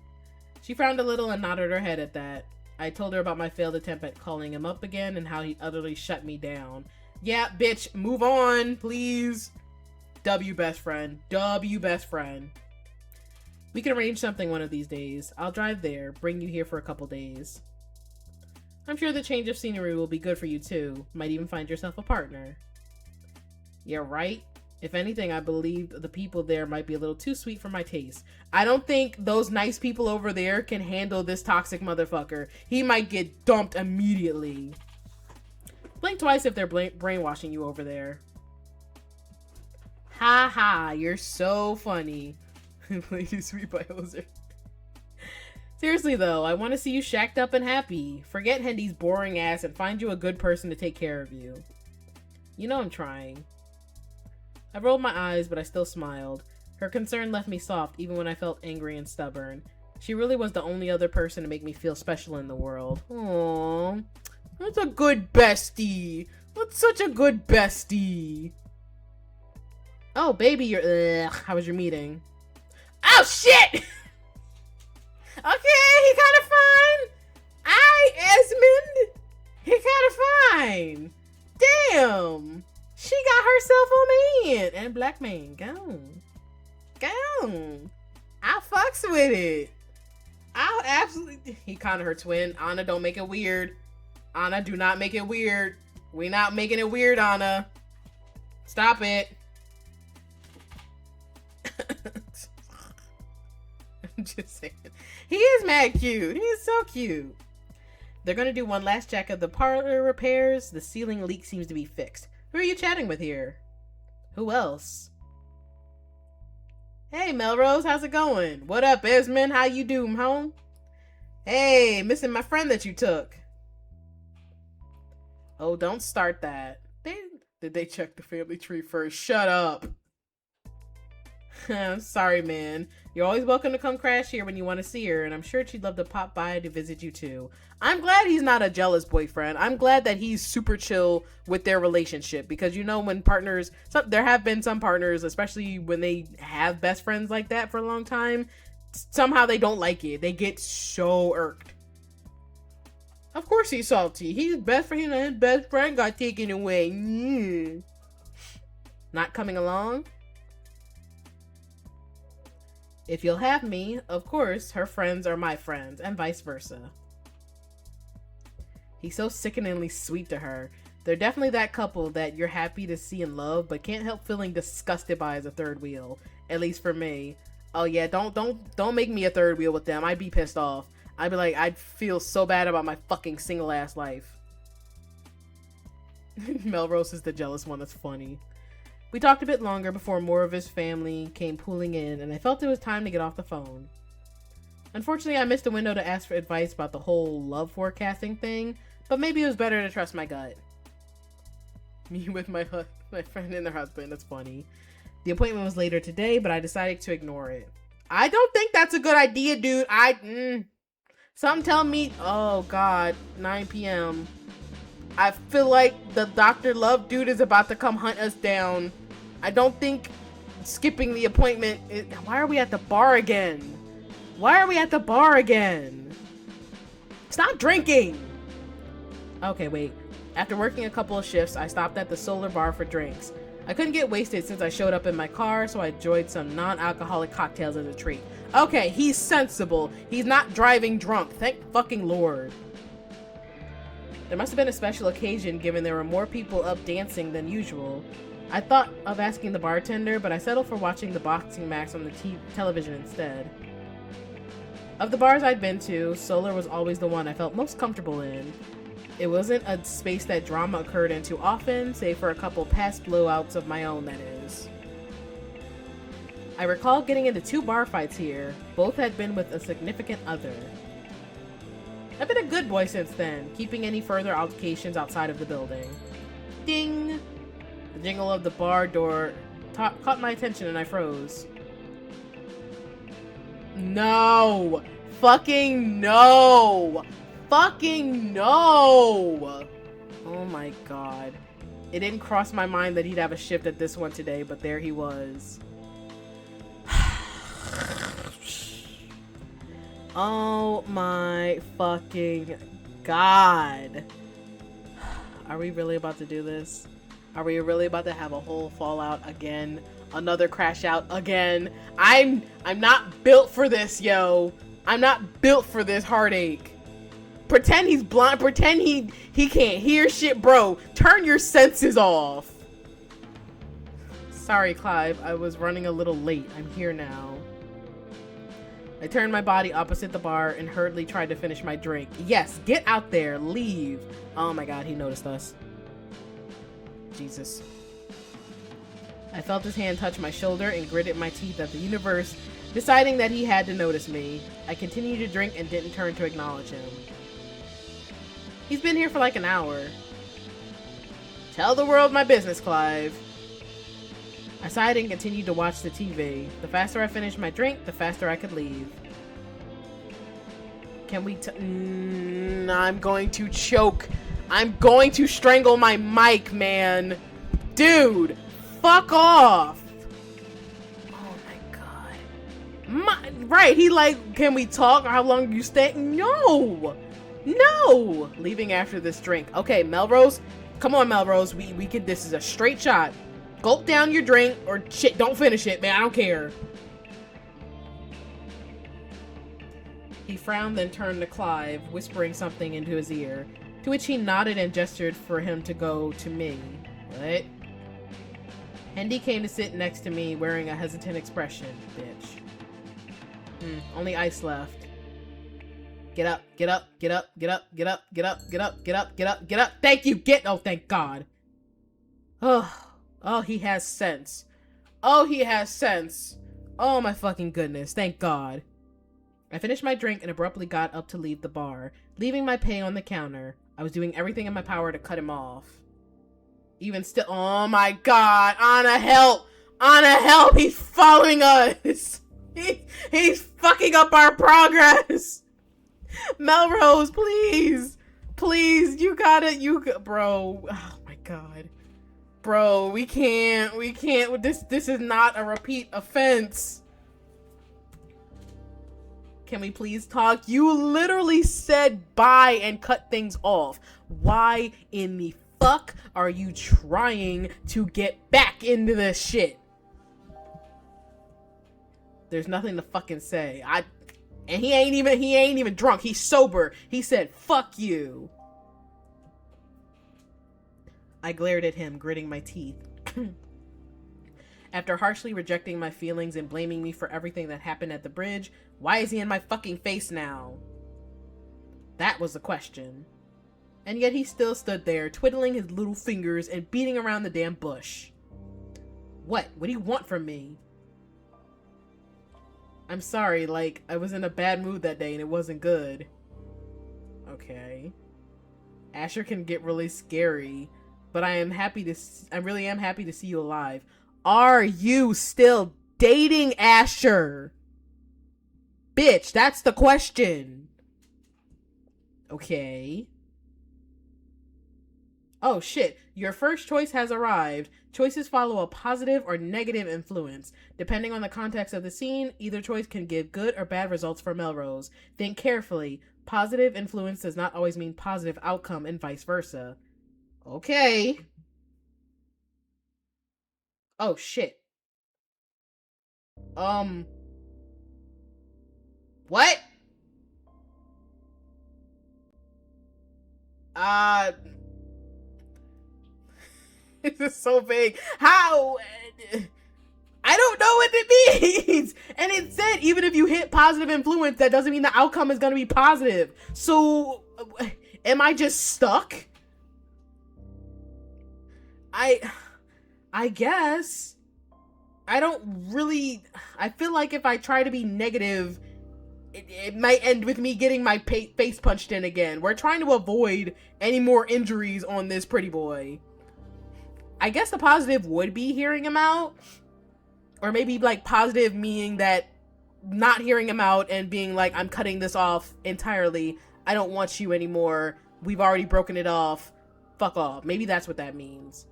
She frowned a little and nodded her head at that. I told her about my failed attempt at calling him up again and how he utterly shut me down. Yeah, bitch, move on, please. W best friend. W best friend. We can arrange something one of these days. I'll drive there, bring you here for a couple days. I'm sure the change of scenery will be good for you too. Might even find yourself a partner. Yeah, right? If anything, I believed the people there might be a little too sweet for my taste. I don't think those nice people over there can handle this toxic motherfucker. He might get dumped immediately. Blink twice if they're brainwashing you over there. Ha ha, you're so funny. Play too sweet by Hoser. Seriously though, I want to see you shacked up and happy. Forget Hendy's boring ass and find you a good person to take care of you. You know I'm trying. I rolled my eyes, but I still smiled. Her concern left me soft, even when I felt angry and stubborn. She really was the only other person to make me feel special in the world. Aww. That's a good bestie. That's such a good bestie. Oh, baby, how was your meeting? Oh, shit! Okay, he kind of fine. Esmond. He kind of fine. Damn. She got herself a man and black man. Gone. I fucks with it. I'll absolutely. He called her twin. Anna, don't make it weird. Anna, do not make it weird. We not making it weird, Anna. Stop it. I'm just saying. He is mad cute. He is so cute. They're gonna do one last check of the parlor repairs. The ceiling leak seems to be fixed. Who are you chatting with here? Who else? Hey, Melrose, how's it going? What up, Esmond? How you doing, home? Hey, missing my friend that you took. Oh, don't start that. Did they check the family tree first? Shut up. I'm sorry, man. You're always welcome to come crash here when you want to see her, and I'm sure she'd love to pop by to visit you too. I'm glad he's not a jealous boyfriend. I'm glad that he's super chill with their relationship, because you know when partners, there have been some partners, especially when they have best friends like that for a long time, somehow they don't like it. They get so irked. Of course he's salty. His best friend got taken away. Not coming along? If you'll have me, of course, her friends are my friends, and vice versa. He's so sickeningly sweet to her. They're definitely that couple that you're happy to see and love, but can't help feeling disgusted by as a third wheel. At least for me. Oh yeah, don't make me a third wheel with them. I'd be pissed off. I'd be like, I'd feel so bad about my fucking single ass life. Melrose is the jealous one. That's funny. We talked a bit longer before more of his family came pooling in, and I felt it was time to get off the phone. Unfortunately, I missed a window to ask for advice about the whole love forecasting thing, but maybe it was better to trust my gut. Me with my friend and her husband. That's funny. The appointment was later today, but I decided to ignore it. I don't think that's a good idea, dude. Something tell me... Oh, God. 9 p.m. I feel like the Dr. Love dude is about to come hunt us down. I don't think skipping the appointment. Why are we at the bar again? Why are we at the bar again? Stop drinking! Okay, wait. After working a couple of shifts, I stopped at the Solar Bar for drinks. I couldn't get wasted since I showed up in my car, so I enjoyed some non-alcoholic cocktails as a treat. Okay, he's sensible. He's not driving drunk. Thank fucking Lord. There must have been a special occasion given there were more people up dancing than usual. I thought of asking the bartender, but I settled for watching the boxing match on the television instead. Of the bars I'd been to, Solar was always the one I felt most comfortable in. It wasn't a space that drama occurred in too often, save for a couple past blowouts of my own, that is. I recall getting into 2 bar fights here. Both had been with a significant other. I've been a good boy since then, keeping any further altercations outside of the building. Ding! The jingle of the bar door caught my attention and I froze. No! Fucking no! Fucking no! Oh my god. It didn't cross my mind that he'd have a shift at this one today, but there he was. Oh my fucking god. Are we really about to do this? Are we really about to have a whole fallout again? Another crash out again? I'm not built for this, yo. I'm not built for this heartache. Pretend he's blind. Pretend he can't hear shit, bro. Turn your senses off. Sorry, Clive. I was running a little late. I'm here now. I turned my body opposite the bar and hurriedly tried to finish my drink. Yes, get out there. Leave. Oh my god, he noticed us. Jesus. I felt his hand touch my shoulder and gritted my teeth at the universe, deciding that he had to notice me. I continued to drink and didn't turn to acknowledge him. He's been here for like an hour. Tell the world my business, Clive. I sighed and continued to watch the TV. The faster I finished my drink, the faster I could leave. Can we I'm going to choke. I'm going to strangle my mic, man. Dude, fuck off. Oh my god. Right, he like, can we talk? How long you stay? No. No. Leaving after this drink. Okay, Melrose. Come on, Melrose. We could, this is a straight shot. Gulp down your drink or shit, don't finish it, man. I don't care. He frowned, then turned to Clive, whispering something into his ear, to which he nodded and gestured for him to go to me. What? Hendy came to sit next to me, wearing a hesitant expression. Bitch. Only ice left. Get up, get up, get up, get up, get up, get up, get up, get up, get up, get up. Thank you, oh, thank God. Oh, he has sense. Oh, he has sense. Oh my fucking goodness, thank God. I finished my drink and abruptly got up to leave the bar, leaving my pay on the counter. I was doing everything in my power to cut him off. Even still, oh my God, Anna, help! Anna, help! He's following us! He's fucking up our progress! Melrose, please! Please, bro. Oh my God. Bro, we can't, this is not a repeat offense. Can we please talk? You literally said bye and cut things off. Why in the fuck are you trying to get back into this shit? There's nothing to fucking say. And he ain't even drunk. He's sober. He said, fuck you. I glared at him, gritting my teeth. After harshly rejecting my feelings and blaming me for everything that happened at the bridge, why is he in my fucking face now? That was the question. And yet he still stood there, twiddling his little fingers and beating around the damn bush. What? What do you want from me? I'm sorry, like, I was in a bad mood that day and it wasn't good. Okay. Asher can get really scary, but I really am happy to see you alive. Are you still dating Asher? Bitch, that's the question. Okay. Oh shit, your first choice has arrived. Choices follow a positive or negative influence. Depending on the context of the scene, either choice can give good or bad results for Melrose. Think carefully. Positive influence does not always mean positive outcome and vice versa. Okay. Oh shit. What? Uh this is so vague. How? I don't know what it means. And it said even if you hit positive influence, that doesn't mean the outcome is going to be positive. So, am I just stuck? I guess. I don't really. I feel like if I try to be negative, it might end with me getting my face punched in again. We're trying to avoid any more injuries on this pretty boy. I guess the positive would be hearing him out. Or maybe like positive meaning that not hearing him out and being like, I'm cutting this off entirely. I don't want you anymore. We've already broken it off. Fuck off. Maybe that's what that means.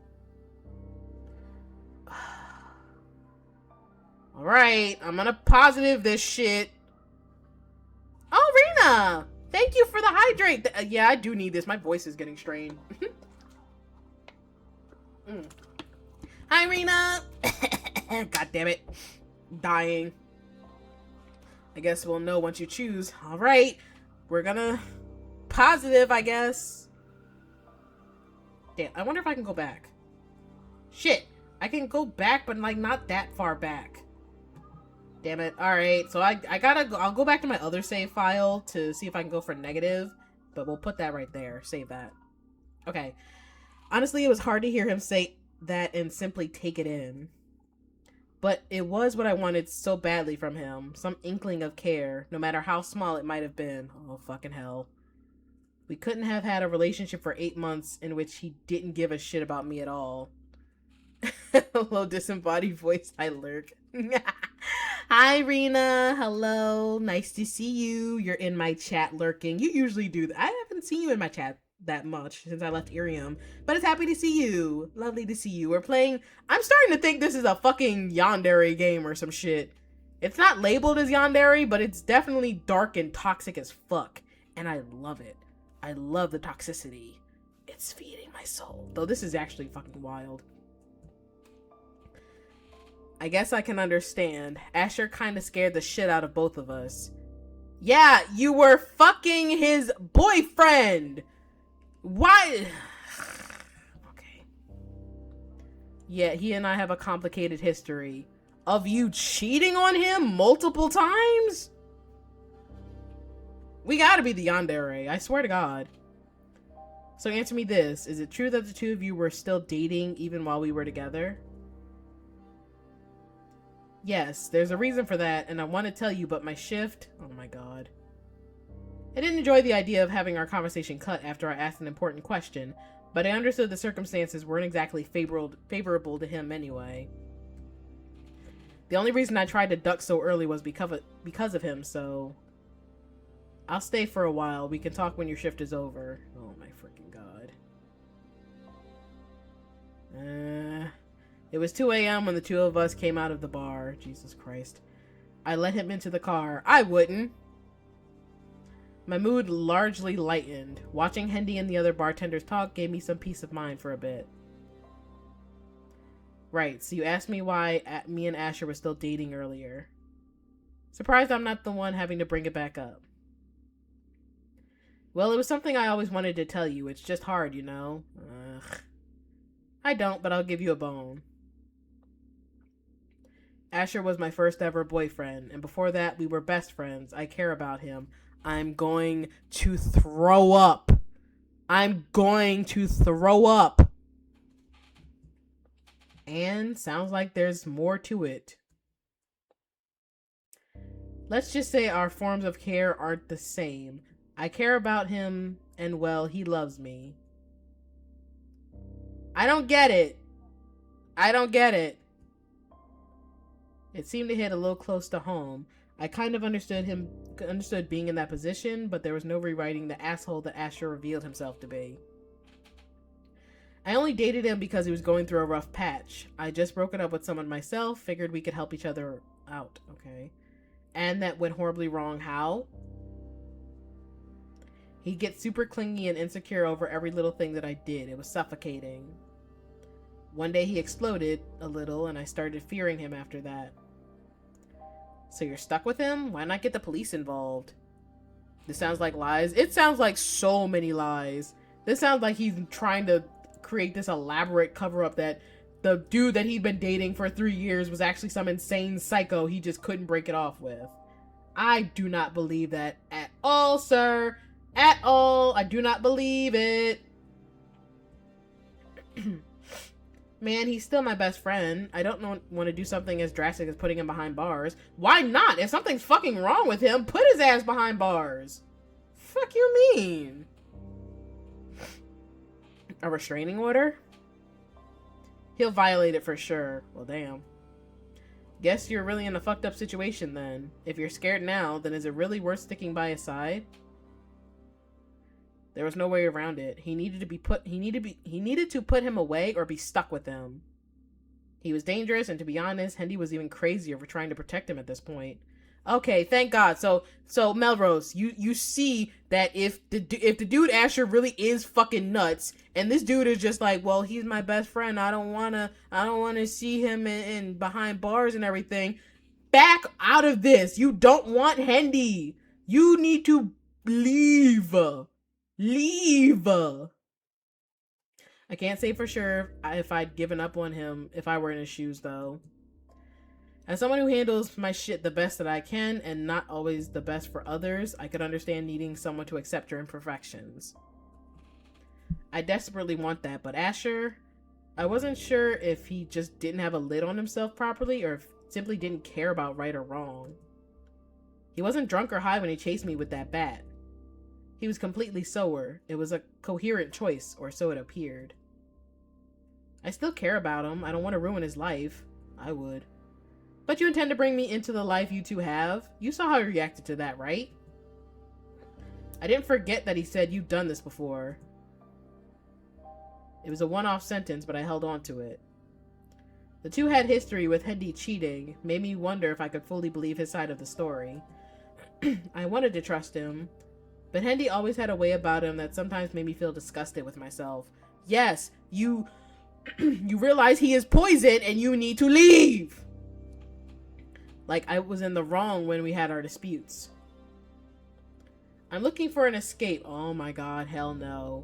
Alright, I'm gonna positive this shit. Oh, Rena! Thank you for the hydrate. Yeah, I do need this. My voice is getting strained. Hi, Rena! God damn it. Dying. I guess we'll know once you choose. Alright. We're gonna... Positive, I guess. Damn, I wonder if I can go back. Shit. I can go back, but like not that far back. Damn it. Alright, so I'll go back to my other save file to see if I can go for negative. But we'll put that right there. Save that. Okay. Honestly, it was hard to hear him say that and simply take it in. But it was what I wanted so badly from him. Some inkling of care, no matter how small it might have been. Oh, fucking hell. We couldn't have had a relationship for 8 months in which he didn't give a shit about me at all. Hello, disembodied voice. I lurk. Hi, Rena. Hello. Nice to see you. You're in my chat lurking. You usually do that. I haven't seen you in my chat that much since I left Irium, but it's happy to see you. Lovely to see you. We're playing... I'm starting to think this is a fucking yandere game or some shit. It's not labeled as yandere, but it's definitely dark and toxic as fuck. And I love it. I love the toxicity. It's feeding my soul. Though this is actually fucking wild. I guess I can understand. Asher kinda scared the shit out of both of us. Yeah, you were fucking his boyfriend! Why? Okay. Yeah, he and I have a complicated history. Of you cheating on him multiple times? We gotta be the yandere, I swear to God. So answer me this. Is it true that the two of you were still dating even while we were together? Yes, there's a reason for that, and I want to tell you, but my shift... Oh my God. I didn't enjoy the idea of having our conversation cut after I asked an important question, but I understood the circumstances weren't exactly favorable to him anyway. The only reason I tried to duck so early was because of him, so... I'll stay for a while. We can talk when your shift is over. Oh my freaking God. It was 2 a.m. when the two of us came out of the bar. Jesus Christ. I let him into the car. I wouldn't. My mood largely lightened. Watching Hendy and the other bartenders talk gave me some peace of mind for a bit. Right, so you asked me why me and Asher were still dating earlier. Surprised I'm not the one having to bring it back up. Well, it was something I always wanted to tell you. It's just hard, you know? Ugh. I don't, but I'll give you a bone. Asher was my first ever boyfriend, and before that, we were best friends. I care about him. I'm going to throw up. I'm going to throw up. And sounds like there's more to it. Let's just say our forms of care aren't the same. I care about him, and well, he loves me. I don't get it. I don't get it. It seemed to hit a little close to home. I kind of understood being in that position, but there was no rewriting the asshole that Asher revealed himself to be. I only dated him because he was going through a rough patch. I just broken up with someone myself, figured we could help each other out, okay? And that went horribly wrong. How? He gets super clingy and insecure over every little thing that I did. It was suffocating. One day he exploded a little, and I started fearing him after that. So you're stuck with him? Why not get the police involved? This sounds like lies. It sounds like so many lies. This sounds like he's trying to create this elaborate cover-up that the dude that he'd been dating for 3 years was actually some insane psycho he just couldn't break it off with. I do not believe that at all, sir. At all. I do not believe it. Man, he's still my best friend. I don't want to do something as drastic as putting him behind bars. Why not? If something's fucking wrong with him, put his ass behind bars. Fuck you mean? A restraining order? He'll violate it for sure. Well, damn. Guess you're really in a fucked up situation then. If you're scared now, then is it really worth sticking by his side? There was no way around it. He needed to put him away or be stuck with him. He was dangerous, and to be honest, Hendy was even crazier for trying to protect him at this point. Okay, thank God. So Melrose, you see that if the dude Asher really is fucking nuts, and this dude is just like, well, he's my best friend. I don't wanna see him in behind bars and everything. Back out of this. You don't want Hendy. You need to leave. Leave. I can't say for sure if I'd given up on him if I were in his shoes, though. As someone who handles my shit the best that I can and not always the best for others, I could understand needing someone to accept your imperfections. I desperately want that, but Asher, I wasn't sure if he just didn't have a lid on himself properly or if simply didn't care about right or wrong. He wasn't drunk or high when he chased me with that bat. He was completely sober. It was a coherent choice, or so it appeared. I still care about him. I don't want to ruin his life. I would. But you intend to bring me into the life you two have? You saw how he reacted to that, right? I didn't forget that he said you've done this before. It was a one-off sentence, but I held on to it. The two had history with Hendy cheating, made me wonder if I could fully believe his side of the story. I wanted to trust him, but Hendy always had a way about him that sometimes made me feel disgusted with myself. Yes, you realize he is poison and you need to leave! Like I was in the wrong when we had our disputes. I'm looking for an escape. Oh my god, hell no.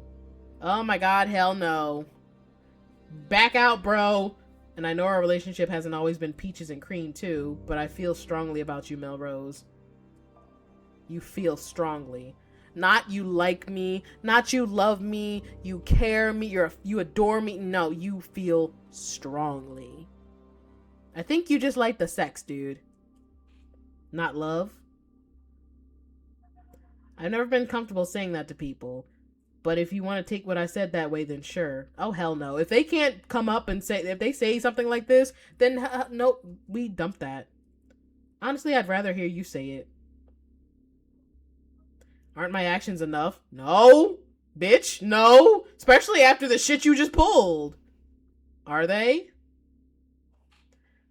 Oh my god, hell no. Back out, bro. And I know our relationship hasn't always been peaches and cream too, but I feel strongly about you, Melrose. You feel strongly. Not you like me, not you love me, you care me, you adore me. No, you feel strongly. I think you just like the sex, dude. Not love. I've never been comfortable saying that to people. But if you want to take what I said that way, then sure. Oh, hell no. If they can't come up and say, if they say something like this, then nope, we dump that. Honestly, I'd rather hear you say it. Aren't my actions enough? No, bitch, no. Especially after the shit you just pulled. Are they?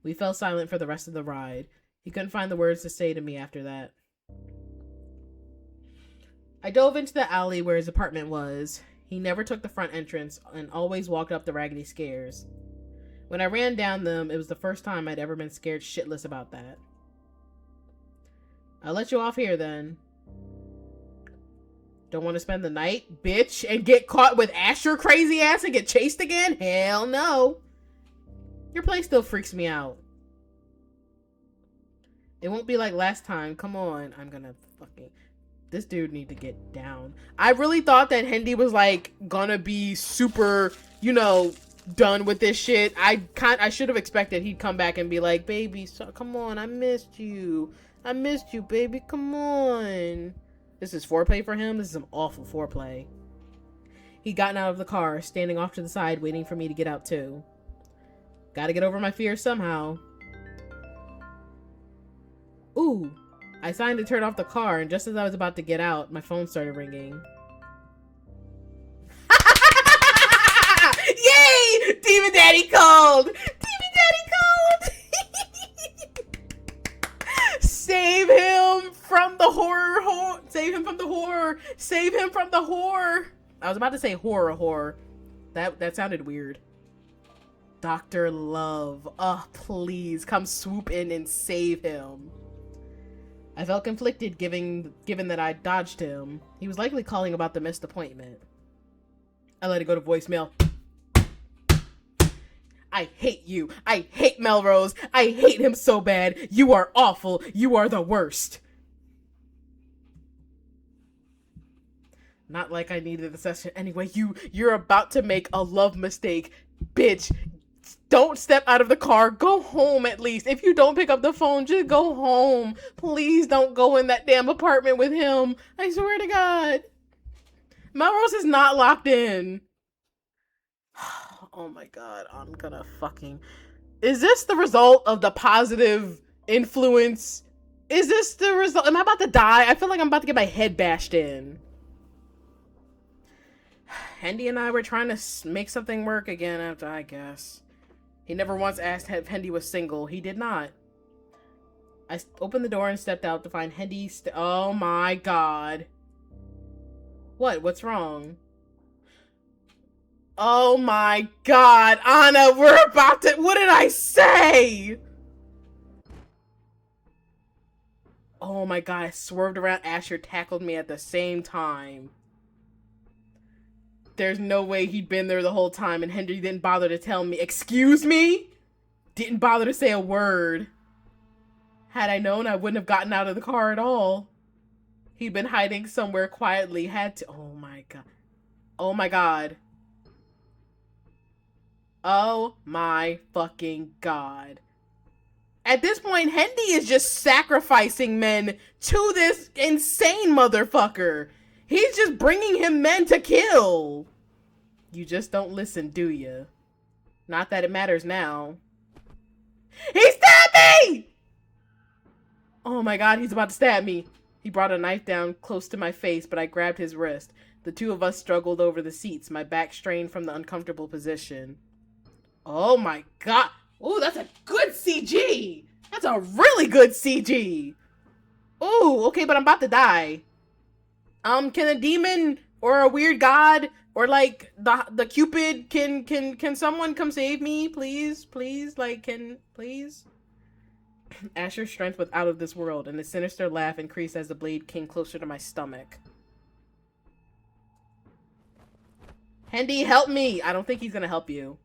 We fell silent for the rest of the ride. He couldn't find the words to say to me after that. I dove into the alley where his apartment was. He never took the front entrance and always walked up the raggedy stairs. When I ran down them, it was the first time I'd ever been scared shitless about that. I'll let you off here then. Don't want to spend the night, bitch, and get caught with Asher crazy ass and get chased again? Hell no. Your place still freaks me out. It won't be like last time. Come on. I'm gonna fucking... This dude need to get down. I really thought that Hendy was like gonna be super, you know, done with this shit. I should have expected he'd come back and be like, baby, so, come on, I missed you. I missed you, baby. Come on. This is foreplay for him. This is some awful foreplay. He'd gotten out of the car, standing off to the side, waiting for me to get out too. Gotta get over my fears somehow. Ooh. I signed to turn off the car, and just as I was about to get out, my phone started ringing. Yeah! Demon Daddy called! Demon Daddy called! Save him from the horror. Save him from the horror. Save him from the horror. I was about to say horror. That sounded weird. Dr. Love. Oh, please come swoop in and save him. I felt conflicted given that I dodged him. He was likely calling about the missed appointment. I let it go to voicemail. I hate you. I hate Melrose. I hate him so bad. You are awful. You are the worst. Not like I needed the session anyway. You're about to make a love mistake. Bitch. Don't step out of the car. Go home at least. If you don't pick up the phone, just go home. Please don't go in that damn apartment with him. I swear to God. Melrose is not locked in. Oh my God, I'm gonna fucking... Is this the result of the positive influence? Is this the result? Am I about to die? I feel like I'm about to get my head bashed in. Hendy and I were trying to make something work again after, I guess. He never once asked if Hendy was single. He did not. I opened the door and stepped out to find Hendy oh my God. What? What's wrong? Oh my God, Anna, we're about to... What did I say? Oh my God, I swerved around. Asher tackled me at the same time. There's no way he'd been there the whole time and Henry didn't bother to tell me. Excuse me? Didn't bother to say a word. Had I known, I wouldn't have gotten out of the car at all. He'd been hiding somewhere quietly. Had to... Oh my God. Oh my God. Oh my fucking God. At this point, Hendy is just sacrificing men to this insane motherfucker. He's just bringing him men to kill. You just don't listen, do you? Not that it matters now. He stabbed me! Oh my God, he's about to stab me. He brought a knife down close to my face, but I grabbed his wrist. The two of us struggled over the seats, my back strained from the uncomfortable position. Oh my God. Ooh, that's a good CG. That's a really good CG. Ooh, okay, but I'm about to die. Can a demon or a weird god or like the Cupid, can someone come save me, please? Please, like, please? Asher's strength was out of this world, and the sinister laugh increased as the blade came closer to my stomach. Hendy, help me! I don't think he's gonna help you.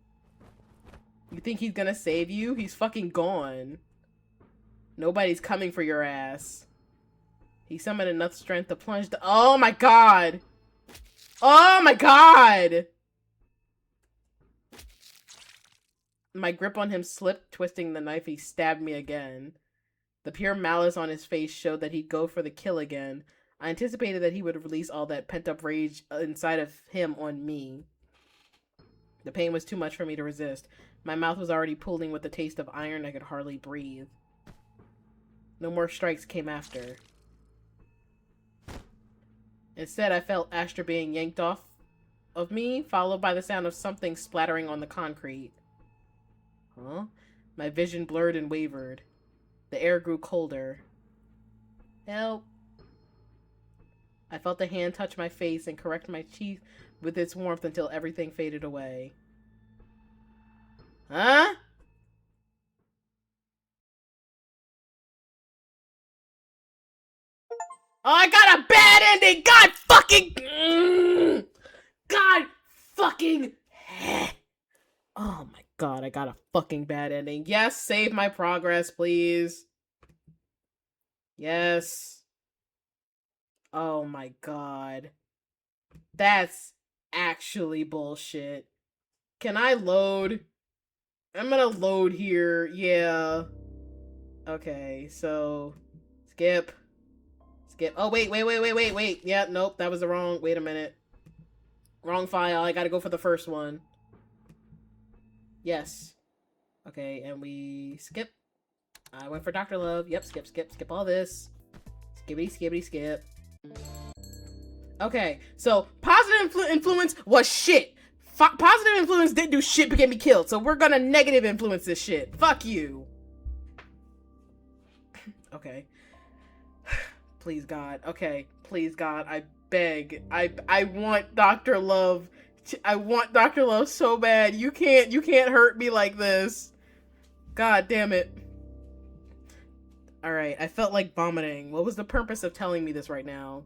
You think he's gonna save you? He's fucking gone. Nobody's coming for your ass. He summoned enough strength to plunge the— Oh my God! Oh my God! My grip on him slipped, twisting the knife. He stabbed me again. The pure malice on his face showed that he'd go for the kill again. I anticipated that he would release all that pent-up rage inside of him on me. The pain was too much for me to resist. My mouth was already pooling with the taste of iron. I could hardly breathe. No more strikes came after. Instead, I felt Asher being yanked off of me, followed by the sound of something splattering on the concrete. Huh? My vision blurred and wavered. The air grew colder. Help. I felt a hand touch my face and correct my teeth with its warmth until everything faded away. Huh? Oh, I got a bad ending! God fucking... God fucking... Oh my God, I got a fucking bad ending. Yes, save my progress, please. Yes. Oh my God. That's actually bullshit. Can I load? I'm gonna load here. Yeah. Okay, so... Skip. Skip. Oh, wait. Yeah, nope, that was the wrong... Wait a minute. Wrong file. I gotta go for the first one. Yes. Okay, and we skip. I went for Dr. Love. Yep, skip all this. Skibbity, skip. Okay, so positive influence was shit. Positive influence didn't do shit but get me killed, so we're gonna negative influence this shit. Fuck you. Okay. Please, God. Okay. Please, God. I beg. I want Dr. Love. I want Dr. Love so bad. You can't hurt me like this. God damn it. Alright, I felt like vomiting. What was the purpose of telling me this right now?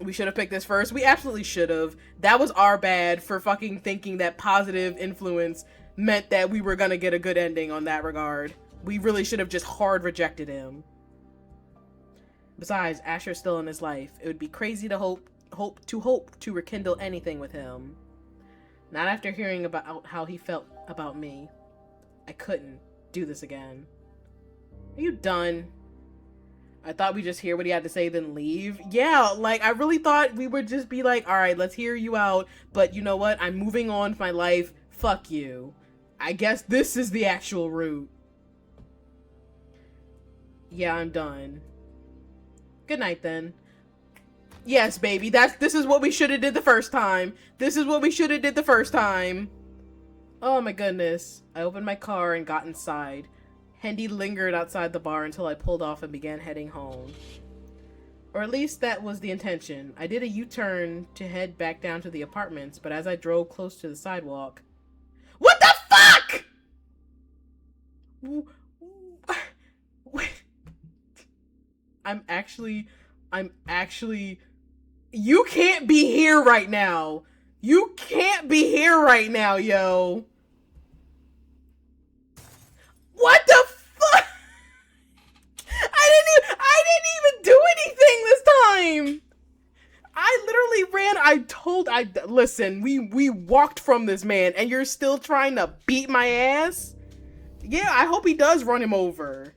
We should have picked this first. We absolutely should have. That was our bad for fucking thinking that positive influence meant that we were gonna get a good ending on that regard. We really should have just hard rejected him. Besides, Asher's still in his life. It would be crazy to hope to rekindle anything with him. Not after hearing about how he felt about me. I couldn't do this again. Are you done? I thought we'd just hear what he had to say, then leave. Yeah, like, I really thought we would just be like, alright, let's hear you out, but you know what? I'm moving on with my life. Fuck you. I guess this is the actual route. Yeah, I'm done. Good night, then. Yes, baby, this is what we should have did the first time. This is what we should have did the first time. Oh my goodness. I opened my car and got inside. Hendy lingered outside the bar until I pulled off and began heading home. Or at least that was the intention. I did a U-turn to head back down to the apartments, but as I drove close to the sidewalk... What the fuck?! I'm actually... You can't be here right now! You can't be here right now, yo! What the fuck? I didn't even do anything this time. I literally ran. Listen, we walked from this man and you're still trying to beat my ass? Yeah, I hope he does run him over.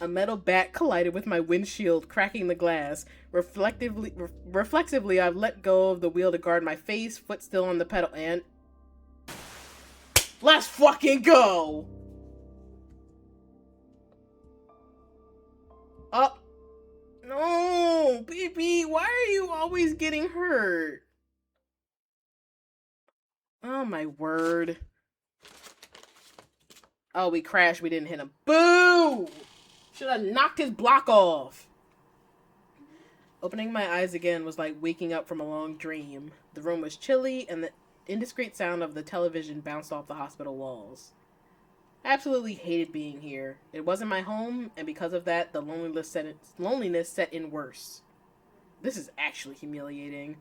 A metal bat collided with my windshield, cracking the glass. Reflexively, I've let go of the wheel to guard my face, foot still on the pedal, and... Let's fucking go! Oh. No, baby, why are you always getting hurt? Oh my word. Oh, we crashed, we didn't hit him. Boo! Should have knocked his block off. Opening my eyes again was like waking up from a long dream. The room was chilly, and the indiscreet sound of the television bounced off the hospital walls. I absolutely hated being here. It wasn't my home, and because of that, the loneliness set in worse. This is actually humiliating.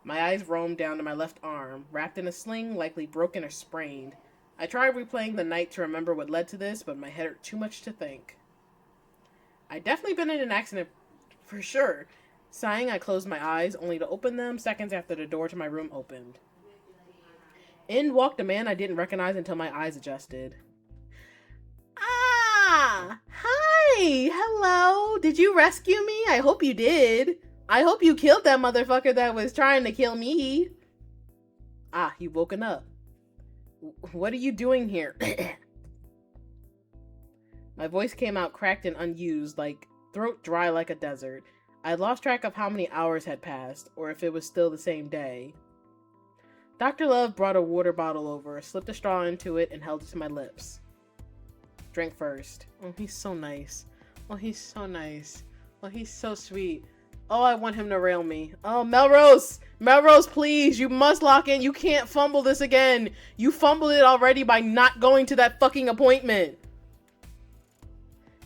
My eyes roamed down to my left arm, wrapped in a sling, likely broken or sprained. I tried replaying the night to remember what led to this, but my head hurt too much to think. I'd definitely been in an accident, for sure. Sighing, I closed my eyes, only to open them seconds after the door to my room opened. In walked a man I didn't recognize until my eyes adjusted. Ah! Hi! Hello! Did you rescue me? I hope you did. I hope you killed that motherfucker that was trying to kill me. Ah, you woken up. What are you doing here? My voice came out cracked and unused, like throat dry like a desert. I had lost track of how many hours had passed, or if it was still the same day. Dr. Love brought a water bottle over, slipped a straw into it, and held it to my lips. Drink first. Oh, he's so nice. Oh, he's so nice. Oh, he's so sweet. Oh, I want him to rail me. Oh, Melrose! Melrose, please! You must lock in. You can't fumble this again. You fumbled it already by not going to that fucking appointment.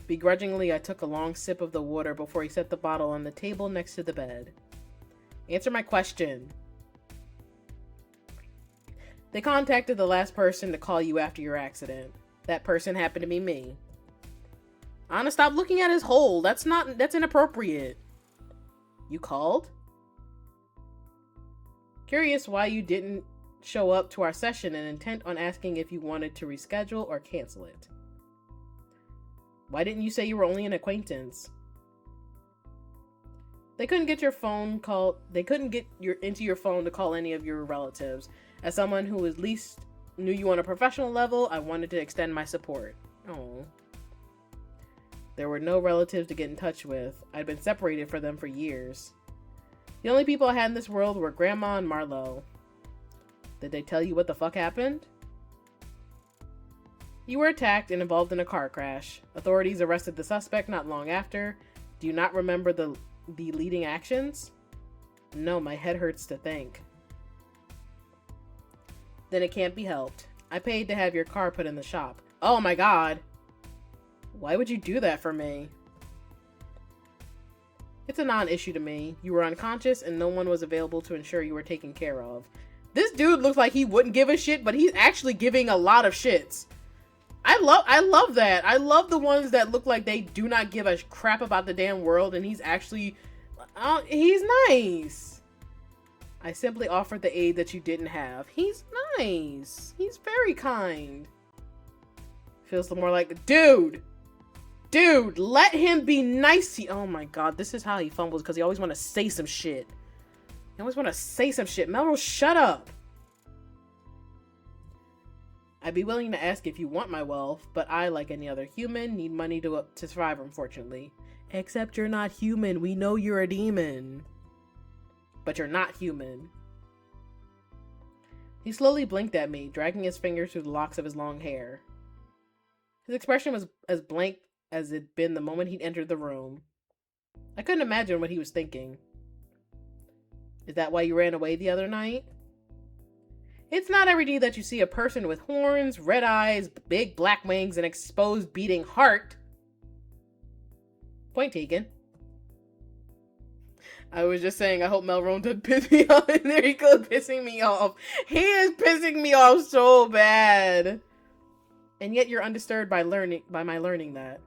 Begrudgingly, I took a long sip of the water before he set the bottle on the table next to the bed. Answer my question. They contacted the last person to call you after your accident. That person happened to be me. Anna, stop looking at his hole. That's inappropriate. You called? Curious why you didn't show up to our session and intent on asking if you wanted to reschedule or cancel it. Why didn't you say you were only an acquaintance? They couldn't get your phone call. They couldn't get into your phone to call any of your relatives. As someone who at least knew you on a professional level, I wanted to extend my support. Oh. There were no relatives to get in touch with. I'd been separated from them for years. The only people I had in this world were Grandma and Marlo. Did they tell you what the fuck happened? You were attacked and involved in a car crash. Authorities arrested the suspect not long after. Do you not remember the leading actions? No, my head hurts to think. Then it can't be helped. I paid to have your car put in the shop. Oh my god. Why would you do that for me? It's a non-issue to me. You were unconscious and no one was available to ensure you were taken care of. This dude looks like he wouldn't give a shit, but he's actually giving a lot of shits. I love that. I love the ones that look like they do not give a crap about the damn world, and he's actually, he's nice. I simply offered the aid that you didn't have. He's nice. He's very kind. Feels more like, dude, let him be nice to you. Oh my god, this is how he fumbles, because he always want to say some shit. Melrose, shut up. I'd be willing to ask if you want my wealth, but I, like any other human, need money to survive, unfortunately. Except you're not human. We know you're a demon. But you're not human. He slowly blinked at me, dragging his fingers through the locks of his long hair. His expression was as blank as it'd been the moment he'd entered the room. I couldn't imagine what he was thinking. Is that why you ran away the other night? It's not every day that you see a person with horns, red eyes, big black wings, and exposed beating heart. Point taken. I was just saying, I hope Melrose doesn't piss me off. And there he goes, pissing me off. He is pissing me off so bad. And yet you're undisturbed by my learning that.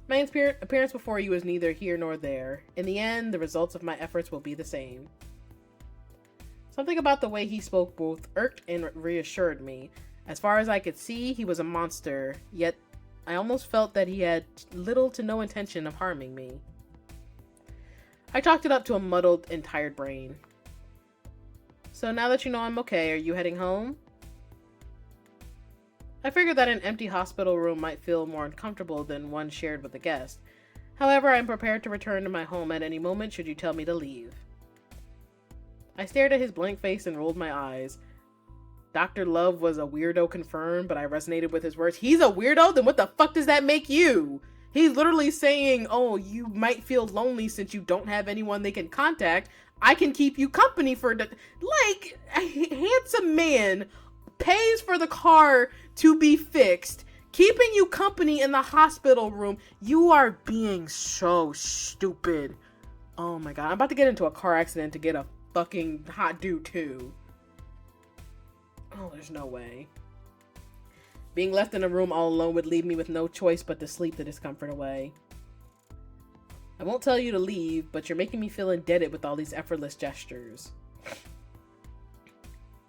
My appearance before you is neither here nor there. In the end, the results of my efforts will be the same. Something about the way he spoke both irked and reassured me. As far as I could see, he was a monster, yet I almost felt that he had little to no intention of harming me. I chalked it up to a muddled and tired brain. So now that you know I'm okay, are you heading home? I figured that an empty hospital room might feel more uncomfortable than one shared with a guest. However, I'm prepared to return to my home at any moment should you tell me to leave. I stared at his blank face and rolled my eyes. Dr. Love was a weirdo confirmed, but I resonated with his words. He's a weirdo? Then what the fuck does that make you? He's literally saying, oh, you might feel lonely since you don't have anyone they can contact. I can keep you company for the... Like, a handsome man pays for the car to be fixed, keeping you company in the hospital room. You are being so stupid. Oh my god, I'm about to get into a car accident to get a fucking hot dude too. Oh, there's no way. Being left in a room all alone would leave me with no choice but to sleep the discomfort away. I won't tell you to leave, but you're making me feel indebted with all these effortless gestures.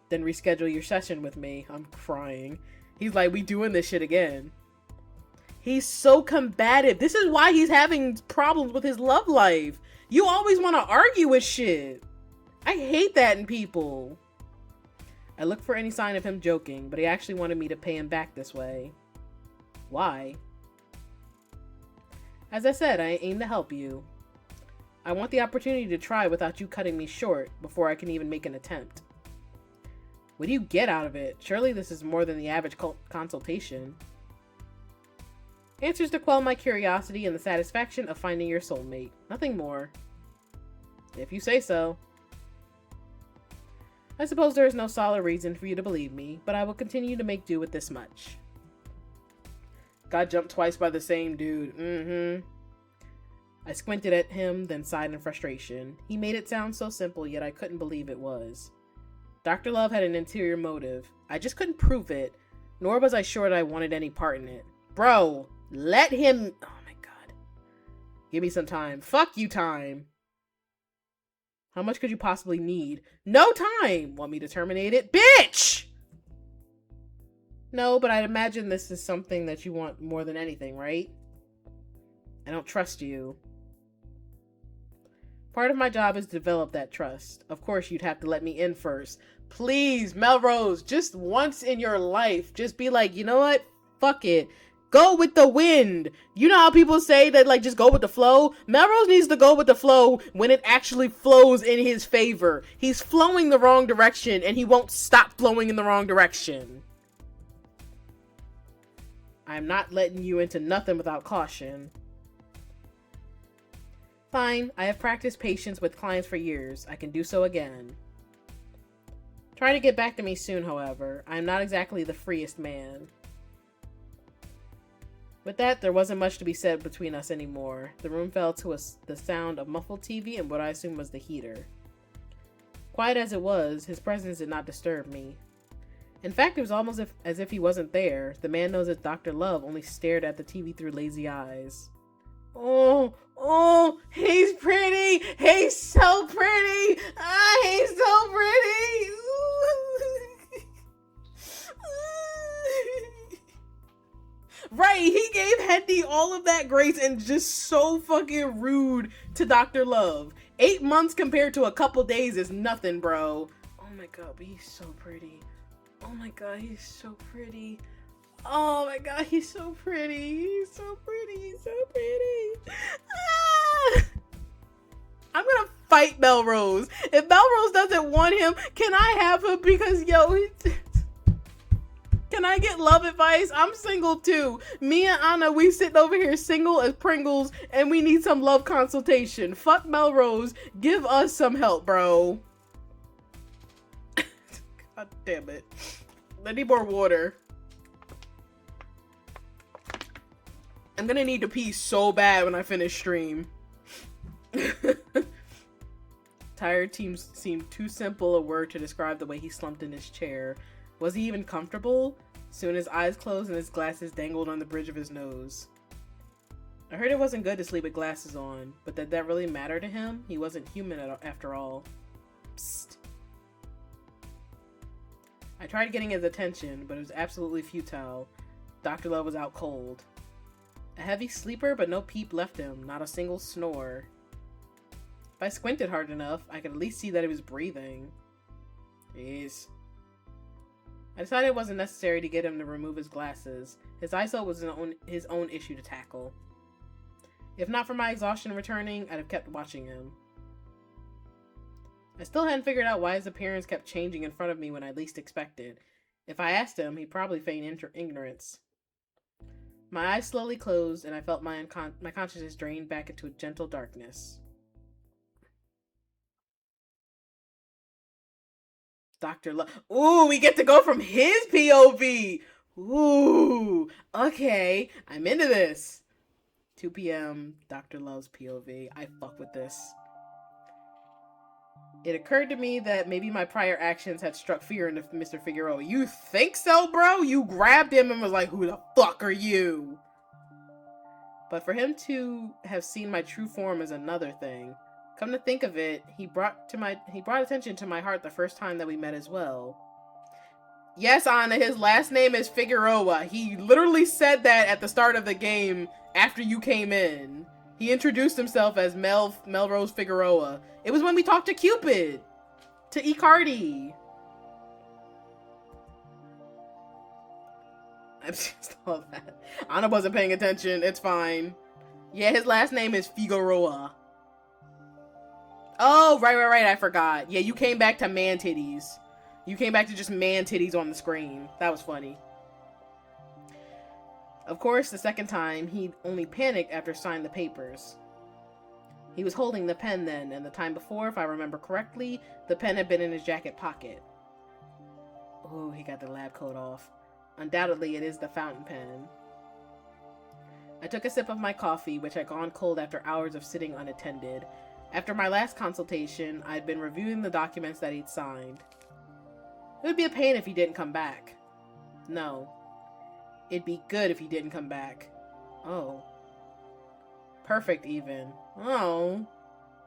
Then reschedule your session with me. I'm crying. He's like, we doing this shit again. He's so combative. This is why he's having problems with his love life. You always want to argue with shit. I hate that in people. I looked for any sign of him joking, but he actually wanted me to pay him back this way. Why? As I said, I aim to help you. I want the opportunity to try without you cutting me short before I can even make an attempt. What do you get out of it? Surely this is more than the average consultation. Answers to quell my curiosity and the satisfaction of finding your soulmate. Nothing more. If you say so. I suppose there is no solid reason for you to believe me, but I will continue to make do with this much. Got jumped twice by the same dude. I squinted at him, then sighed in frustration. He made it sound so simple, yet I couldn't believe it was. Dr. Love had an interior motive. I just couldn't prove it, nor was I sure that I wanted any part in it. Bro, let him... Oh my god. Give me some time. Fuck you, time. How much could you possibly need? No time! Want me to terminate it? Bitch! No, but I'd imagine this is something that you want more than anything, right? I don't trust you. Part of my job is to develop that trust. Of course, you'd have to let me in first. Please, Melrose, just once in your life, just be like, you know what? Fuck it. Go with the wind. You know how people say that, like, just go with the flow? Melrose needs to go with the flow when it actually flows in his favor. He's flowing the wrong direction, and he won't stop flowing in the wrong direction. I'm not letting you into nothing without caution. Fine, I have practiced patience with clients for years. I can do so again. Try to get back to me soon, however. I am not exactly the freest man. With that, there wasn't much to be said between us anymore. The room fell to the sound of muffled TV and what I assumed was the heater. Quiet as it was, his presence did not disturb me. In fact, it was almost as if he wasn't there. The man knows that Dr. Love only stared at the TV through lazy eyes. Oh, he's pretty! He's so pretty! He's so pretty! Right, he gave Hendy all of that grace and just so fucking rude to Dr. Love. 8 months compared to a couple days is nothing, bro. Oh my god, but he's so pretty. Oh my god, he's so pretty. Oh my god, he's so pretty. He's so pretty. He's so pretty. Ah! I'm gonna fight Melrose. If Melrose doesn't want him, can I have him? Because, yo, can I get love advice? I'm single too. Me and Anna, we sitting over here single as Pringles, and we need some love consultation. Fuck Melrose. Give us some help, bro. God damn it. I need more water. I'm gonna need to pee so bad when I finish stream. Tired seemed too simple a word to describe the way he slumped in his chair. Was he even comfortable? Soon his eyes closed and his glasses dangled on the bridge of his nose. I heard it wasn't good to sleep with glasses on, but did that really matter to him? He wasn't human after all. Psst. I tried getting his attention, but it was absolutely futile. Dr. Love was out cold. A heavy sleeper, but no peep left him, not a single snore. If I squinted hard enough, I could at least see that he was breathing. Jeez. I decided it wasn't necessary to get him to remove his glasses. His eyesight was his own issue to tackle. If not for my exhaustion returning, I'd have kept watching him. I still hadn't figured out why his appearance kept changing in front of me when I least expected. If I asked him, he'd probably feign ignorance. My eyes slowly closed, and I felt my consciousness drain back into a gentle darkness. Dr. Love. Ooh, we get to go from his POV. Ooh, okay. I'm into this. 2 p.m. Dr. Love's POV. I fuck with this. It occurred to me that maybe my prior actions had struck fear into Mr. Figueroa. You think so, bro? You grabbed him and was like, who the fuck are you? But for him to have seen my true form is another thing. Come to think of it, he brought attention to my heart the first time that we met as well. Yes, Anna, his last name is Figueroa. He literally said that at the start of the game after you came in. He introduced himself as Melrose Figueroa. It was when we talked to Cupid. To Icardi. I'm just all that. Anna wasn't paying attention. It's fine. Yeah, his last name is Figueroa. Oh, right. I forgot. Yeah, you came back to man titties. You came back to just man titties on the screen. That was funny. Of course, the second time, he only panicked after signing the papers. He was holding the pen then, and the time before, if I remember correctly, the pen had been in his jacket pocket. Ooh, he got the lab coat off. Undoubtedly, it is the fountain pen. I took a sip of my coffee, which had gone cold after hours of sitting unattended. After my last consultation, I'd been reviewing the documents that he'd signed. It would be a pain if he didn't come back. No. It'd be good if he didn't come back. Oh. Perfect, even. Oh.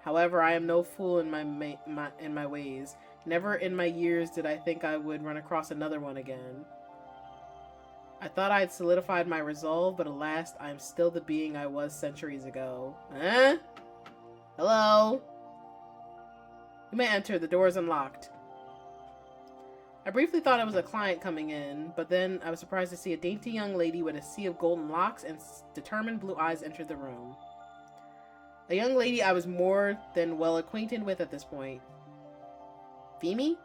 However, I am no fool in my ways. Never in my years did I think I would run across another one again. I thought I had solidified my resolve, but alas, I am still the being I was centuries ago. Huh? Hello? You may enter. The door is unlocked. I briefly thought it was a client coming in, but then I was surprised to see a dainty young lady with a sea of golden locks and determined blue eyes enter the room. A young lady I was more than well acquainted with at this point. Femi?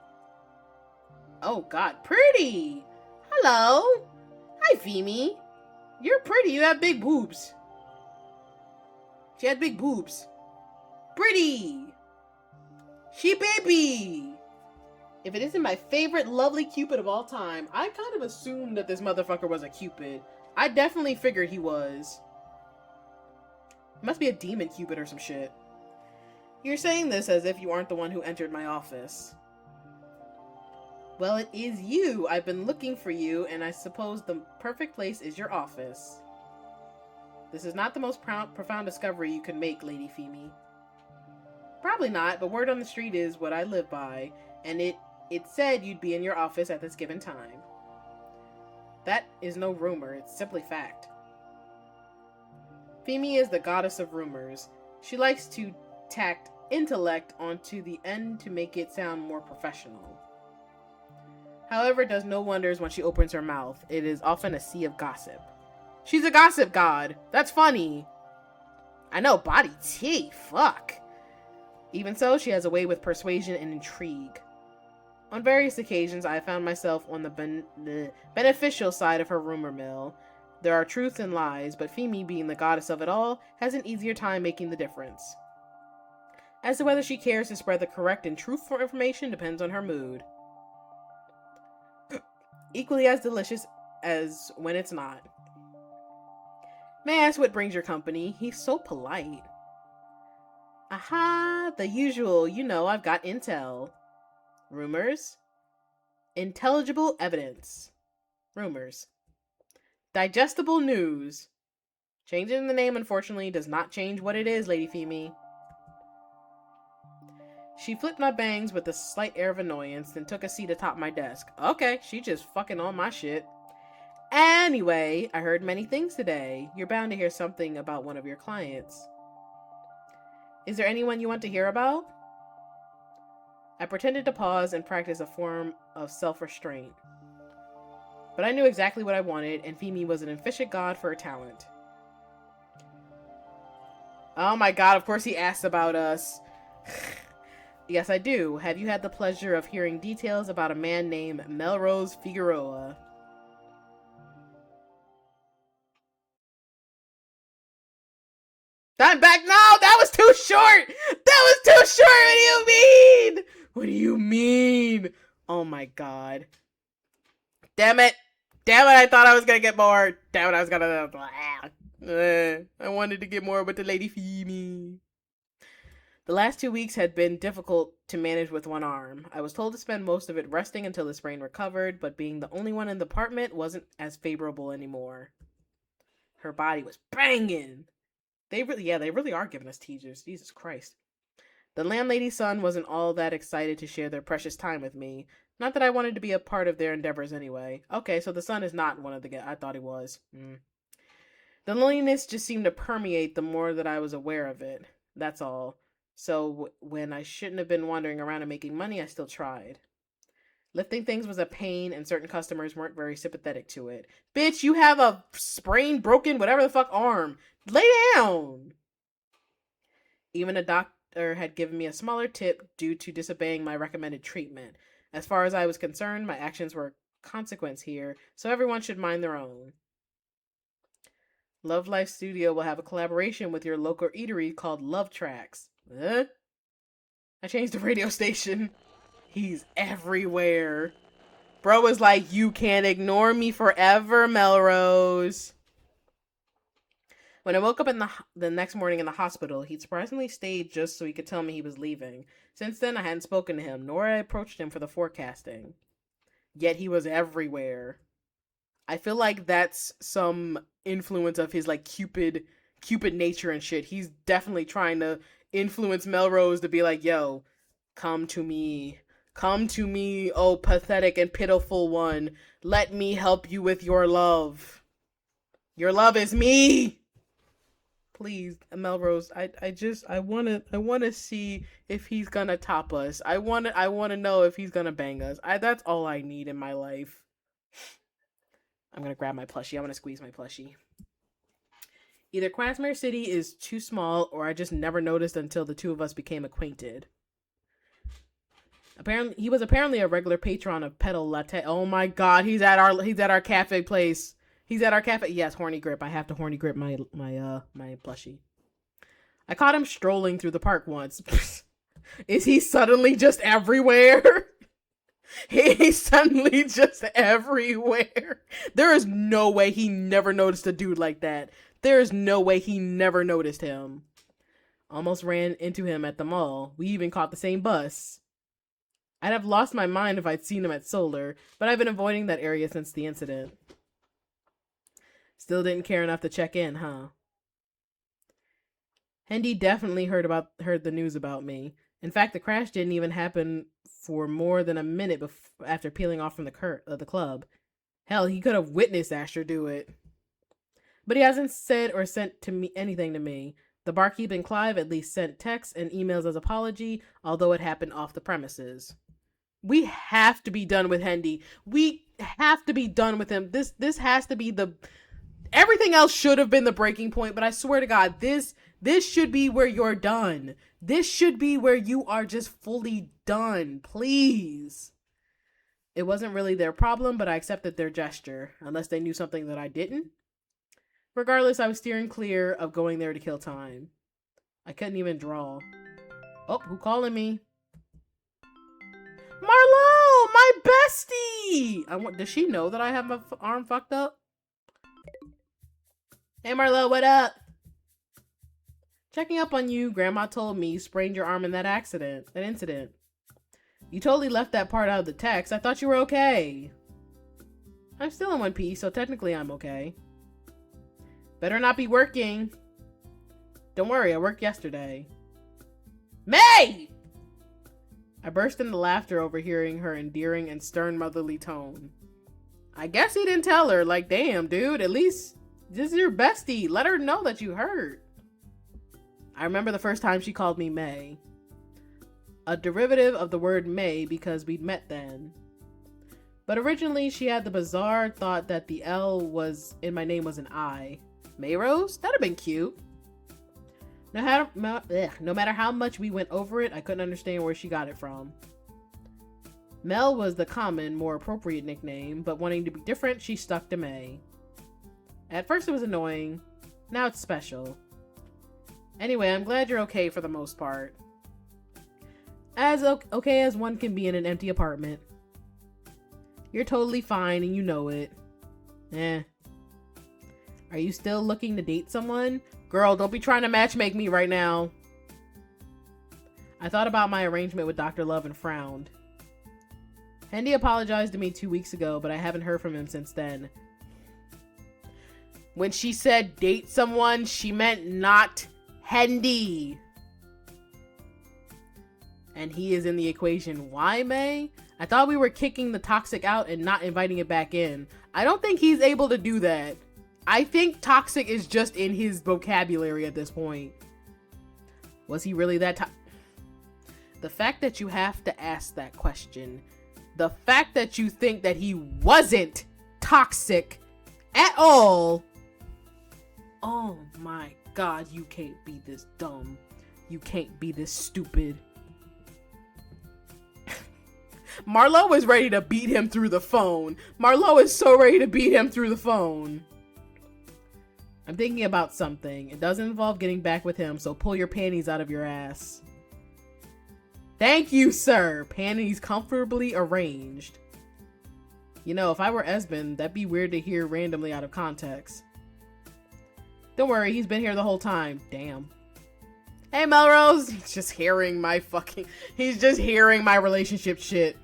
Oh god, pretty! Hello! Hi, Femi. You're pretty, you have big boobs. She had big boobs. Pretty! She baby! If it isn't my favorite lovely Cupid of all time, I kind of assumed that this motherfucker was a Cupid. I definitely figured he was. Must be a demon Cupid or some shit. You're saying this as if you aren't the one who entered my office. Well, it is you. I've been looking for you, and I suppose the perfect place is your office. This is not the most profound discovery you could make, Lady Femi. Probably not, but word on the street is what I live by, and it said you'd be in your office at this given time. That is no rumor, it's simply fact. Femi is the goddess of rumors. She likes to tack intellect onto the end to make it sound more professional. However, it does no wonders when she opens her mouth. It is often a sea of gossip. She's a gossip god. That's funny. I know, body tea. Fuck. Even so, she has a way with persuasion and intrigue. On various occasions, I have found myself on the beneficial side of her rumor mill. There are truths and lies, but Femi, being the goddess of it all, has an easier time making the difference. As to whether she cares to spread the correct and truthful information depends on her mood. Equally as delicious as when it's not. May I ask what brings your company? He's so polite. Aha, the usual. You know, I've got intel. Rumors? Intelligible evidence. Rumors. Digestible news. Changing the name, unfortunately, does not change what it is, Lady Femi. She flipped my bangs with a slight air of annoyance, then took a seat atop my desk. Okay, she just fucking on my shit. Anyway, I heard many things today. You're bound to hear something about one of your clients. Is there anyone you want to hear about? I pretended to pause and practice a form of self-restraint. But I knew exactly what I wanted, and Femi was an efficient god for her talent. Oh my god, of course he asked about us. Yes, I do. Have you had the pleasure of hearing details about a man named Melrose Figueroa? I'm back. No, that was too short. That was too short. What do you mean? What do you mean? Oh my god. Damn it. Damn it, I thought I was gonna get more. Damn it, I was gonna... I wanted to get more with the Lady Femi. The last 2 weeks had been difficult to manage with one arm. I was told to spend most of it resting until the sprain recovered, but being the only one in the apartment wasn't as favorable anymore. Her body was banging. They really are giving us teasers. Jesus Christ. The landlady's son wasn't all that excited to share their precious time with me. Not that I wanted to be a part of their endeavors anyway. Okay, so the son is not one of the guys. I thought he was. The loneliness just seemed to permeate the more that I was aware of it. That's all. So when I shouldn't have been wandering around and making money, I still tried. Lifting things was a pain, and certain customers weren't very sympathetic to it. Bitch, you have a sprained, broken, whatever the fuck arm. Lay down! Even a doctor had given me a smaller tip due to disobeying my recommended treatment. As far as I was concerned, my actions were a consequence here, so everyone should mind their own. Love Life Studio will have a collaboration with your local eatery called Love Tracks. Huh? I changed the radio station. He's everywhere. Bro was like, you can't ignore me forever, Melrose. When I woke up in the next morning in the hospital, he'd surprisingly stayed just so he could tell me he was leaving. Since then, I hadn't spoken to him, nor had I approached him for the forecasting. Yet he was everywhere. I feel like that's some influence of his, like, Cupid nature and shit. He's definitely trying to influence Melrose to be like, yo, come to me. Come to me, oh pathetic and pitiful one. Let me help you with your love. Your love is me. Please, Melrose, I wanna see if he's gonna top us. I wanna know if he's gonna bang us. That's all I need in my life. I'm gonna grab my plushie. I'm gonna squeeze my plushie. Either Quasmere City is too small, or I just never noticed until the two of us became acquainted. Apparently, he was apparently a regular patron of Petal Latte. Oh my god, he's at our cafe place. He's at our cafe. Yes, horny grip. I have to horny grip my plushie. I caught him strolling through the park once. Is he suddenly just everywhere? He's suddenly just everywhere. There is no way he never noticed a dude like that. There is no way he never noticed him. Almost ran into him at the mall. We even caught the same bus. I'd have lost my mind if I'd seen him at Solar, but I've been avoiding that area since the incident. Still didn't care enough to check in, huh? Hendy definitely heard the news about me. In fact, the crash didn't even happen for more than a minute after peeling off from the club. Hell, he could have witnessed Asher do it. But he hasn't said or sent anything to me. The barkeep and Clive at least sent texts and emails as apology, although it happened off the premises. We have to be done with Hendy. We have to be done with him. This has to be everything else should have been the breaking point, but I swear to God, this should be where you're done. This should be where you are just fully done. Please. It wasn't really their problem, but I accepted their gesture, unless they knew something that I didn't. Regardless, I was steering clear of going there to kill time. I couldn't even draw. Oh, who calling me? Marlo, my bestie! Does she know that I have my arm fucked up? Hey Marlo, what up? Checking up on you. Grandma told me you sprained your arm in that incident. You totally left that part out of the text. I thought you were okay. I'm still in one piece, so technically I'm okay. Better not be working. Don't worry, I worked yesterday. May! I burst into laughter overhearing her endearing and stern motherly tone. I guess he didn't tell her. Like, damn, dude, at least this is your bestie. Let her know that you hurt. I remember the first time she called me May. A derivative of the word May because we'd met then. But originally she had the bizarre thought that the L in my name was an I. Mayrose? That'd have been cute. No matter how much we went over it, I couldn't understand where she got it from. Mel was the common, more appropriate nickname, but wanting to be different, she stuck to May. At first it was annoying, now it's special. Anyway, I'm glad you're okay for the most part. As okay as one can be in an empty apartment. You're totally fine and you know it. Are you still looking to date someone? Girl, don't be trying to matchmake me right now. I thought about my arrangement with Dr. Love and frowned. Hendy apologized to me 2 weeks ago, but I haven't heard from him since then. When she said date someone, she meant not Hendy. And he is in the equation. Why, May? I thought we were kicking the toxic out and not inviting it back in. I don't think he's able to do that. I think toxic is just in his vocabulary at this point. Was he really that The fact that you have to ask that question, the fact that you think that he wasn't toxic at all. Oh my God, you can't be this dumb. You can't be this stupid. Marlo is ready to beat him through the phone. Marlo is so ready to beat him through the phone. I'm thinking about something. It doesn't involve getting back with him, so pull your panties out of your ass. Thank you, sir. Panties comfortably arranged. You know, if I were Esmond, that'd be weird to hear randomly out of context. Don't worry, he's been here the whole time. Damn. Hey, Melrose. He's just hearing my relationship shit.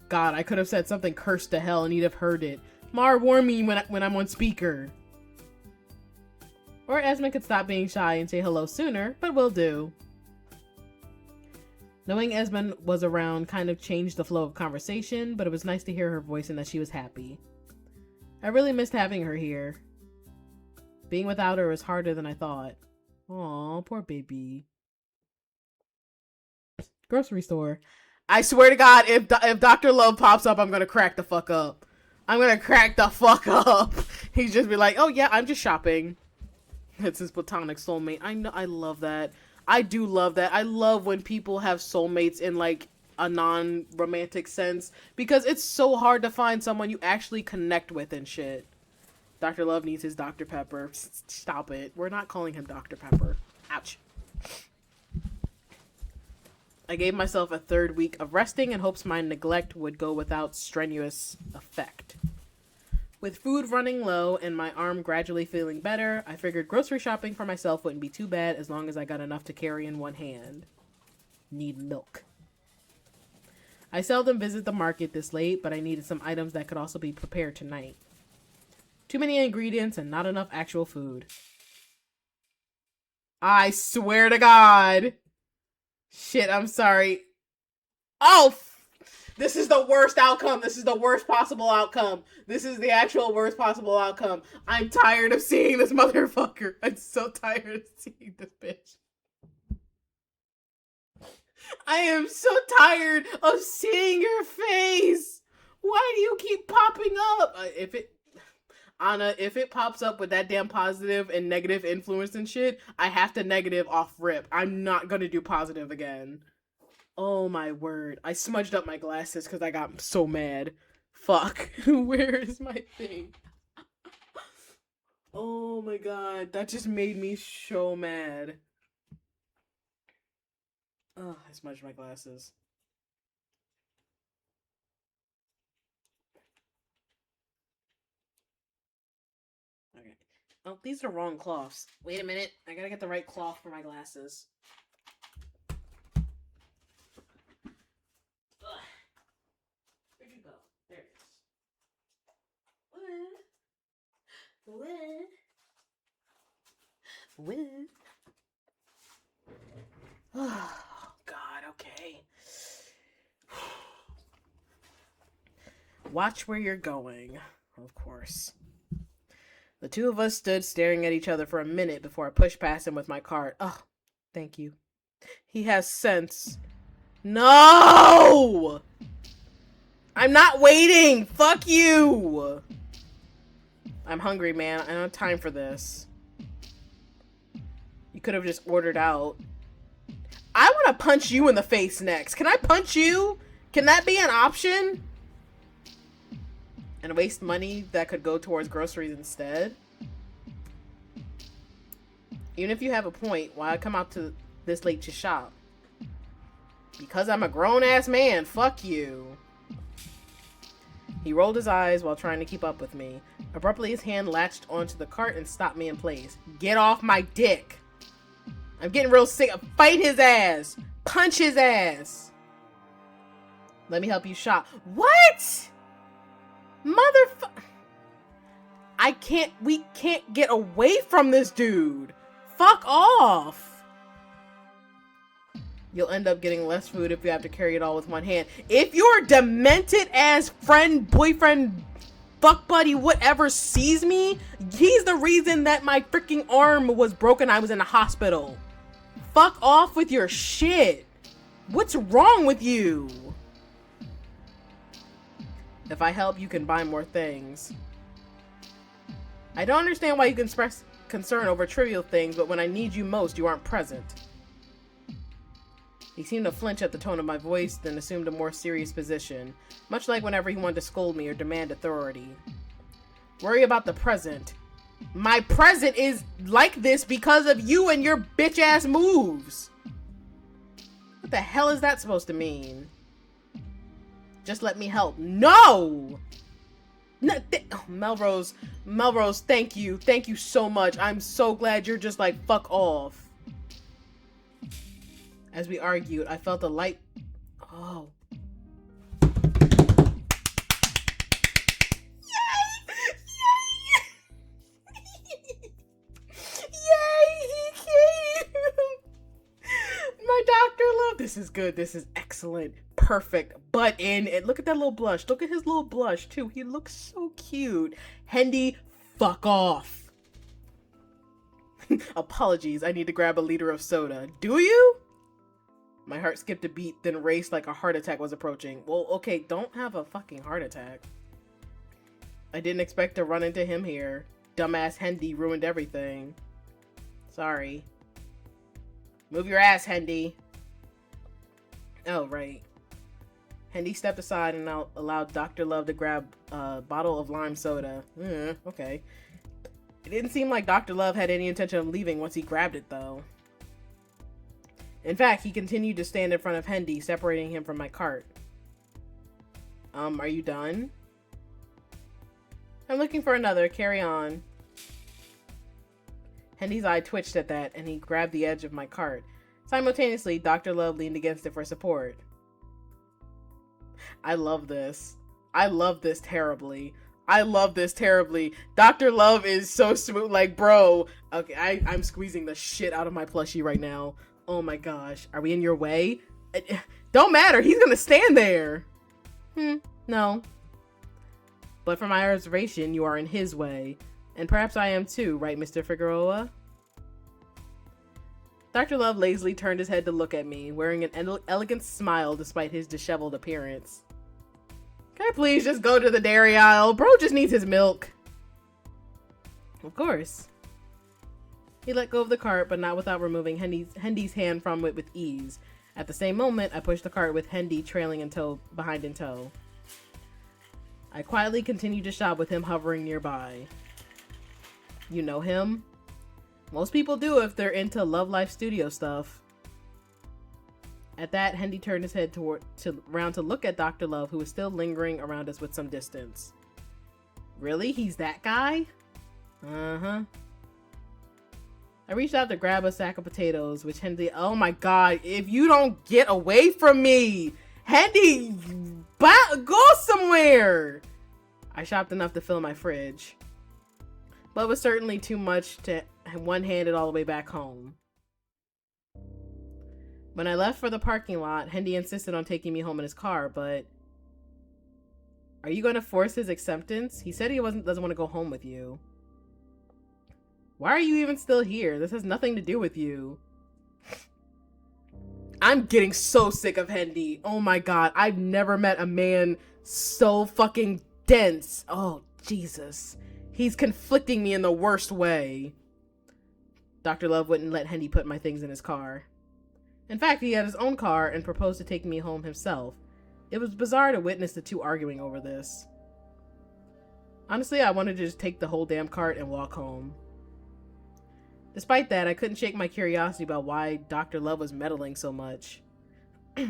God, I could have said something cursed to hell and he'd have heard it. Mar, warn me when I'm on speaker. Or Esmond could stop being shy and say hello sooner, but will do. Knowing Esmond was around kind of changed the flow of conversation, but it was nice to hear her voice and that she was happy. I really missed having her here. Being without her is harder than I thought. Aw, poor baby. Grocery store. I swear to God, if Dr. Love pops up, I'm gonna crack the fuck up. I'm gonna crack the fuck up. He's just be like, oh yeah, I'm just shopping. It's his platonic soulmate. I know, I love that. I do love that. I love when people have soulmates in like a non-romantic sense, because it's so hard to find someone you actually connect with and shit. Dr. Love needs his Dr. Pepper. Stop it. We're not calling him Dr. Pepper. Ouch. I gave myself a 3rd week of resting in hopes my neglect would go without strenuous effect. With food running low and my arm gradually feeling better, I figured grocery shopping for myself wouldn't be too bad as long as I got enough to carry in one hand. Need milk. I seldom visit the market this late, but I needed some items that could also be prepared tonight. Too many ingredients and not enough actual food. I swear to God. Shit, I'm sorry. Oh, this is the worst outcome. This is the worst possible outcome. This is the actual worst possible outcome. I'm tired of seeing this motherfucker. I'm so tired of seeing this bitch. I am so tired of seeing your face. Why do you keep popping up? Anna, if it pops up with that damn positive and negative influence and shit, I have to negative off rip. I'm not gonna do positive again. Oh my word. I smudged up my glasses because I got so mad. Fuck. Where is my thing? Oh my god. That just made me so mad. Oh, I smudged my glasses. Okay. Oh, these are wrong cloths. Wait a minute. I gotta get the right cloth for my glasses. Ugh. Where'd you go? There it is. What? Oh, God, okay. Watch where you're going, of course. The two of us stood staring at each other for a minute before I pushed past him with my cart. Oh, thank you. He has sense. No! I'm not waiting! Fuck you! I'm hungry, man. I don't have time for this. You could have just ordered out. I want to punch you in the face next. Can I punch you? Can that be an option? And waste money that could go towards groceries instead? Even if you have a point, why I come out to this late to shop? Because I'm a grown-ass man. Fuck you. He rolled his eyes while trying to keep up with me. Abruptly, his hand latched onto the cart and stopped me in place. Get off my dick. I'm getting real sick. Fight his ass. Punch his ass. Let me help you shop. What? Motherfucker. We can't get away from this dude. Fuck off. You'll end up getting less food if you have to carry it all with one hand. If your demented ass friend, boyfriend, fuck buddy, whatever sees me, he's the reason that my freaking arm was broken. I was in the hospital. Fuck off with your shit. What's wrong with you? If I help, you can buy more things. I don't understand why you can express concern over trivial things, but when I need you most, you aren't present. He seemed to flinch at the tone of my voice, then assumed a more serious position, much like whenever he wanted to scold me or demand authority. Worry about the present. My present is like this because of you and your bitch-ass moves. What the hell is that supposed to mean? Just let me help. No! Melrose, thank you. Thank you so much. I'm so glad you're just like, fuck off. As we argued, I felt a light... Oh. My doctor love. This is good. This is excellent. Perfect. Butt in. And look at that little blush. Look at his little blush too. He looks so cute. Hendy, fuck off. Apologies, I need to grab a liter of soda. Do you? My heart skipped a beat, then raced like a heart attack was approaching. Well, okay, don't have a fucking heart attack. I didn't expect to run into him here. Dumbass Hendy ruined everything. Sorry. Move your ass, Hendy. Oh, right. Hendy stepped aside and allowed Dr. Love to grab a bottle of lime soda. Okay. It didn't seem like Dr. Love had any intention of leaving once he grabbed it, though. In fact, he continued to stand in front of Hendy, separating him from my cart. Are you done? I'm looking for another. Carry on. Hendy's eye twitched at that, and he grabbed the edge of my cart. Simultaneously, Dr. Love leaned against it for support. I love this. I love this terribly. I love this terribly. Dr. Love is so smooth. Like, bro. Okay, I'm squeezing the shit out of my plushie right now. Oh my gosh. Are we in your way? Don't matter. He's gonna stand there. No. But from my observation, you are in his way. And perhaps I am too, right, Mr. Figueroa? Dr. Love lazily turned his head to look at me, wearing an elegant smile despite his disheveled appearance. Can I please just go to the dairy aisle? Bro just needs his milk. Of course. He let go of the cart, but not without removing Hendy's hand from it with ease. At the same moment, I pushed the cart with Hendy trailing behind in tow. I quietly continued to shop with him hovering nearby. You know him? Most people do if they're into Love Life Studio stuff. At that, Hendy turned his head around to look at Dr. Love, who was still lingering around us with some distance. Really? He's that guy? Uh-huh. I reached out to grab a sack of potatoes, which Hendy... Oh my god, if you don't get away from me! Hendy! Go somewhere! I shopped enough to fill my fridge. But it was certainly too much to one-hand it all the way back home. When I left for the parking lot, Hendy insisted on taking me home in his car, but... Are you going to force his acceptance? He said he doesn't want to go home with you. Why are you even still here? This has nothing to do with you. I'm getting so sick of Hendy. Oh my god, I've never met a man so fucking dense. Oh, Jesus. He's conflicting me in the worst way. Dr. Love wouldn't let Hendy put my things in his car. In fact, he had his own car and proposed to take me home himself. It was bizarre to witness the two arguing over this. Honestly, I wanted to just take the whole damn cart and walk home. Despite that, I couldn't shake my curiosity about why Dr. Love was meddling so much.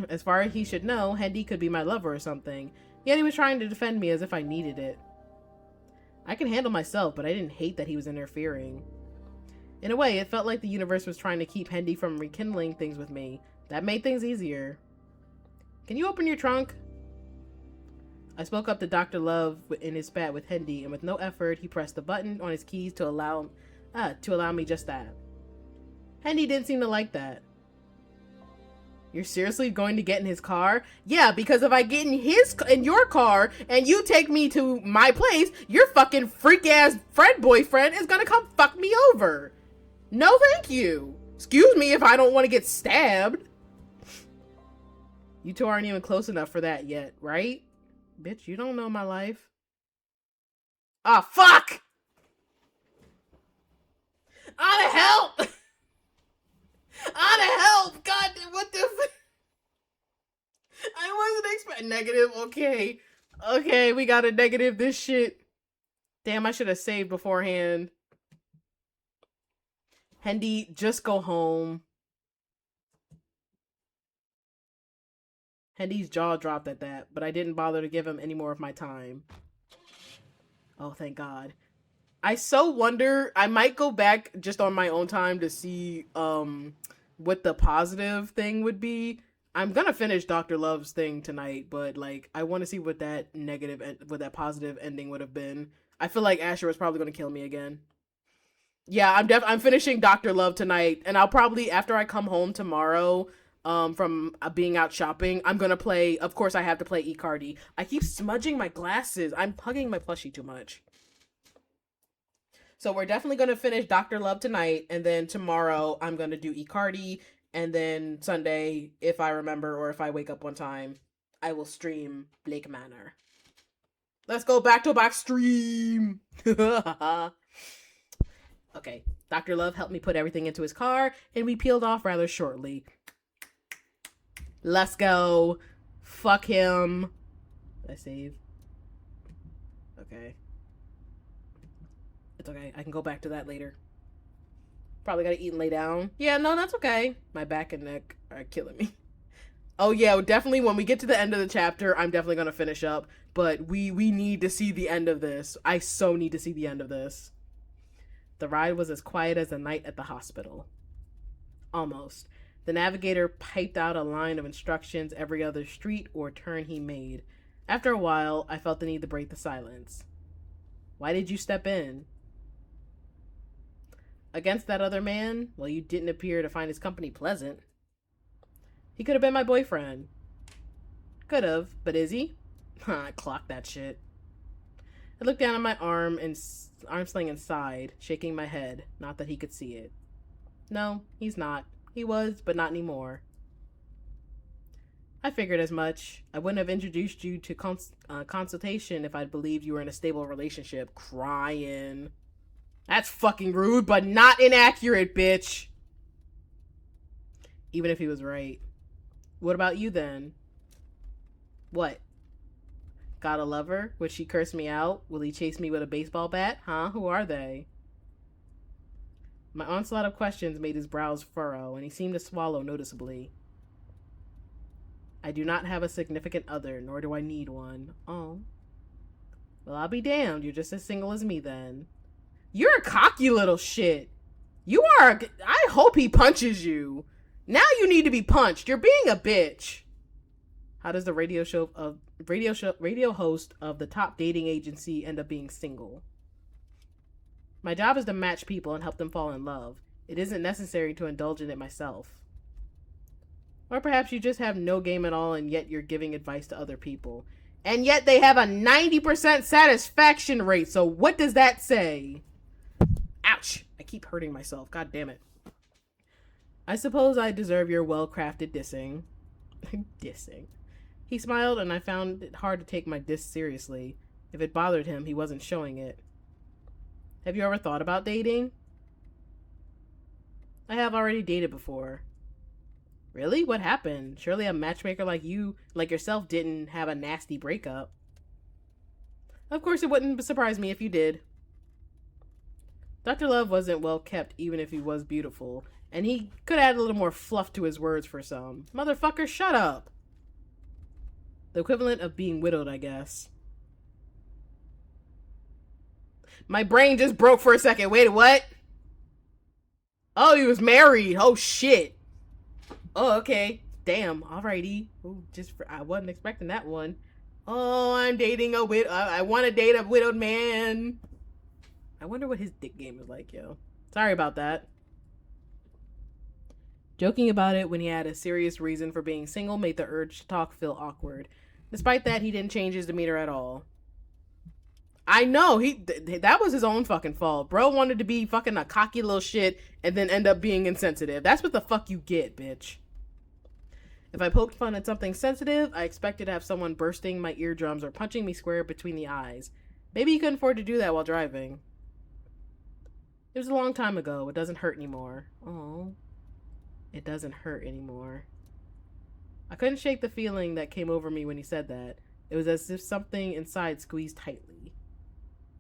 As far as he should know, Hendy could be my lover or something, yet he was trying to defend me as if I needed it. I can handle myself, but I didn't hate that he was interfering. In a way, it felt like the universe was trying to keep Hendy from rekindling things with me. That made things easier. Can you open your trunk? I spoke up to Dr. Love in his spat with Hendy, and with no effort, he pressed the button on his keys to allow me just that. Hendy didn't seem to like that. You're seriously going to get in his car? Yeah, because if I get in your car and you take me to my place, your fucking freak-ass friend boyfriend is gonna come fuck me over. No thank you. Excuse me if I don't want to get stabbed. You two aren't even close enough for that yet, right? Bitch, you don't know my life. Ah, fuck! Out of help! Out of help! God, what the I wasn't expecting negative. Okay. Okay, we got a negative this shit. Damn, I should have saved beforehand. Hendy, just go home. Hendy's jaw dropped at that, but I didn't bother to give him any more of my time. Oh, thank God. I so wonder, I might go back just on my own time to see what the positive thing would be. I'm gonna finish Dr. Love's thing tonight, but like I want to see what that positive ending would have been. I feel like Asher was probably gonna kill me again. Yeah, I'm finishing Dr. Love tonight, and I'll probably, after I come home tomorrow from being out shopping, I'm gonna play, of course I have to play Icardi. I keep smudging my glasses. I'm hugging my plushie too much. So we're definitely going to finish Dr. Love tonight, and then tomorrow I'm going to do Icardi, and then Sunday, if I remember or if I wake up one time, I will stream Blake Manor. Let's go back to back stream. Okay, Dr. Love helped me put everything into his car, and we peeled off rather shortly. Let's go. Fuck him. Did I save? Okay. It's okay. I can go back to that later. Probably gotta eat and lay down. Yeah, no, that's okay. My back and neck are killing me. Oh yeah, definitely when we get to the end of the chapter, I'm definitely gonna finish up. But we need to see the end of this. I so need to see the end of this. The ride was as quiet as a night at the hospital. Almost. The navigator piped out a line of instructions every other street or turn he made. After a while, I felt the need to break the silence. Why did you step in? Against that other man? Well, you didn't appear to find his company pleasant. He could have been my boyfriend. Could have, but is he? I clocked that shit. I looked down at my arm sling and sighed, shaking my head, not that he could see it. No, he's not. He was, but not anymore. I figured as much. I wouldn't have introduced you to consultation if I'd believed you were in a stable relationship. Crying. That's fucking rude, but not inaccurate, bitch. Even if he was right. What about you then? What? Got a lover? Would she curse me out? Will he chase me with a baseball bat? Huh? Who are they? My onslaught of questions made his brows furrow, and he seemed to swallow noticeably. I do not have a significant other, nor do I need one. Oh. Well, I'll be damned. You're just as single as me, then. You're a cocky little shit. You are I hope he punches you. Now you need to be punched. You're being a bitch. How does the radio host of the top dating agency end up being single? My job is to match people and help them fall in love. It isn't necessary to indulge in it myself. Or perhaps you just have no game at all and yet you're giving advice to other people. And yet they have a 90% satisfaction rate. So what does that say? Ouch. I keep hurting myself. God damn it. I suppose I deserve your well-crafted dissing. Dissing. He smiled and I found it hard to take my diss seriously. If it bothered him, he wasn't showing it. Have you ever thought about dating? I have already dated before. Really? What happened? Surely a matchmaker like yourself didn't have a nasty breakup. Of course it wouldn't surprise me if you did. Dr. Love wasn't well kept even if he was beautiful, and he could add a little more fluff to his words for some. Motherfucker, shut up! The equivalent of being widowed, I guess. My brain just broke for a second. Wait, what? Oh, he was married. Oh, shit. Oh, okay. Damn. Alrighty. Ooh, I wasn't expecting that one. Oh, I'm dating a I want to date a widowed man. I wonder what his dick game is like, yo. Sorry about that. Joking about it when he had a serious reason for being single made the urge to talk feel awkward. Despite that, he didn't change his demeanor at all. I know, that was his own fucking fault. Bro wanted to be fucking a cocky little shit and then end up being insensitive. That's what the fuck you get, bitch. If I poked fun at something sensitive, I expected to have someone bursting my eardrums or punching me square between the eyes. Maybe he couldn't afford to do that while driving. It was a long time ago. It doesn't hurt anymore. Oh, it doesn't hurt anymore. I couldn't shake the feeling that came over me when he said that. It was as if something inside squeezed tightly.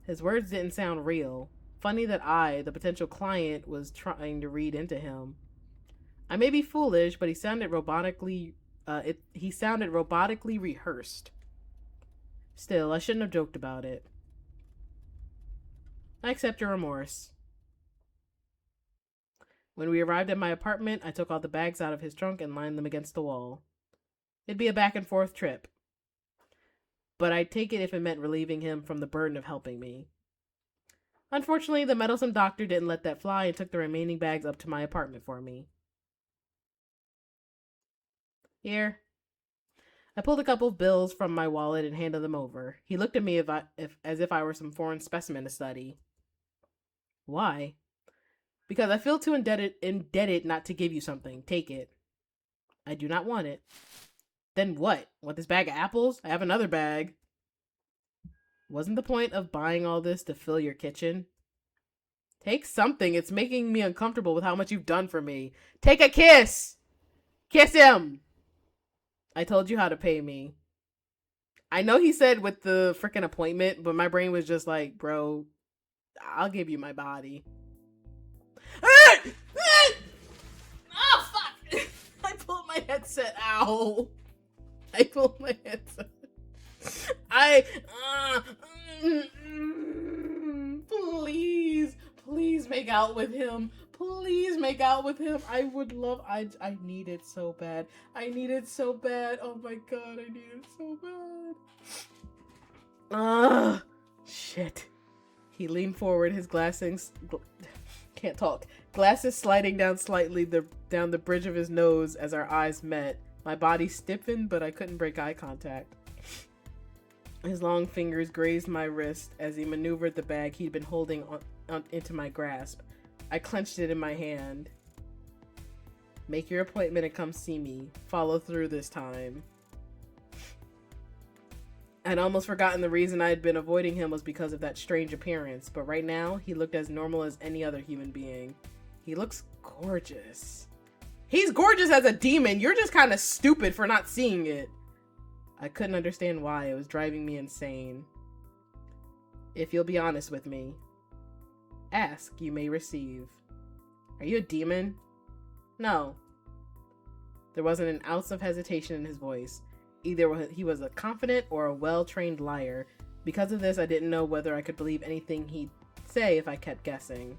His words didn't sound real. Funny that I, the potential client, was trying to read into him. I may be foolish, but he sounded robotically rehearsed. Still, I shouldn't have joked about it. I accept your remorse. When we arrived at my apartment, I took all the bags out of his trunk and lined them against the wall. It'd be a back and forth trip, but I'd take it if it meant relieving him from the burden of helping me. Unfortunately, the meddlesome doctor didn't let that fly and took the remaining bags up to my apartment for me. Here. I pulled a couple of bills from my wallet and handed them over. He looked at me as if I were some foreign specimen to study. Why? Because I feel too indebted not to give you something. Take it. I do not want it. Then what? Want this bag of apples? I have another bag. Wasn't the point of buying all this to fill your kitchen? Take something. It's making me uncomfortable with how much you've done for me. Take a kiss! Kiss him! I told you how to pay me. I know he said with the freaking appointment, but my brain was just like, bro, I'll give you my body. Oh, fuck! I pulled my headset. Ow. I pulled my headset. Please make out with him. Please make out with him. I would love, I need it so bad. I need it so bad. Oh my god, I need it so bad. Shit. He leaned forward, his can't talk. Glasses sliding down slightly down the bridge of his nose as our eyes met. My body stiffened, but I couldn't break eye contact. His long fingers grazed my wrist as he maneuvered the bag he'd been holding into my grasp. I clenched it in my hand. Make your appointment and come see me. Follow through this time. I'd almost forgotten the reason I had been avoiding him was because of that strange appearance, but right now, he looked as normal as any other human being. He looks gorgeous. He's gorgeous as a demon. You're just kind of stupid for not seeing it. I couldn't understand why. It was driving me insane. If you'll be honest with me. Ask, you may receive. Are you a demon? No. There wasn't an ounce of hesitation in his voice. Either he was a confident or a well-trained liar. Because of this, I didn't know whether I could believe anything he'd say if I kept guessing.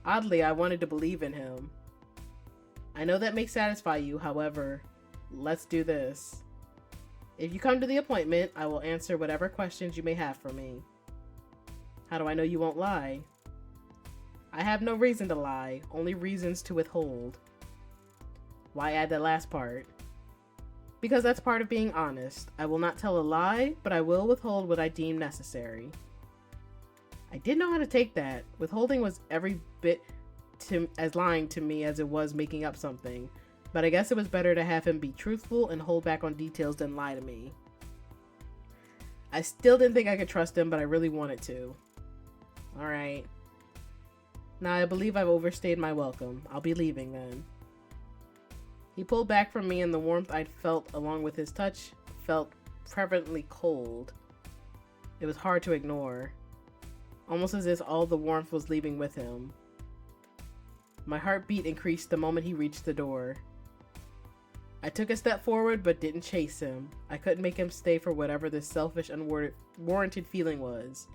Oddly, I wanted to believe in him. I know that may satisfy you, however, let's do this. If you come to the appointment, I will answer whatever questions you may have for me. How do I know you won't lie? I have no reason to lie, only reasons to withhold. Why add the last part? Because that's part of being honest. I will not tell a lie, but I will withhold what I deem necessary. I didn't know how to take that. Withholding was every bit as lying to me as it was making up something. But I guess it was better to have him be truthful and hold back on details than lie to me. I still didn't think I could trust him, but I really wanted to. Alright. Now I believe I've overstayed my welcome. I'll be leaving then. He pulled back from me and the warmth I'd felt along with his touch felt prevalently cold. It was hard to ignore. Almost as if all the warmth was leaving with him. My heartbeat increased the moment he reached the door. I took a step forward but didn't chase him. I couldn't make him stay for whatever this selfish, unwarranted feeling was.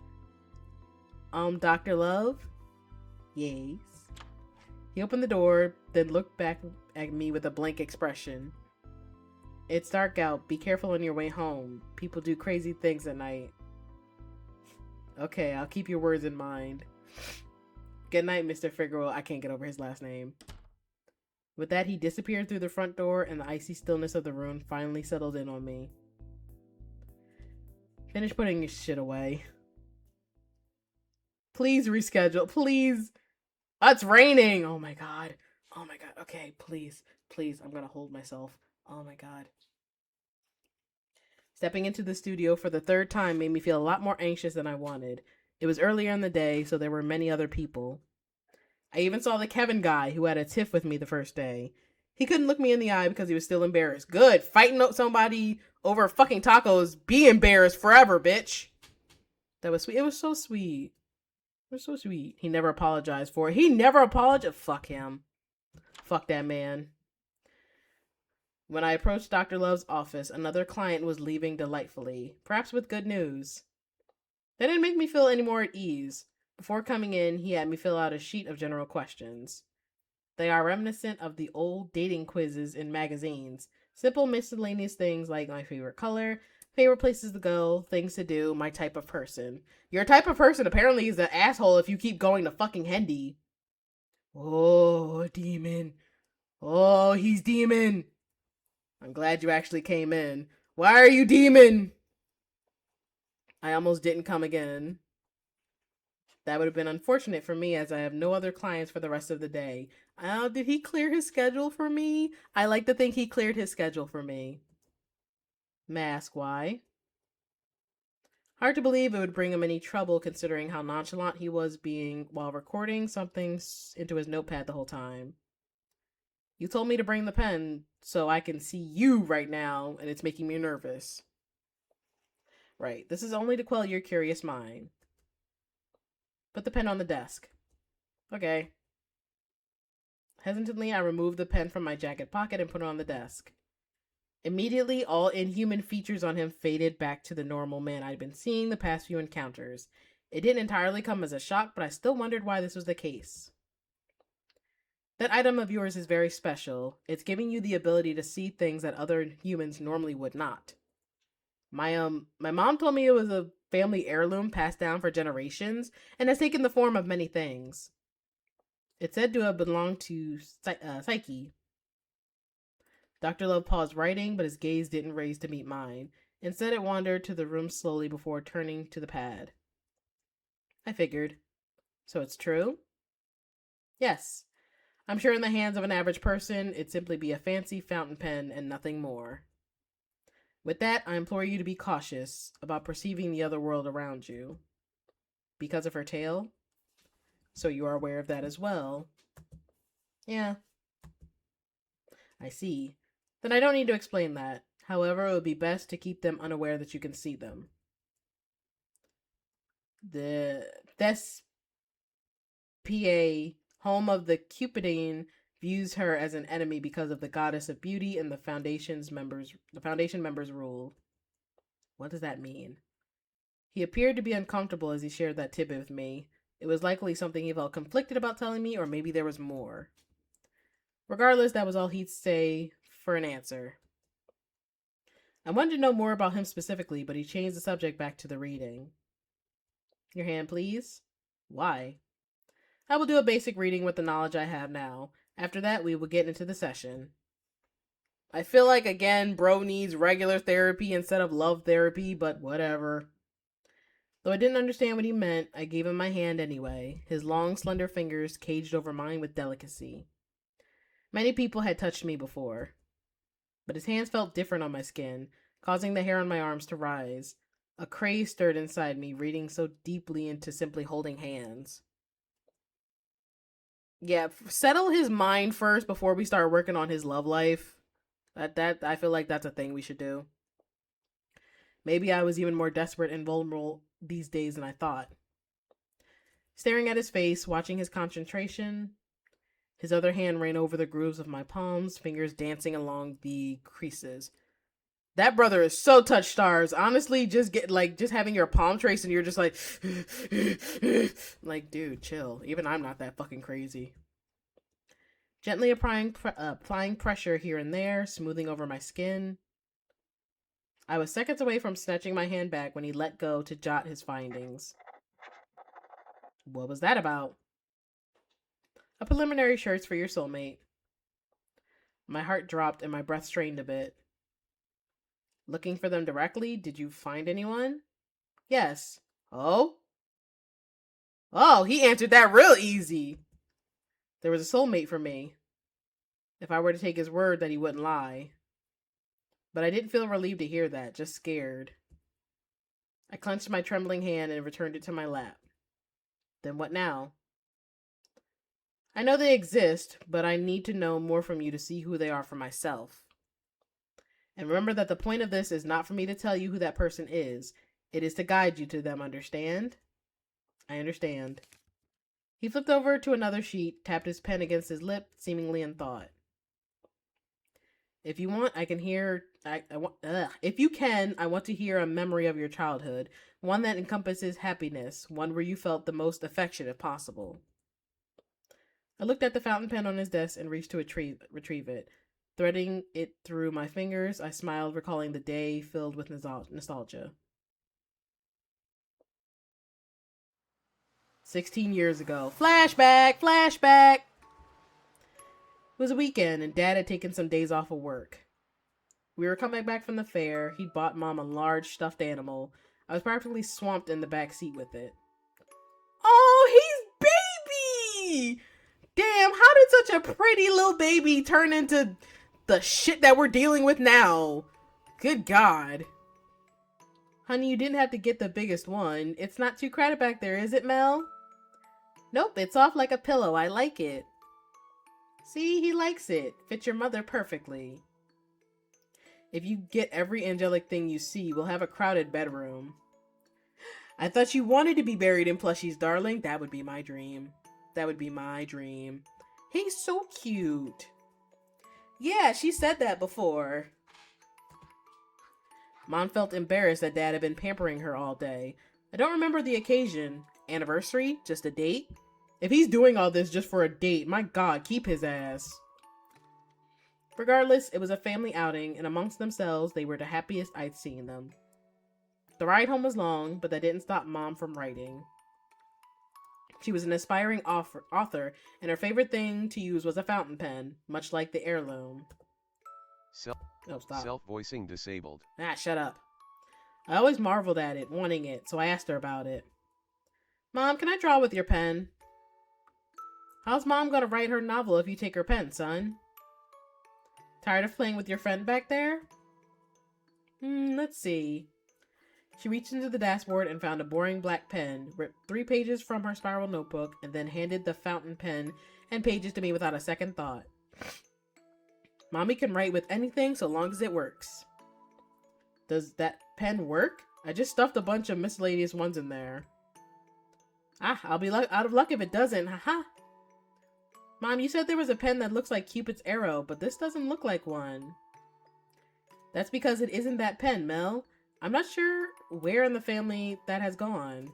Dr. Love? Yes. He opened the door, then looked back at me with a blank expression. It's dark out. Be careful on your way home. People do crazy things at night. Okay, I'll keep your words in mind. Good night, Mr. Figueroa. I can't get over his last name. With that, he disappeared through the front door, and the icy stillness of the room finally settled in on me. Finish putting your shit away. Please reschedule. Please. It's raining. Oh my god. Oh my god. Okay, please. Please. I'm gonna hold myself. Oh my god. Stepping into the studio for the third time made me feel a lot more anxious than I wanted. It was earlier in the day, so there were many other people. I even saw the Kevin guy who had a tiff with me the first day. He couldn't look me in the eye because he was still embarrassed. Good. Fighting somebody over fucking tacos. Be embarrassed forever, bitch. That was sweet. It was so sweet. It was so sweet. He never apologized for it. He never apologized. Fuck him. Fuck that man. When I approached Dr. Love's office, another client was leaving delightfully, perhaps with good news. That didn't make me feel any more at ease. Before coming in, he had me fill out a sheet of general questions. They are reminiscent of the old dating quizzes in magazines. Simple miscellaneous things like my favorite color, favorite places to go, things to do, my type of person. Your type of person apparently is an asshole if you keep going to fucking Hendy. Oh, demon. Oh, he's demon. I'm glad you actually came in. Why are you demon? I almost didn't come again. That would have been unfortunate for me as I have no other clients for the rest of the day. Did he clear his schedule for me? I like to think he cleared his schedule for me. May I ask why? Hard to believe it would bring him any trouble considering how nonchalant he was being while recording something into his notepad the whole time. You told me to bring the pen so I can see you right now, and it's making me nervous. Right, this is only to quell your curious mind. Put the pen on the desk. Okay. Hesitantly, I removed the pen from my jacket pocket and put it on the desk. Immediately, all inhuman features on him faded back to the normal man I'd been seeing the past few encounters. It didn't entirely come as a shock, but I still wondered why this was the case. That item of yours is very special. It's giving you the ability to see things that other humans normally would not. My mom told me it was a family heirloom passed down for generations and has taken the form of many things. It's said to have belonged to Psyche. Dr. Love paused writing, but his gaze didn't raise to meet mine. Instead, it wandered to the room slowly before turning to the pad. I figured. So it's true? Yes. I'm sure in the hands of an average person, it'd simply be a fancy fountain pen and nothing more. With that, I implore you to be cautious about perceiving the other world around you. Because of her tale? So you are aware of that as well. Yeah. I see. Then I don't need to explain that. However, it would be best to keep them unaware that you can see them. The Thespa, home of the Cupidine, views her as an enemy because of the goddess of beauty and the foundation members' rule. What does that mean? He appeared to be uncomfortable as he shared that tidbit with me. It was likely something he felt conflicted about telling me, or maybe there was more. Regardless, that was all he'd say for an answer. I wanted to know more about him specifically, but he changed the subject back to the reading. Your hand, please. Why? I will do a basic reading with the knowledge I have now. After that, we will get into the session. I feel like, again, bro needs regular therapy instead of love therapy, but whatever. Though I didn't understand what he meant, I gave him my hand anyway, his long, slender fingers caged over mine with delicacy. Many people had touched me before, but his hands felt different on my skin, causing the hair on my arms to rise. A craze stirred inside me, reading so deeply into simply holding hands. Yeah, settle his mind first before we start working on his love life. That I feel like that's a thing we should do. Maybe I was even more desperate and vulnerable these days than I thought. Staring at his face, watching his concentration, his other hand ran over the grooves of my palms, fingers dancing along the creases. That brother is so touch stars. Honestly, just having your palm trace and you're just like, dude, chill. Even I'm not that fucking crazy. Gently applying pressure here and there, smoothing over my skin. I was seconds away from snatching my hand back when he let go to jot his findings. What was that about? A preliminary search for your soulmate. My heart dropped and my breath strained a bit. Looking for them directly, did you find anyone? Yes. Oh? Oh, he answered that real easy. There was a soulmate for me. If I were to take his word that he wouldn't lie. But I didn't feel relieved to hear that, just scared. I clenched my trembling hand and returned it to my lap. Then what now? I know they exist, but I need to know more from you to see who they are for myself. And remember that the point of this is not for me to tell you who that person is. It is to guide you to them, understand? I understand. He flipped over to another sheet, tapped his pen against his lip, seemingly in thought. If you want, I can hear... If you can, I want to hear a memory of your childhood. One that encompasses happiness. One where you felt the most affection, if possible. I looked at the fountain pen on his desk and reached to retrieve it. Threading it through my fingers, I smiled, recalling the day filled with nostalgia. 16 years ago. Flashback! Flashback! It was a weekend, and Dad had taken some days off of work. We were coming back from the fair. He'd bought Mom a large stuffed animal. I was practically swamped in the back seat with it. Oh, baby! Damn, how did such a pretty little baby turn into the shit that we're dealing with now? Good God. Honey, you didn't have to get the biggest one. It's not too crowded back there, is it, Mel? Nope, it's off like a pillow. I like it. See, he likes it. Fits your mother perfectly. If you get every angelic thing you see, we'll have a crowded bedroom. I thought you wanted to be buried in plushies, darling. That would be my dream. That would be my dream. He's so cute. Yeah, she said that before. Mom felt embarrassed that Dad had been pampering her all day. I don't remember the occasion. Anniversary? Just a date? If he's doing all this just for a date, my God, keep his ass. Regardless, it was a family outing, and amongst themselves, they were the happiest I'd seen them. The ride home was long, but that didn't stop Mom from writing. She was an aspiring author, and her favorite thing to use was a fountain pen, much like the heirloom. Self-voicing disabled. Ah, shut up. I always marveled at it, wanting it, so I asked her about it. Mom, can I draw with your pen? How's Mom gonna write her novel if you take her pen, son? Tired of playing with your friend back there? Let's see. She reached into the dashboard and found a boring black pen, ripped 3 pages from her spiral notebook, and then handed the fountain pen and pages to me without a second thought. Mommy can write with anything so long as it works. Does that pen work? I just stuffed a bunch of miscellaneous ones in there. I'll be out of luck if it doesn't, haha. Mom, you said there was a pen that looks like Cupid's arrow, but this doesn't look like one. That's because it isn't that pen, Mel. I'm not sure where in the family that has gone.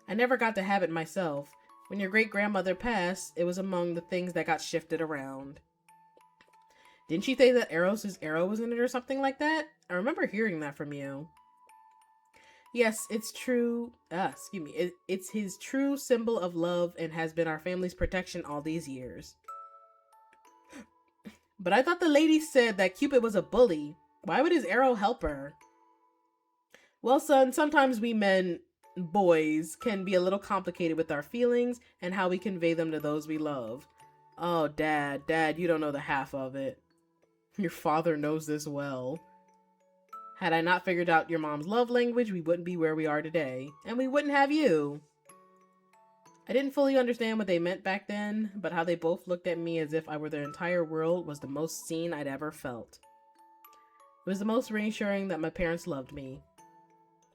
I never got to have it myself. When your great-grandmother passed, it was among the things that got shifted around. Didn't she say that Eros' arrow was in it or something like that? I remember hearing that from you. Yes, it's true. It's his true symbol of love and has been our family's protection all these years. But I thought the lady said that Cupid was a bully. Why would his arrow help her? Well, son, sometimes we boys, can be a little complicated with our feelings and how we convey them to those we love. Oh, Dad, you don't know the half of it. Your father knows this well. Had I not figured out your mom's love language, we wouldn't be where we are today, and we wouldn't have you. I didn't fully understand what they meant back then, but how they both looked at me as if I were their entire world was the most seen I'd ever felt. It was the most reassuring that my parents loved me.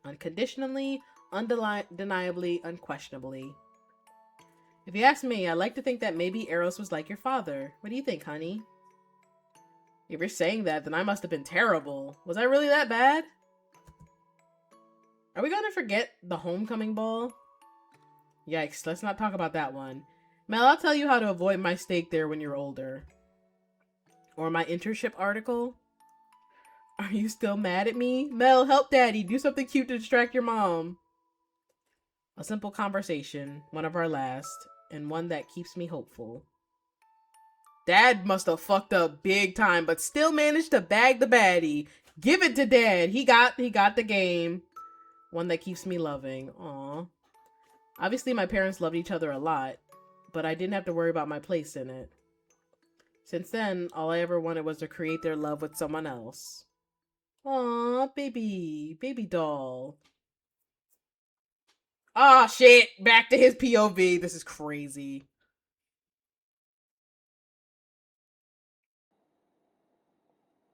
Unconditionally, undeniably, unquestionably. If you ask me, I like to think that maybe Eros was like your father. What do you think, honey? If you're saying that, then I must have been terrible. Was I really that bad? Are we gonna forget the homecoming ball? Yikes, let's not talk about that one. Mel, I'll tell you how to avoid my stake there when you're older. Or my internship article. Are you still mad at me? Mel, help Daddy. Do something cute to distract your mom. A simple conversation, one of our last, and one that keeps me hopeful. Dad must have fucked up big time, but still managed to bag the baddie. Give it to Dad. He got the game. One that keeps me loving. Aw. Obviously, my parents loved each other a lot, but I didn't have to worry about my place in it. Since then, all I ever wanted was to create their love with someone else. Aw, baby doll. Ah, shit! Back to his POV. This is crazy.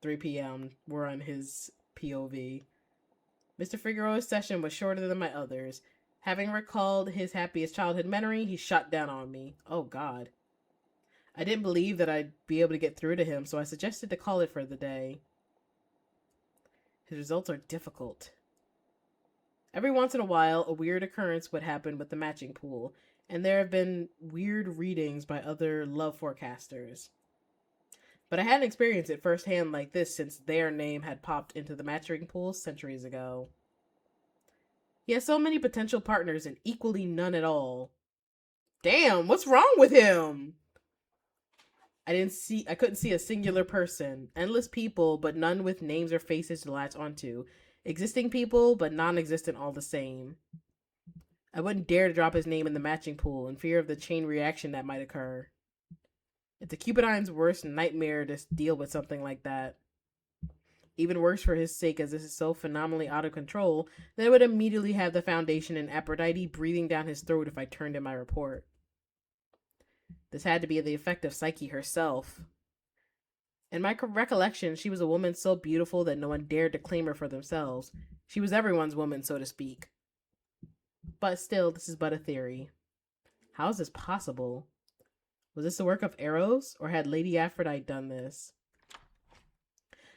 "3 p.m. We're on his POV. Mr. Figueroa's session was shorter than my others. Having recalled his happiest childhood memory, he shut down on me. Oh, God. I didn't believe that I'd be able to get through to him, so I suggested to call it for the day. His results are difficult. Every once in a while, a weird occurrence would happen with the matching pool, and there have been weird readings by other love forecasters. But I hadn't experienced it firsthand like this since their name had popped into the matching pool centuries ago. He has so many potential partners and equally none at all. Damn, what's wrong with him? I couldn't see a singular person. Endless people, but none with names or faces to latch onto. Existing people, but non-existent all the same. I wouldn't dare to drop his name in the matching pool in fear of the chain reaction that might occur. It's a Cupidine's worst nightmare to deal with something like that. Even worse for his sake, as this is so phenomenally out of control that it would immediately have the Foundation and Aphrodite breathing down his throat if I turned in my report. This had to be the effect of Psyche herself. In my recollection, she was a woman so beautiful that no one dared to claim her for themselves. She was everyone's woman, so to speak. But still, this is but a theory. How is this possible? Was this the work of Eros, or had Lady Aphrodite done this?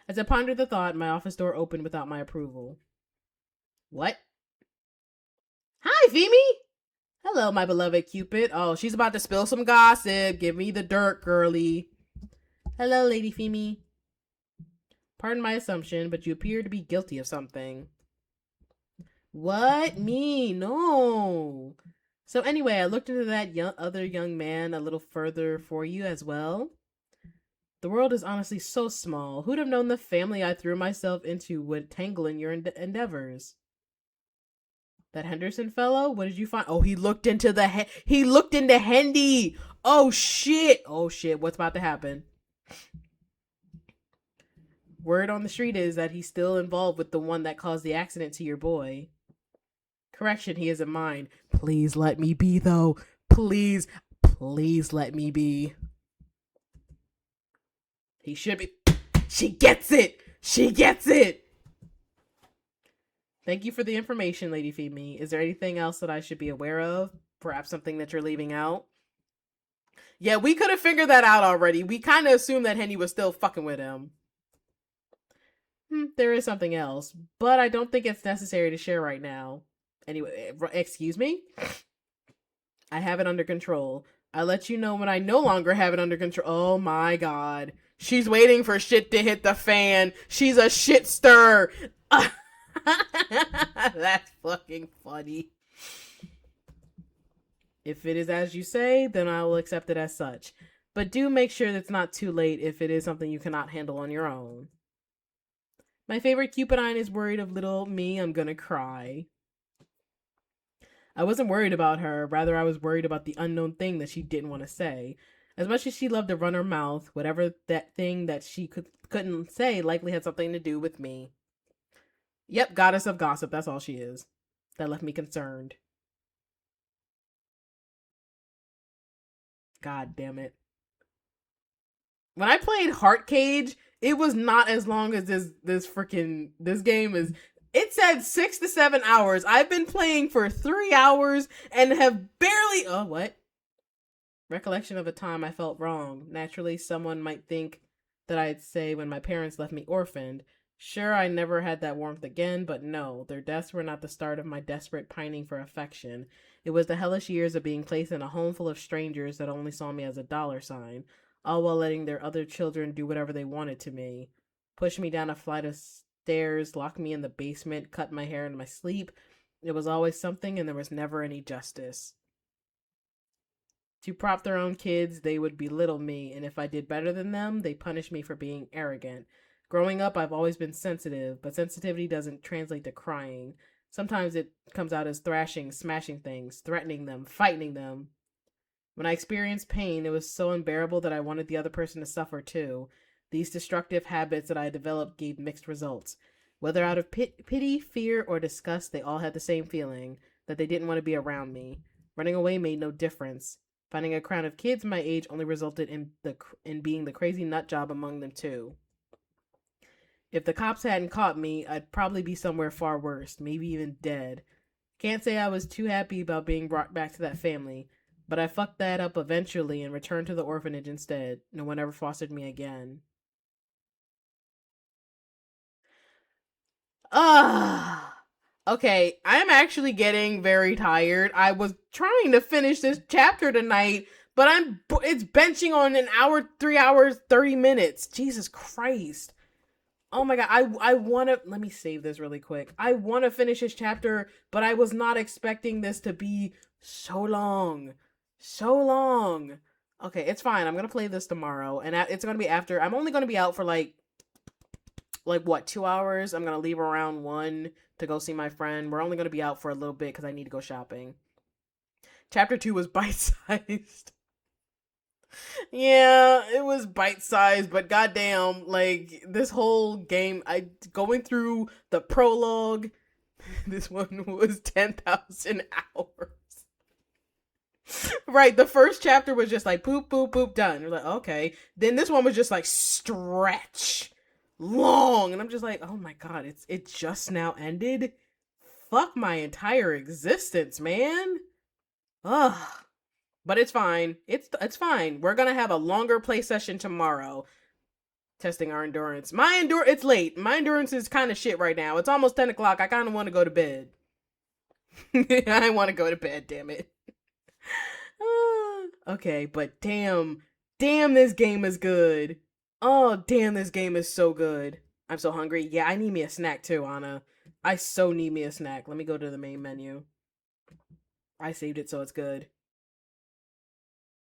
As I pondered the thought, my office door opened without my approval. What? Hi, Femi! Hello, my beloved Cupid. Oh, she's about to spill some gossip. Give me the dirt, girly. Hello, Lady Femi. Pardon my assumption, but you appear to be guilty of something. What? Me? No. So anyway, I looked into that other young man a little further for you as well. The world is honestly so small. Who'd have known the family I threw myself into would tangle in your endeavors? That Henderson fellow? What did you find? Oh, he looked into Hendy. Oh shit. Oh shit. What's about to happen? Word on the street is that he's still involved with the one that caused the accident to your boy. Correction, he isn't mine. Please let me be, though. Please let me be. He should be. She gets it! She gets it! Thank you for the information, Lady Femi. Is there anything else that I should be aware of? Perhaps something that you're leaving out? Yeah, we could have figured that out already. We kind of assumed that Henny was still fucking with him. There is something else, but I don't think it's necessary to share right now. Anyway, excuse me? I have it under control. I'll let you know when I no longer have it under control. Oh my god. She's waiting for shit to hit the fan. She's a shit stir. That's fucking funny. If it is as you say, then I will accept it as such. But do make sure that it's not too late if it is something you cannot handle on your own. My favorite Cupidine is worried of little me. I'm gonna cry. I wasn't worried about her. Rather, I was worried about the unknown thing that she didn't want to say. As much as she loved to run her mouth, whatever that thing that she couldn't say likely had something to do with me. Yep, goddess of gossip. That's all she is. That left me concerned. God damn it. When I played Heart Cage, it was not as long as this game is. It said 6 to 7 hours. I've been playing for 3 hours and have barely... Oh, what? Recollection of a time I felt wrong. Naturally, someone might think that I'd say when my parents left me orphaned. Sure, I never had that warmth again, but no, their deaths were not the start of my desperate pining for affection. It was the hellish years of being placed in a home full of strangers that only saw me as a dollar sign, all while letting their other children do whatever they wanted to me. Push me down a flight of stairs, lock me in the basement, cut my hair in my sleep. It was always something, and there was never any justice. To prop their own kids, they would belittle me, and if I did better than them, they punished me for being arrogant. Growing up, I've always been sensitive, but sensitivity doesn't translate to crying. Sometimes it comes out as thrashing, smashing things, threatening them, fighting them. When I experienced pain, it was so unbearable that I wanted the other person to suffer too. These destructive habits that I developed gave mixed results. Whether out of pity, fear, or disgust, they all had the same feeling, that they didn't want to be around me. Running away made no difference. Finding a crowd of kids my age only resulted in being the crazy nut job among them too. If the cops hadn't caught me, I'd probably be somewhere far worse, maybe even dead. Can't say I was too happy about being brought back to that family, but I fucked that up eventually and returned to the orphanage instead. No one ever fostered me again. Okay, I'm actually getting very tired. I was trying to finish this chapter tonight, but it's benching on an hour, 3 hours, 30 minutes. Jesus Christ. Oh my god, I want to... Let me save this really quick. I want to finish this chapter, but I was not expecting this to be so long. So long. Okay, it's fine. I'm going to play this tomorrow, and it's going to be after... I'm only going to be out for like what, 2 hours? I'm going to leave around 1 to go see my friend. We're only going to be out for a little bit because I need to go shopping. Chapter 2 was bite-sized. Yeah, it was bite-sized, but goddamn, like, this whole game, going through the prologue, this one was 10,000 hours. Right, the first chapter was just like, poop, poop, poop, done. You're like, okay. Then this one was just like, stretch. Long. And I'm just like, oh my god, it just now ended? Fuck my entire existence, man. Ugh. But it's fine. It's fine. We're gonna have a longer play session tomorrow. Testing our endurance. It's late. My endurance is kind of shit right now. It's almost 10 o'clock. I kind of want to go to bed. I want to go to bed, damn it. Okay, but damn, this game is good. Oh, damn, this game is so good. I'm so hungry. Yeah, I need me a snack too, Anna. I so need me a snack. Let me go to the main menu. I saved it so it's good.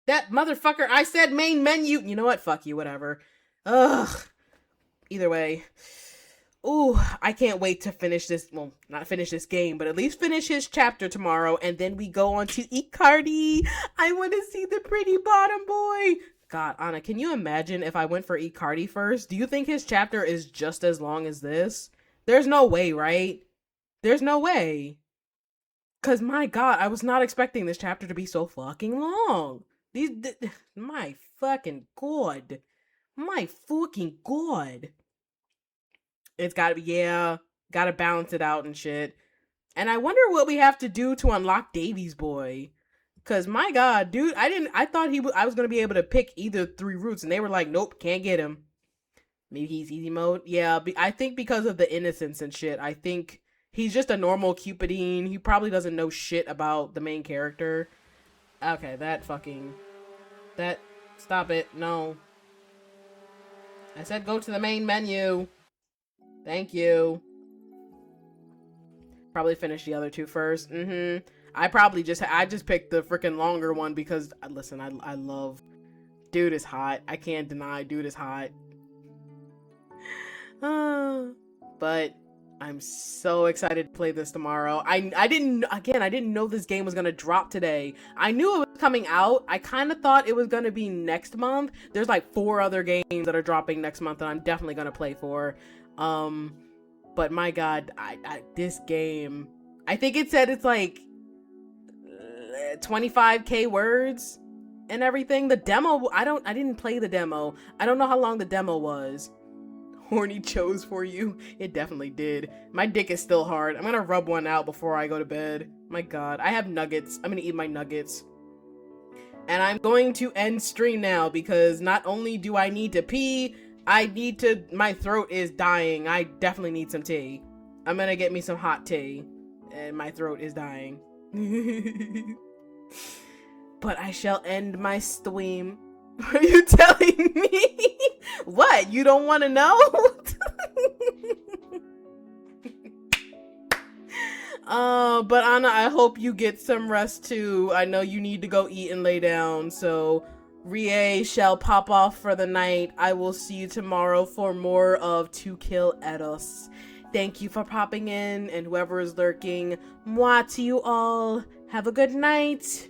That motherfucker, I said main menu. You know what? Fuck you, whatever. Ugh. Either way. Ooh, I can't wait to finish this. Well, not finish this game, but at least finish his chapter tomorrow. And then we go on to Icardi. I want to see the pretty bottom boy. God, Anna, can you imagine if I went for Icardi first? Do you think his chapter is just as long as this? There's no way, right? There's no way. Because, my God, I was not expecting this chapter to be so fucking long. My fucking God. My fucking God. It's gotta be, yeah, gotta balance it out and shit. And I wonder what we have to do to unlock Davy's boy. Cause my God, dude, I thought I was gonna be able to pick either 3 routes, and they were like, nope, can't get him. Maybe he's easy mode. Yeah, I think because of the innocence and shit. I think he's just a normal Cupidine. He probably doesn't know shit about the main character. Okay, stop it, no. I said go to the main menu. Thank you. Probably finish the other 2 first. I just picked the freaking longer one because, listen, I love... Dude is hot. I can't deny dude is hot. But I'm so excited to play this tomorrow. I didn't know this game was gonna drop today. I knew it was coming out. I kind of thought it was gonna be next month. There's like 4 other games that are dropping next month that I'm definitely gonna play for. But my God, this game, I think it said it's like 25k words and everything. The demo, I didn't play the demo. I don't know how long the demo was. Horny chose for you. It definitely did. My dick is still hard. I'm gonna rub one out before I go to bed. My God, I have nuggets. I'm gonna eat my nuggets. And I'm going to end stream now because not only do I need to pee, my throat is dying. I definitely need some tea. I'm gonna get me some hot tea. And my throat is dying. But I shall end my stream. Are you telling me? What? You don't want to know? But Anna, I hope you get some rest too. I know you need to go eat and lay down. So Rie shall pop off for the night. I will see you tomorrow for more of To Kill Eros. Thank you for popping in, and whoever is lurking, mwah to you all. Have a good night.